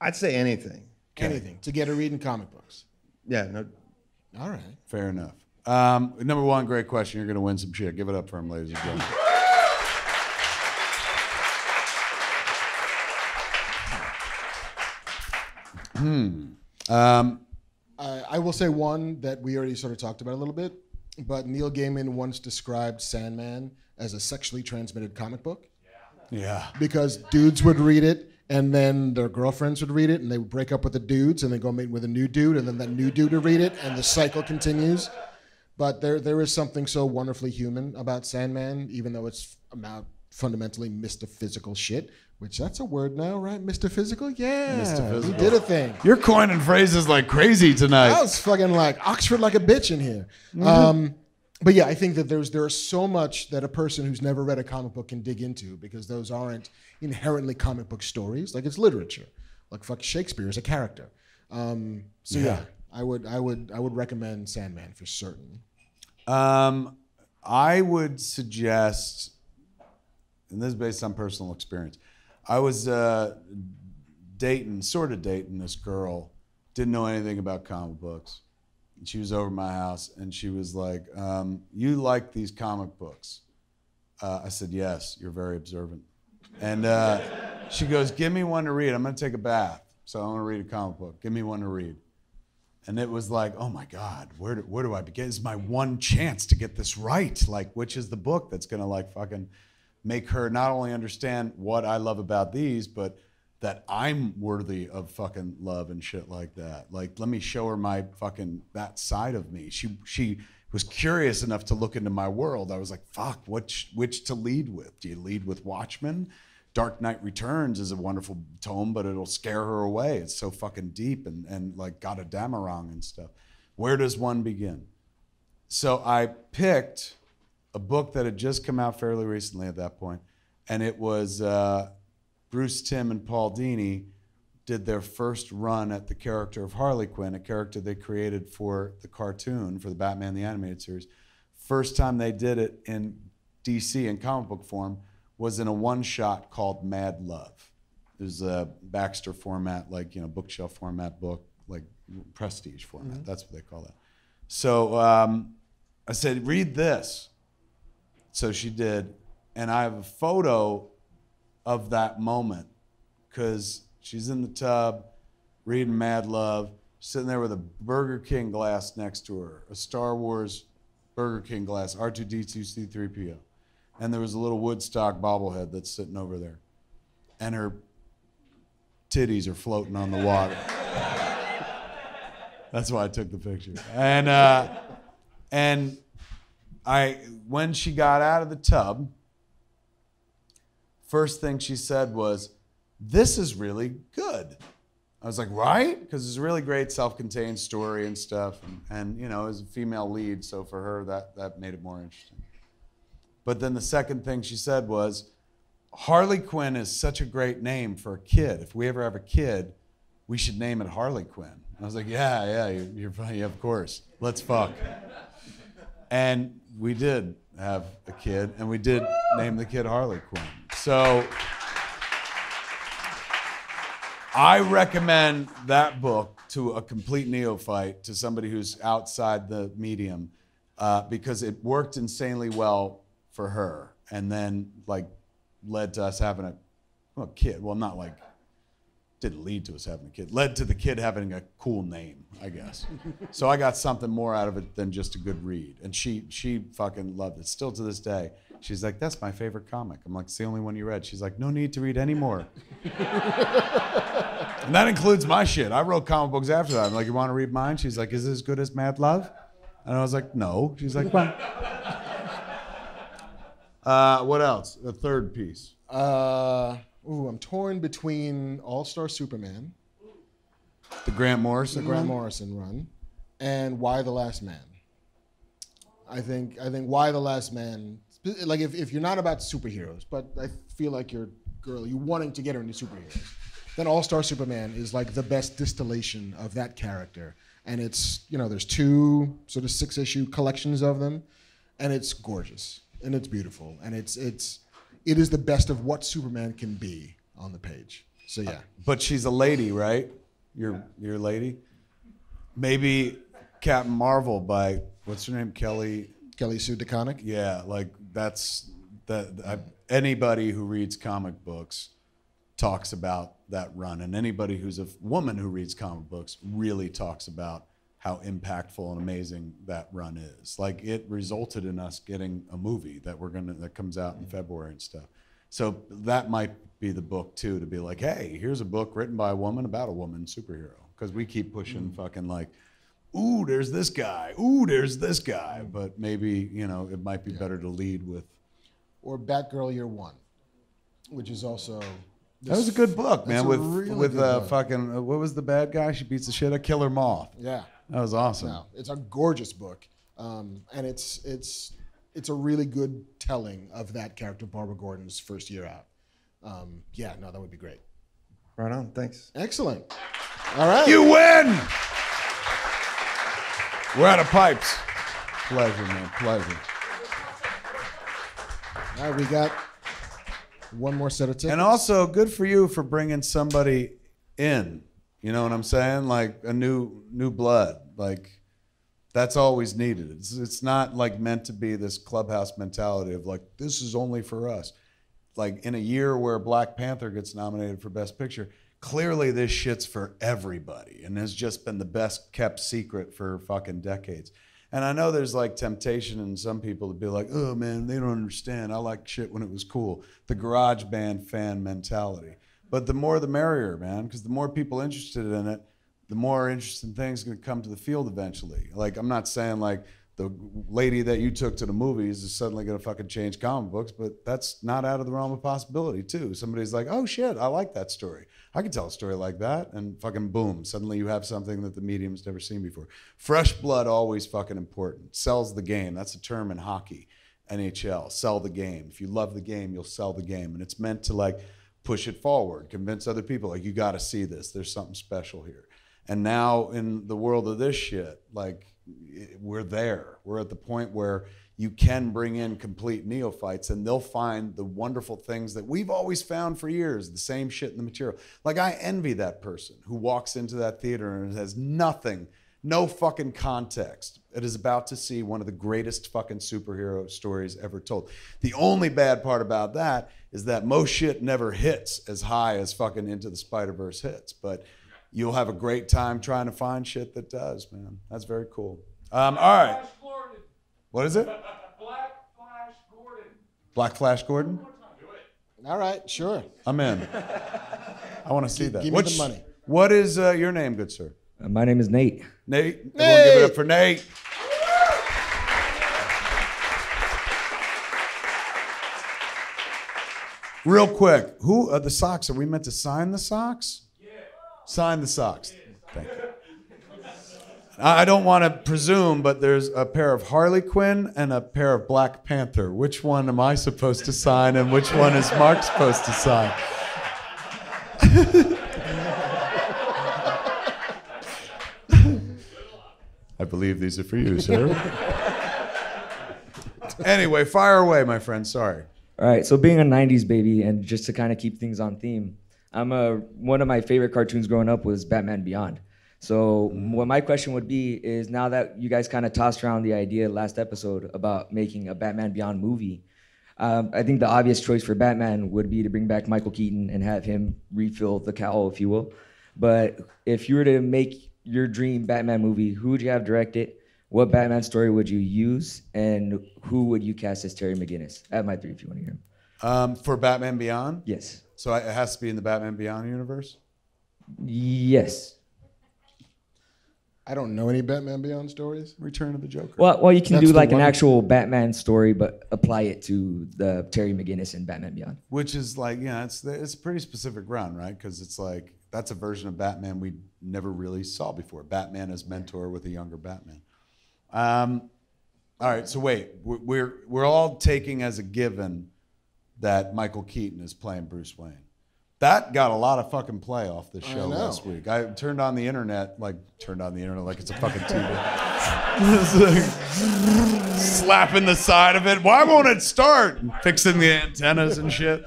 G: I'd say anything.
B: Anything to get her reading comic books.
G: Yeah, no.
B: All right.
A: Fair enough. Number one, great question. You're going to win some shit. Give it up for him, ladies and gentlemen.
B: I will say one that we already sort of talked about a little bit, but Neil Gaiman once described Sandman as a sexually transmitted comic book
A: Yeah.
B: because dudes would read it and then their girlfriends would read it and they would break up with the dudes and then go meet with a new dude and then that new dude would read it and the cycle continues. But there is something so wonderfully human about Sandman, even though it's about fundamentally metaphysical shit, which that's a word now, right? Metaphysical? Yeah.
A: Metaphysical.
B: We did a thing.
A: You're coining phrases like crazy tonight.
B: I was fucking like Oxford like a bitch in here. But yeah, I think that there's so much that a person who's never read a comic book can dig into, because those aren't inherently comic book stories. Like, it's literature. Like, fuck, Shakespeare is a character. So yeah, I would recommend Sandman for certain.
A: I would suggest, and this is based on personal experience. I was sort of dating this girl, didn't know anything about comic books. She was over at my house, and she was like, you like these comic books? I said, yes, you're very observant. And she goes, give me one to read. I'm going to take a bath, so I'm going to read a comic book. Give me one to read. And it was like, oh my God, where do I begin? This is my one chance to get this right. Like, which is the book that's going to like fucking make her not only understand what I love about these, but that I'm worthy of fucking love and shit like that. Like, let me show her my fucking, that side of me. She was curious enough to look into my world. I was like, fuck, which to lead with? Do you lead with Watchmen? Dark Knight Returns is a wonderful tome, but it'll scare her away. It's so fucking deep and like got a Damarang and stuff. Where does one begin? So I picked a book that had just come out fairly recently at that point, and it was Bruce Timm and Paul Dini did their first run at the character of Harley Quinn, a character they created for the cartoon, for the Batman the Animated Series. First time they did it in DC in comic book form was in a one-shot called Mad Love. It was a Baxter format, like, you know, bookshelf format book, like prestige format. That's what they call that. So I said, read this. So she did, and I have a photo of that moment, because she's in the tub reading Mad Love, sitting there with a Burger King glass next to her, a Star Wars Burger King glass, R2-D2, C3PO. And there was a little Woodstock bobblehead that's sitting over there. And her titties are floating on the water. That's why I took the picture. And when she got out of the tub, first thing she said was, this is really good. I was like, right? Because it's a really great self-contained story and stuff. And you know, as a female lead, so for her, that made it more interesting. But then the second thing she said was, Harley Quinn is such a great name for a kid. If we ever have a kid, we should name it Harley Quinn. I was like, yeah, you're funny, of course. Let's fuck. And we did have a kid, and we did name the kid Harley Quinn. So I recommend that book to a complete neophyte, to somebody who's outside the medium, because it worked insanely well for her, and then like led to us having a kid. Well, not like, didn't lead to us having a kid. Led to the kid having a cool name, I guess. So I got something more out of it than just a good read. And she fucking loved it. Still to this day, she's like, that's my favorite comic. I'm like, it's the only one you read. She's like, no need to read any more. And that includes my shit. I wrote comic books after that. I'm like, you want to read mine? She's like, is it as good as Mad Love? And I was like, no. She's like, well. What else? A third piece.
B: I'm torn between All-Star Superman,
A: The Grant Morrison
B: run, and Why the Last Man. I think Why the Last Man, like if you're not about superheroes, but I feel like you're wanting to get her into superheroes, then All-Star Superman is like the best distillation of that character. And it's, you know, there's 2 sort of 6-issue collections of them, and it's gorgeous and it's beautiful, and it is the best of what Superman can be on the page. So yeah.
A: But she's a lady, right? You're a lady? Maybe Captain Marvel by, what's her name? Kelly
B: Sue DeConnick?
A: Yeah, like anybody who reads comic books talks about that run, and anybody who's a woman who reads comic books really talks about how impactful and amazing that run is. Like, it resulted in us getting a movie that comes out in February and stuff. So that might be the book too, to be like, hey, here's a book written by a woman about a woman superhero. Because we keep pushing fucking like, ooh, there's this guy. Ooh, there's this guy. But maybe, you know, it might be better to lead with.
B: Or Batgirl Year One, which is also.
A: That was a good book, man. With
B: book.
A: Fucking what was the bad guy? She beats the shit out of Killer Moth.
B: Yeah.
A: That was awesome.
B: No, it's a gorgeous book. And it's a really good telling of that character, Barbara Gordon's first year out. Yeah, no, that would be great.
G: Right on. Thanks.
B: Excellent. All right.
A: You win! We're out of pipes. Pleasure, man. Pleasure.
B: All right, we got one more set of tickets.
A: And also, good for you for bringing somebody in. You know what I'm saying? Like a new blood. Like that's always needed. It's not like meant to be this clubhouse mentality of like this is only for us. Like in a year where Black Panther gets nominated for Best Picture, clearly this shit's for everybody and has just been the best kept secret for fucking decades. And I know there's like temptation in some people to be like, oh man, they don't understand. I like shit when it was cool. The garage band fan mentality. But the more the merrier, man, because the more people interested in it, the more interesting things are going to come to the field eventually. Like, I'm not saying like the lady that you took to the movies is suddenly going to fucking change comic books, but that's not out of the realm of possibility too. Somebody's like, oh shit, I like that story. I can tell a story like that, and fucking boom, suddenly you have something that the medium's never seen before. Fresh blood, always fucking important. Sells the game. That's a term in hockey, NHL. Sell the game. If you love the game, you'll sell the game. And it's meant to like push it forward, convince other people, like, you got to see this. There's something special here. And now in the world of this shit, like, we're there. We're at the point where you can bring in complete neophytes and they'll find the wonderful things that we've always found for years, the same shit in the material. Like, I envy that person who walks into that theater and has nothing, no fucking context. It is about to see one of the greatest fucking superhero stories ever told. The only bad part about that is that most shit never hits as high as fucking Into the Spider-Verse hits. But you'll have a great time trying to find shit that does, man. That's very cool. All right. What is it?
C: Black Flash Gordon.
A: Black Flash Gordon?
B: All right, sure.
A: I'm in. I want to see that.
B: Give me the money.
A: What is your name, good sir?
H: My name is Nate.
A: Nate. Everyone give it up for Nate. Real quick, who are the socks? Are we meant to sign the socks? Yeah. Sign the socks. Thank you. I don't want to presume, but there's a pair of Harley Quinn and a pair of Black Panther. Which one am I supposed to sign and which one is Marc supposed to sign? I believe these are for you, sir. Anyway, fire away, my friend. Sorry.
H: All right, so being a 90s baby, and just to kind of keep things on theme, one of my favorite cartoons growing up was Batman Beyond. So what my question would be is, now that you guys kind of tossed around the idea last episode about making a Batman Beyond movie, I think the obvious choice for Batman would be to bring back Michael Keaton and have him refill the cowl, if you will. But if you were to make your dream Batman movie, who would you have direct it? What Batman story would you use? And who would you cast as Terry McGinnis? I have my three if you want to hear them.
A: For Batman Beyond?
H: Yes.
A: So it has to be in the Batman Beyond universe?
H: Yes.
B: I don't know any Batman Beyond stories.
A: Return of the Joker.
H: Well, you can
B: That's
H: do
B: the
H: like an
B: one.
H: actual Batman story, but apply it to the Terry McGinnis and Batman Beyond.
A: Which is like, yeah, it's a pretty specific run, right? Because it's like, that's a version of Batman we never really saw before. Batman as mentor with a younger Batman. All right, so wait, we're all taking as a given that Michael Keaton is playing Bruce Wayne. That got a lot of fucking play off the show last week. I turned on the internet like it's a fucking TV. Slapping the side of it. Why won't it start? Fixing the antennas and shit.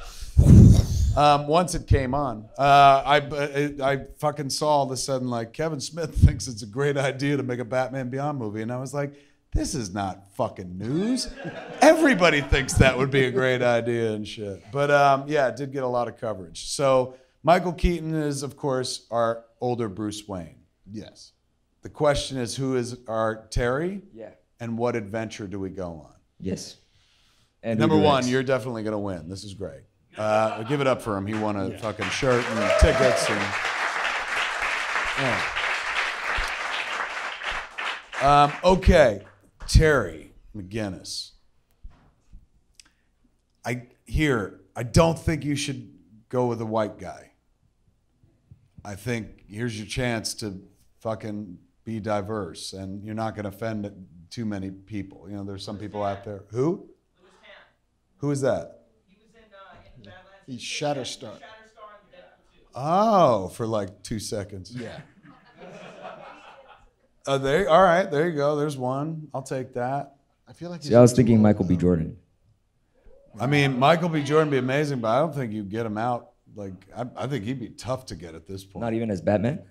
A: Once it came on, I fucking saw all of a sudden, like, Kevin Smith thinks it's a great idea to make a Batman Beyond movie. And I was like, this is not fucking news. Everybody thinks that would be a great idea and shit. But yeah, it did get a lot of coverage. So Michael Keaton is, of course, our older Bruce Wayne.
B: Yes.
A: The question is, who is our Terry?
H: Yeah.
A: And what adventure do we go on?
H: Yes. And
A: Number one, you're definitely going to win. This is great. Give it up for him. He won a fucking shirt and tickets. And, yeah. Okay, Terry McGinnis. I don't think you should go with a white guy. I think here's your chance to fucking be diverse, and you're not going to offend too many people. You know, there's some people out there. Who? Who is that?
F: He was in Badlands.
B: He's Shatterstar.
F: Shatterstar and Deadpool 2.
A: Oh, for like 2 seconds.
B: Yeah.
A: All right, there you go. There's one. I'll take that.
B: I feel like.
H: See, I was thinking Michael B. Jordan.
A: I mean, Michael B. Jordan would be amazing, but I don't think you'd get him out. Like, I think he'd be tough to get at this point.
H: Not even as Batman?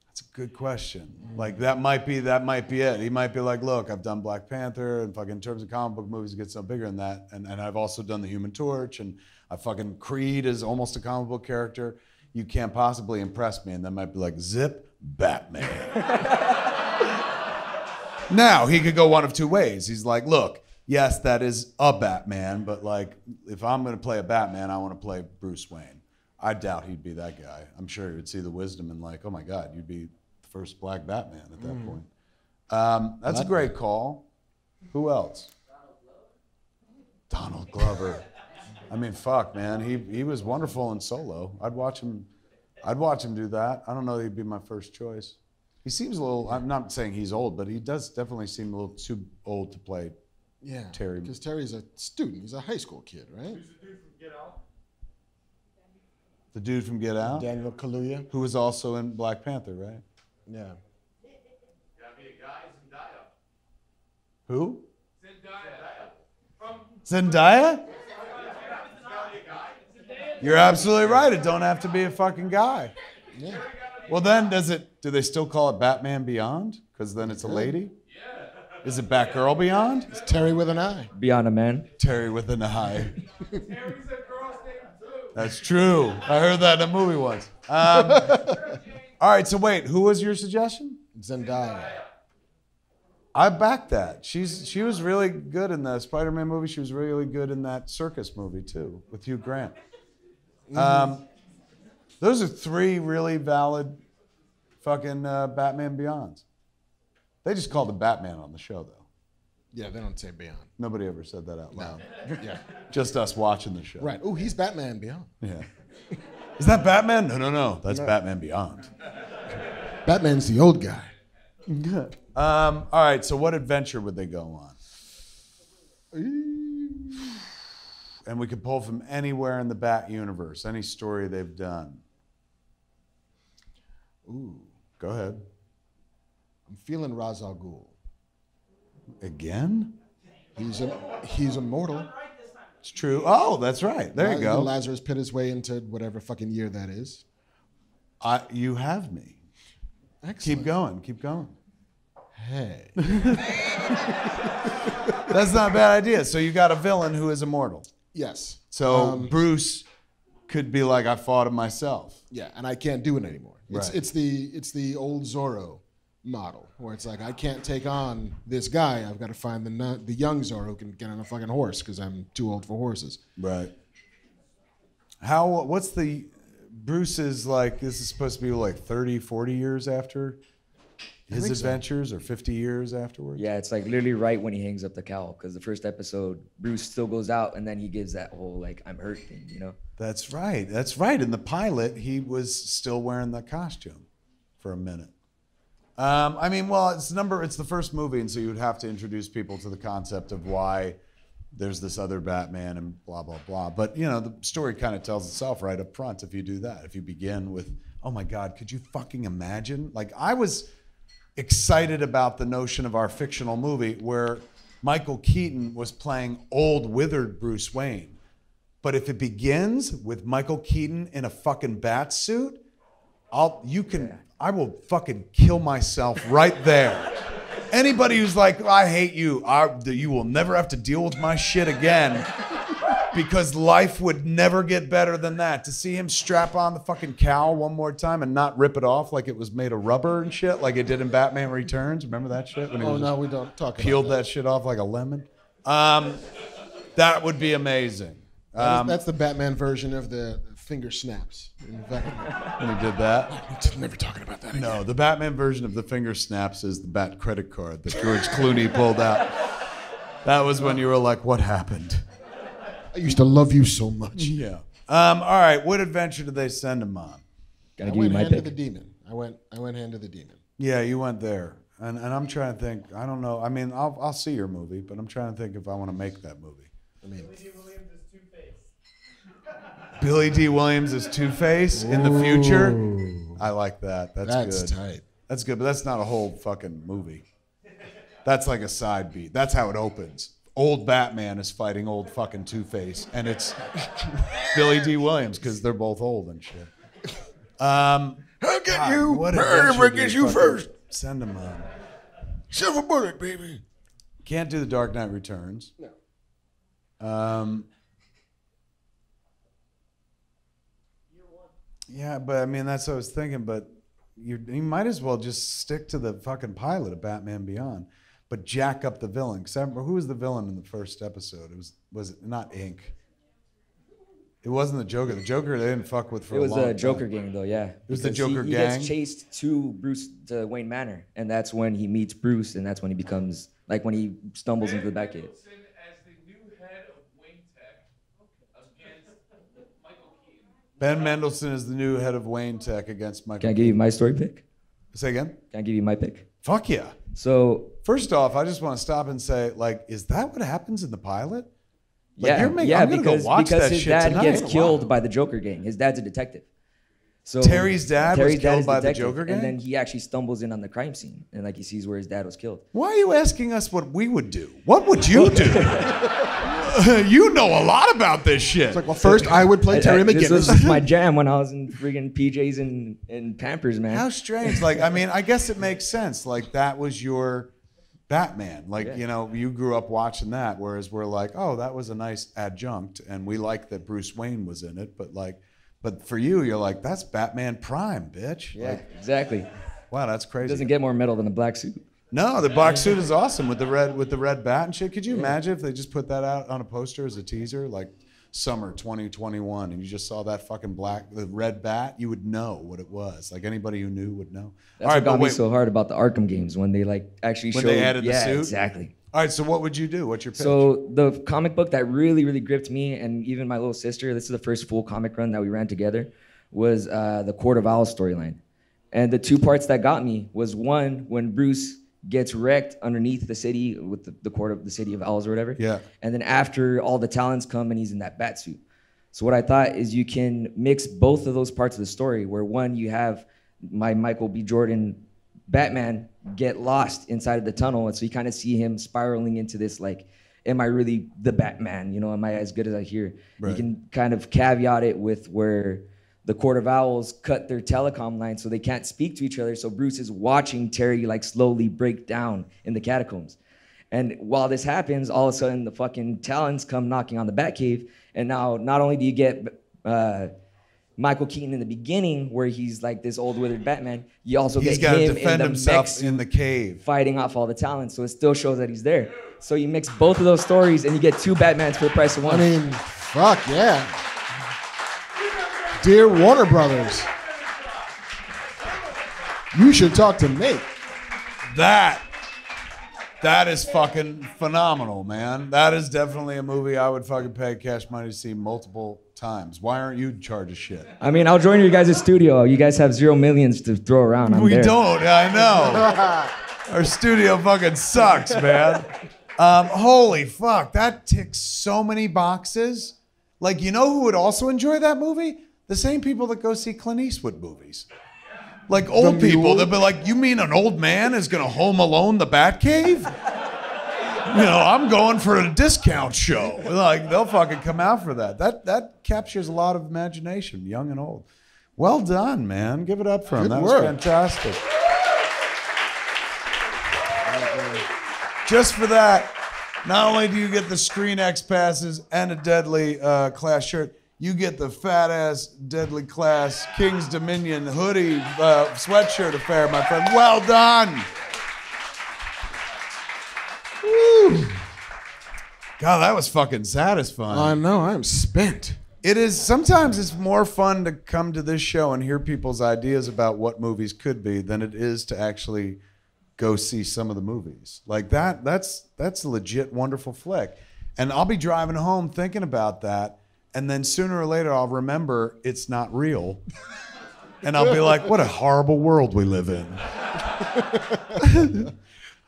A: That's a good question. Like, that might be it. He might be like, look, I've done Black Panther, and fucking in terms of comic book movies, it gets no bigger than that. And I've also done the Human Torch, and I fucking Creed is almost a comic book character. You can't possibly impress me. And that might be like, zip, Batman. Now, he could go one of two ways. He's like, look, yes, that is a Batman, but like, if I'm going to play a Batman, I want to play Bruce Wayne. I doubt he'd be that guy. I'm sure he would see the wisdom and like, oh my God, you'd be the first black Batman at that point. That's a great call. Who else? Donald Glover. I mean, fuck, man. He was wonderful in Solo. I'd watch him do that. I don't know that he'd be my first choice. He seems a little, I'm not saying he's old, but he does definitely seem a little too old to play Terry.
B: Because Terry's a student. He's a high school kid, right?
C: Who's the dude from Get Out?
A: The dude from Get Out,
B: Daniel Kaluuya.
A: who was also in Black Panther, right?
B: Yeah.
C: Gotta be a guy, Zendaya.
A: Who?
C: Zendaya.
A: Zendaya? You're absolutely right. It don't have to be a fucking guy.
B: Yeah.
A: Well, then, do they still call it Batman Beyond? Because then it's a lady? Is it Batgirl Beyond?
B: It's Terry with an eye.
H: Beyond a Man?
A: Terry with an eye.
C: Terry's a girl's name too.
A: That's true. I heard that in a movie once. All right, so wait, who was your suggestion?
B: Zendaya.
A: I backed that. She was really good in the Spider-Man movie. She was really good in that circus movie too, with Hugh Grant. Those are three really valid fucking Batman Beyonds. They just called him Batman on the show, though.
B: Yeah, they don't say Beyond.
A: Nobody ever said that out loud.
B: Yeah.
A: Just us watching the show.
B: Right. Oh, he's Batman Beyond.
A: Yeah. Is that Batman? No. That's Batman Beyond.
B: Batman's the old guy.
A: All right, so what adventure would they go on? And we could pull from anywhere in the Bat universe, any story they've done.
B: Ooh.
A: Go ahead.
B: I'm feeling Ra's al Ghul.
A: Again?
B: He's immortal.
A: It's true. Oh, that's right. There you go.
B: Lazarus pit his way into whatever fucking year that is.
A: You have me.
B: Excellent.
A: Keep going.
B: Hey.
A: That's not a bad idea. So you got a villain who is immortal.
B: Yes.
A: So Bruce could be like, I fought him myself.
B: Yeah, and I can't do it anymore.
A: Right.
B: It's the old Zorro model where it's like I can't take on this guy. I've got to find the young Zorro who can get on a fucking horse because I'm too old for horses.
A: Right. What's the Bruce's like? This is supposed to be like 30, 40 years after his adventures, or 50 years afterwards.
H: Yeah, it's like literally right when he hangs up the cowl, because the first episode, Bruce still goes out and then he gives that whole like I'm hurt thing, you know?
A: That's right. In the pilot, he was still wearing the costume for a minute. I mean, well, it's the first movie, and so you would have to introduce people to the concept of why there's this other Batman and blah, blah, blah. But, you know, the story kind of tells itself right up front if you do that. If you begin with, oh my God, could you fucking imagine? Like, I was excited about the notion of our fictional movie where Michael Keaton was playing old, withered Bruce Wayne. But if it begins with Michael Keaton in a fucking bat suit, I will fucking kill myself right there. Anybody who's like, I hate you, you will never have to deal with my shit again, because life would never get better than that. To see him strap on the fucking cowl one more time and not rip it off like it was made of rubber and shit, like it did in Batman Returns. Remember that shit? When he
B: We don't talk about
A: peeled that shit off like a lemon. That would be amazing.
B: That's the Batman version of the finger snaps.
A: When he did that.
B: Never talking about that again.
A: No, the Batman version of the finger snaps is the Bat credit card that George Clooney pulled out. That was when you were like, what happened?
B: I used to love you so much.
A: Yeah. All right. What adventure did they send him on?
H: Gotta
B: I
H: give you
B: went
H: my
B: hand to
H: pick.
B: the demon. I went hand to the demon.
A: Yeah, you went there. And I'm trying to think. I don't know. I mean, I'll see your movie, but I'm trying to think if I want to make that movie.
B: I mean,
A: Billy D. Williams is Two-Face in the future. I like that. That's good.
B: tight.
A: That's good, but that's not a whole fucking movie. That's like a side beat. That's how it opens. Old Batman is fighting old fucking Two-Face, and it's Billy D. Williams because they're both old and shit.
B: I'll get you.
A: What
B: I'll get you first.
A: Send him on.
B: Silver bullet, baby.
A: Can't do the Dark Knight Returns.
B: No.
A: Yeah, but I mean, that's what I was thinking. But you might as well just stick to the fucking pilot of Batman Beyond, but jack up the villain. Because I remember, who was the villain in the first episode? Was it not Ink? It wasn't the Joker. The Joker they didn't fuck with for a long time.
H: It was the Joker gang, though. Yeah,
A: it was the
H: Because
A: Joker
H: he
A: gang.
H: He gets chased to Wayne Manor, and that's when he meets Bruce, and that's when he becomes like when he stumbles into the Batcave.
A: Ben Mendelsohn is the new head of Wayne Tech against Michael.
H: Can I give you my story pick?
A: Say again?
H: Can I give you my pick?
A: Fuck yeah.
H: So
A: first off, I just want to stop and say, like, is that what happens in the pilot? Like,
H: yeah,
A: I'm gonna
H: because
A: go watch that
H: his
A: shit
H: dad
A: tonight.
H: gets killed by the Joker gang. His dad's a detective. So
A: Terry's dad was killed
H: is
A: by the
H: detective,
A: Joker gang?
H: and then he actually stumbles in on the crime scene, and like he sees where his dad was killed.
A: Why are you asking us what we would do? What would you do? You know a lot about this shit.
B: It's like, well, first I would play Terry McGinnis.
H: This was my jam when I was in friggin' PJs and Pampers, man.
A: How strange. Like, I mean, I guess it makes sense. Like, that was your Batman. Like,
H: Yeah.
A: you know, you grew up watching that, whereas we're like, oh, that was a nice adjunct, and we like that Bruce Wayne was in it, but for you, you're like, that's Batman Prime, bitch.
H: Yeah,
A: Like,
H: exactly.
A: wow, that's
H: It
A: crazy.
H: doesn't get more metal than a black suit.
A: No, the black suit is awesome with the red bat and shit. Could you imagine if they just put that out on a poster as a teaser, like summer 2021, and you just saw that fucking the red bat? You would know what it was. Like anybody who knew would know.
H: That's what got me so hard about the Arkham games when they like actually
A: When
H: showed.
A: they added the suit?
H: Exactly.
A: All right, so what would you do? What's your pitch?
H: So the comic book that really, really gripped me, and even my little sister, this is the first full comic run that we ran together, was the Court of Owls storyline. And the two parts that got me was one, when Bruce gets wrecked underneath the city with the court of the city of Owls or whatever.
A: Yeah.
H: And then after all the talents come and he's in that bat suit. So what I thought is you can mix both of those parts of the story, where one, you have my Michael B. Jordan Batman get lost inside of the tunnel, and so you kind of see him spiraling into this, like, am I really the Batman? You know, am I as good as I hear?
A: Right.
H: You can kind of caveat it with where the Court of Owls cut their telecom line so they can't speak to each other. So Bruce is watching Terry like slowly break down in the catacombs. And while this happens, all of a sudden the fucking Talons come knocking on the Batcave. And now not only do you get Michael Keaton in the beginning, where he's like this old withered Batman, you also
A: He's
H: get
A: got to
H: him
A: defend
H: in the
A: himself
H: mech
A: in the cave.
H: fighting off all the Talons. So it still shows that he's there. So you mix both of those stories and you get two Batmans for the price of one.
B: I mean, fuck yeah. Dear Warner Brothers, you should talk to Nate.
A: That is fucking phenomenal, man. That is definitely a movie I would fucking pay cash money to see multiple times. Why aren't you in charge of shit?
H: I mean, I'll join you guys' studio. You guys have 0 millions to throw around. I'm
A: We
H: there.
A: don't, I know. Our studio fucking sucks, man. Holy fuck, that ticks so many boxes. Like, you know who would also enjoy that movie? The same people that go see Clint Eastwood movies. Like old people, they'll be like, you mean an old man is gonna Home Alone the Batcave? You know, I'm going for a discount show. Like, they'll fucking come out for that. That captures a lot of imagination, young and old. Well done, man. Give it up for him.
B: Good
A: That
B: work.
A: was fantastic. Just for that, not only do you get the Screen X passes and a Deadly Class shirt, you get the fat-ass Deadly Class King's Dominion hoodie sweatshirt affair, my friend. Well done. Woo. God, that was fucking satisfying.
B: I know, I'm spent.
A: It is. Sometimes it's more fun to come to this show and hear people's ideas about what movies could be than it is to actually go see some of the movies. Like that's a legit wonderful flick. And I'll be driving home thinking about that, and then sooner or later I'll remember it's not real. And I'll be like, what a horrible world we live in.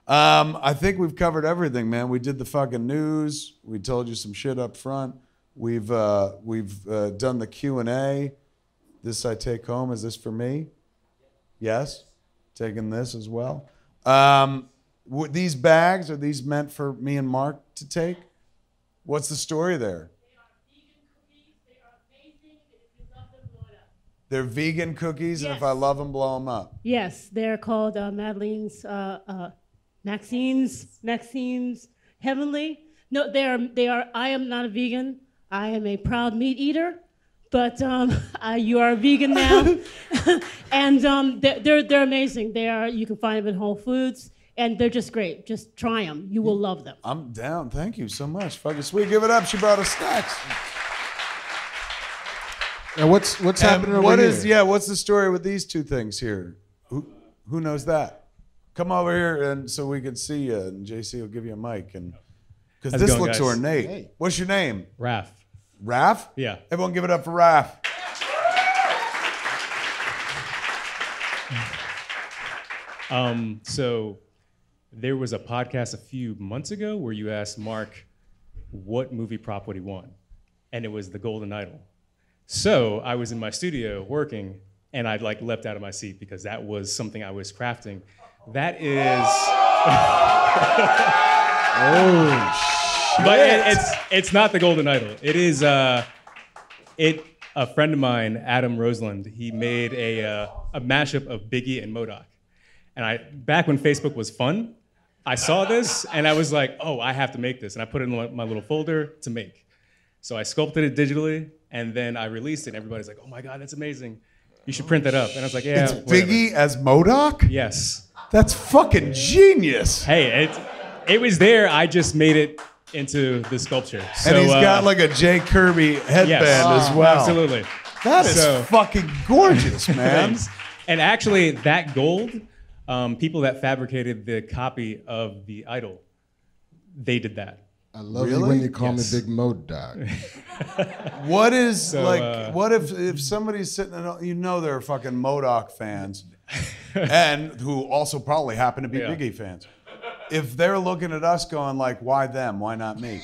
A: I think we've covered everything, man. We did the fucking news. We told you some shit up front. We've done the Q&A. This I take home. Is this for me? Yes. Taking this as well. These bags, are these meant for me and Marc to take? What's the story there? They're vegan cookies, and if I love them, blow them up.
I: Yes, they're called Maxine's Heavenly. No, they are. I am not a vegan. I am a proud meat eater, but you are a vegan now, and they're amazing. You can find them at Whole Foods, and they're just great. Just try them. You will love them.
A: I'm down. Thank you so much. Fucking sweet. Give it up. She brought us snacks.
B: And what's happening over here?
A: What's the story with these two things here? Who knows that? Come over here and so we can see you, and JC will give you a mic, and because this looks ornate. Hey. What's your name?
J: Raph.
A: Raph?
J: Yeah.
A: Everyone give it up for Raph.
J: So there was a podcast a few months ago where you asked Marc what movie prop would he want, and it was the Golden Idol. So I was in my studio working, and I leapt out of my seat because that was something I was crafting. That is. Oh shit! But it's not the Golden Idol. It is a friend of mine, Adam Roseland. He made a mashup of Biggie and MODOK, and back when Facebook was fun, I saw this and I was like, oh, I have to make this, and I put it in my little folder to make. So I sculpted it digitally, and then I released it, and everybody's like, oh my God, that's amazing. You should print that up. And I was like, yeah,
A: it's
J: whatever.
A: Biggie as MODOK?
J: Yes.
A: That's fucking genius.
J: Hey, it was there. I just made it into the sculpture. So,
A: and he's got like a J. Kirby headband as well.
J: Absolutely.
A: That is fucking gorgeous, man.
J: And actually, that gold, people that fabricated the copy of the Idol, they did that.
B: I love you when you call me Big MODOK.
A: What is what if somebody's sitting and there are fucking MODOK fans and who also probably happen to be Biggie fans. If they're looking at us going like, why them? Why not me?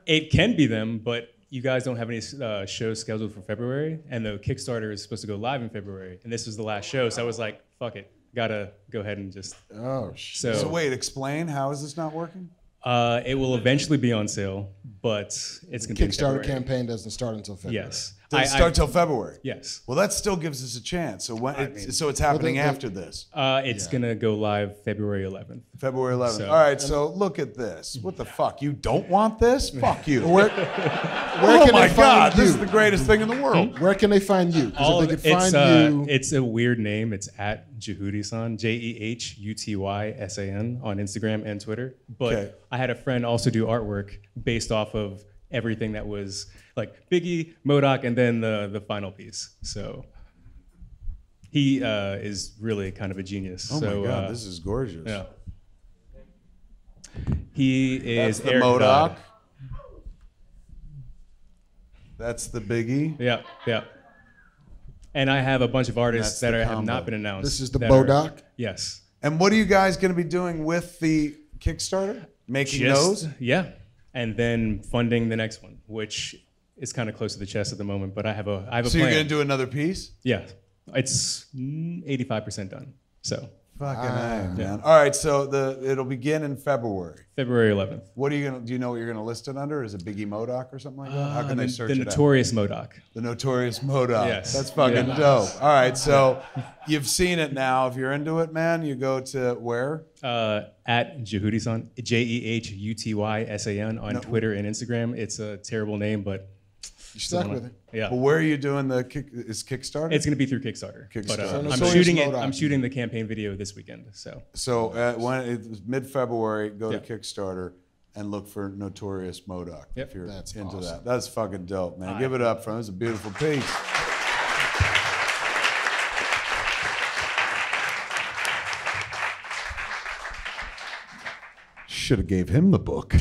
J: It can be them, but you guys don't have any shows scheduled for February, and the Kickstarter is supposed to go live in February, and this was the last show, so I was like, fuck it, gotta go ahead and just.
B: Oh shit.
A: So wait, explain, how is this not working?
J: It will eventually be on sale, but it's going to be in
B: Kickstarter
J: February.
B: campaign doesn't start until February.
J: Yes.
A: Does it start till February?
J: Yes.
A: Well, that still gives us a chance. So so it's happening after this.
J: It's going to go live February 11th.
A: February 11th. All right, so look at this. What the fuck? You don't want this? Fuck you.
B: Where
A: oh
B: can
A: my
B: they
A: God,
B: find you?
A: this is the greatest thing in the world.
B: Where can they find you? Because if they could find you.
J: It's a weird name. It's at Jehuti-san, Jehutysan on Instagram and Twitter. But I had a friend also do artwork based off of everything that was like Biggie, MODOK, and then the final piece. So he is really kind of a genius.
A: Oh
J: so,
A: my God, this is gorgeous.
J: Yeah. He is
A: That's the
J: Eric
A: MODOK.
J: Dodd.
A: That's the Biggie.
J: Yeah, yeah. And I have a bunch of artists that have not been announced.
B: This is the MODOK?
J: Yes.
A: And what are you guys going to be doing with the Kickstarter? Making those?
J: Yeah. And then funding the next one, which is kind of close to the chest at the moment, but I have a plan.
A: So you're going to do another piece?
J: Yeah. It's 85% done. So.
A: Fucking A, man. All right, so it'll begin in February.
J: February 11th.
A: What are you gonna? Do you know what you're gonna list it under? Is it Biggie MODOK or something like that? How can they search it?
J: The Notorious MODOK.
A: The Notorious MODOK.
J: Yes.
A: That's fucking dope. All right, so you've seen it now. If you're into it, man, you go to where?
J: At Jehuti-san, Jehutysan on Twitter and Instagram. It's a terrible name, but
B: you're stuck with it.
J: Yeah.
A: But where are you doing the Kickstarter?
J: It's going to be through Kickstarter.
A: Kickstarter.
J: But I'm shooting the campaign video this weekend. So
A: when it's mid-February, go to Kickstarter and look for Notorious MODOK if you're into that. That's fucking dope, man. Give it up for him. It's a beautiful piece. Should have gave him the book.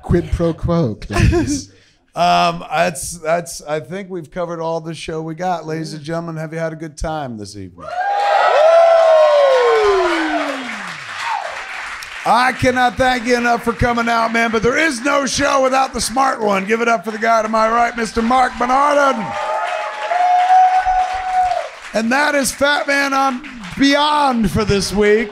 B: Quid pro quo, please.
A: I think we've covered all the show we got. Ladies and gentlemen, have you had a good time this evening? I cannot thank you enough for coming out, man, but there is no show without the smart one. Give it up for the guy to my right, Mr. Marc Bernardin. And that is Fat Man on Beyond for this week.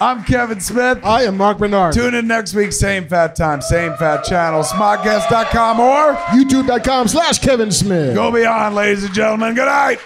A: I'm Kevin Smith.
B: I am Marc Bernard.
A: Tune in next week, same fat time, same fat channel, smartguest.com or
B: YouTube.com/Kevin Smith.
A: Go beyond, ladies and gentlemen. Good night.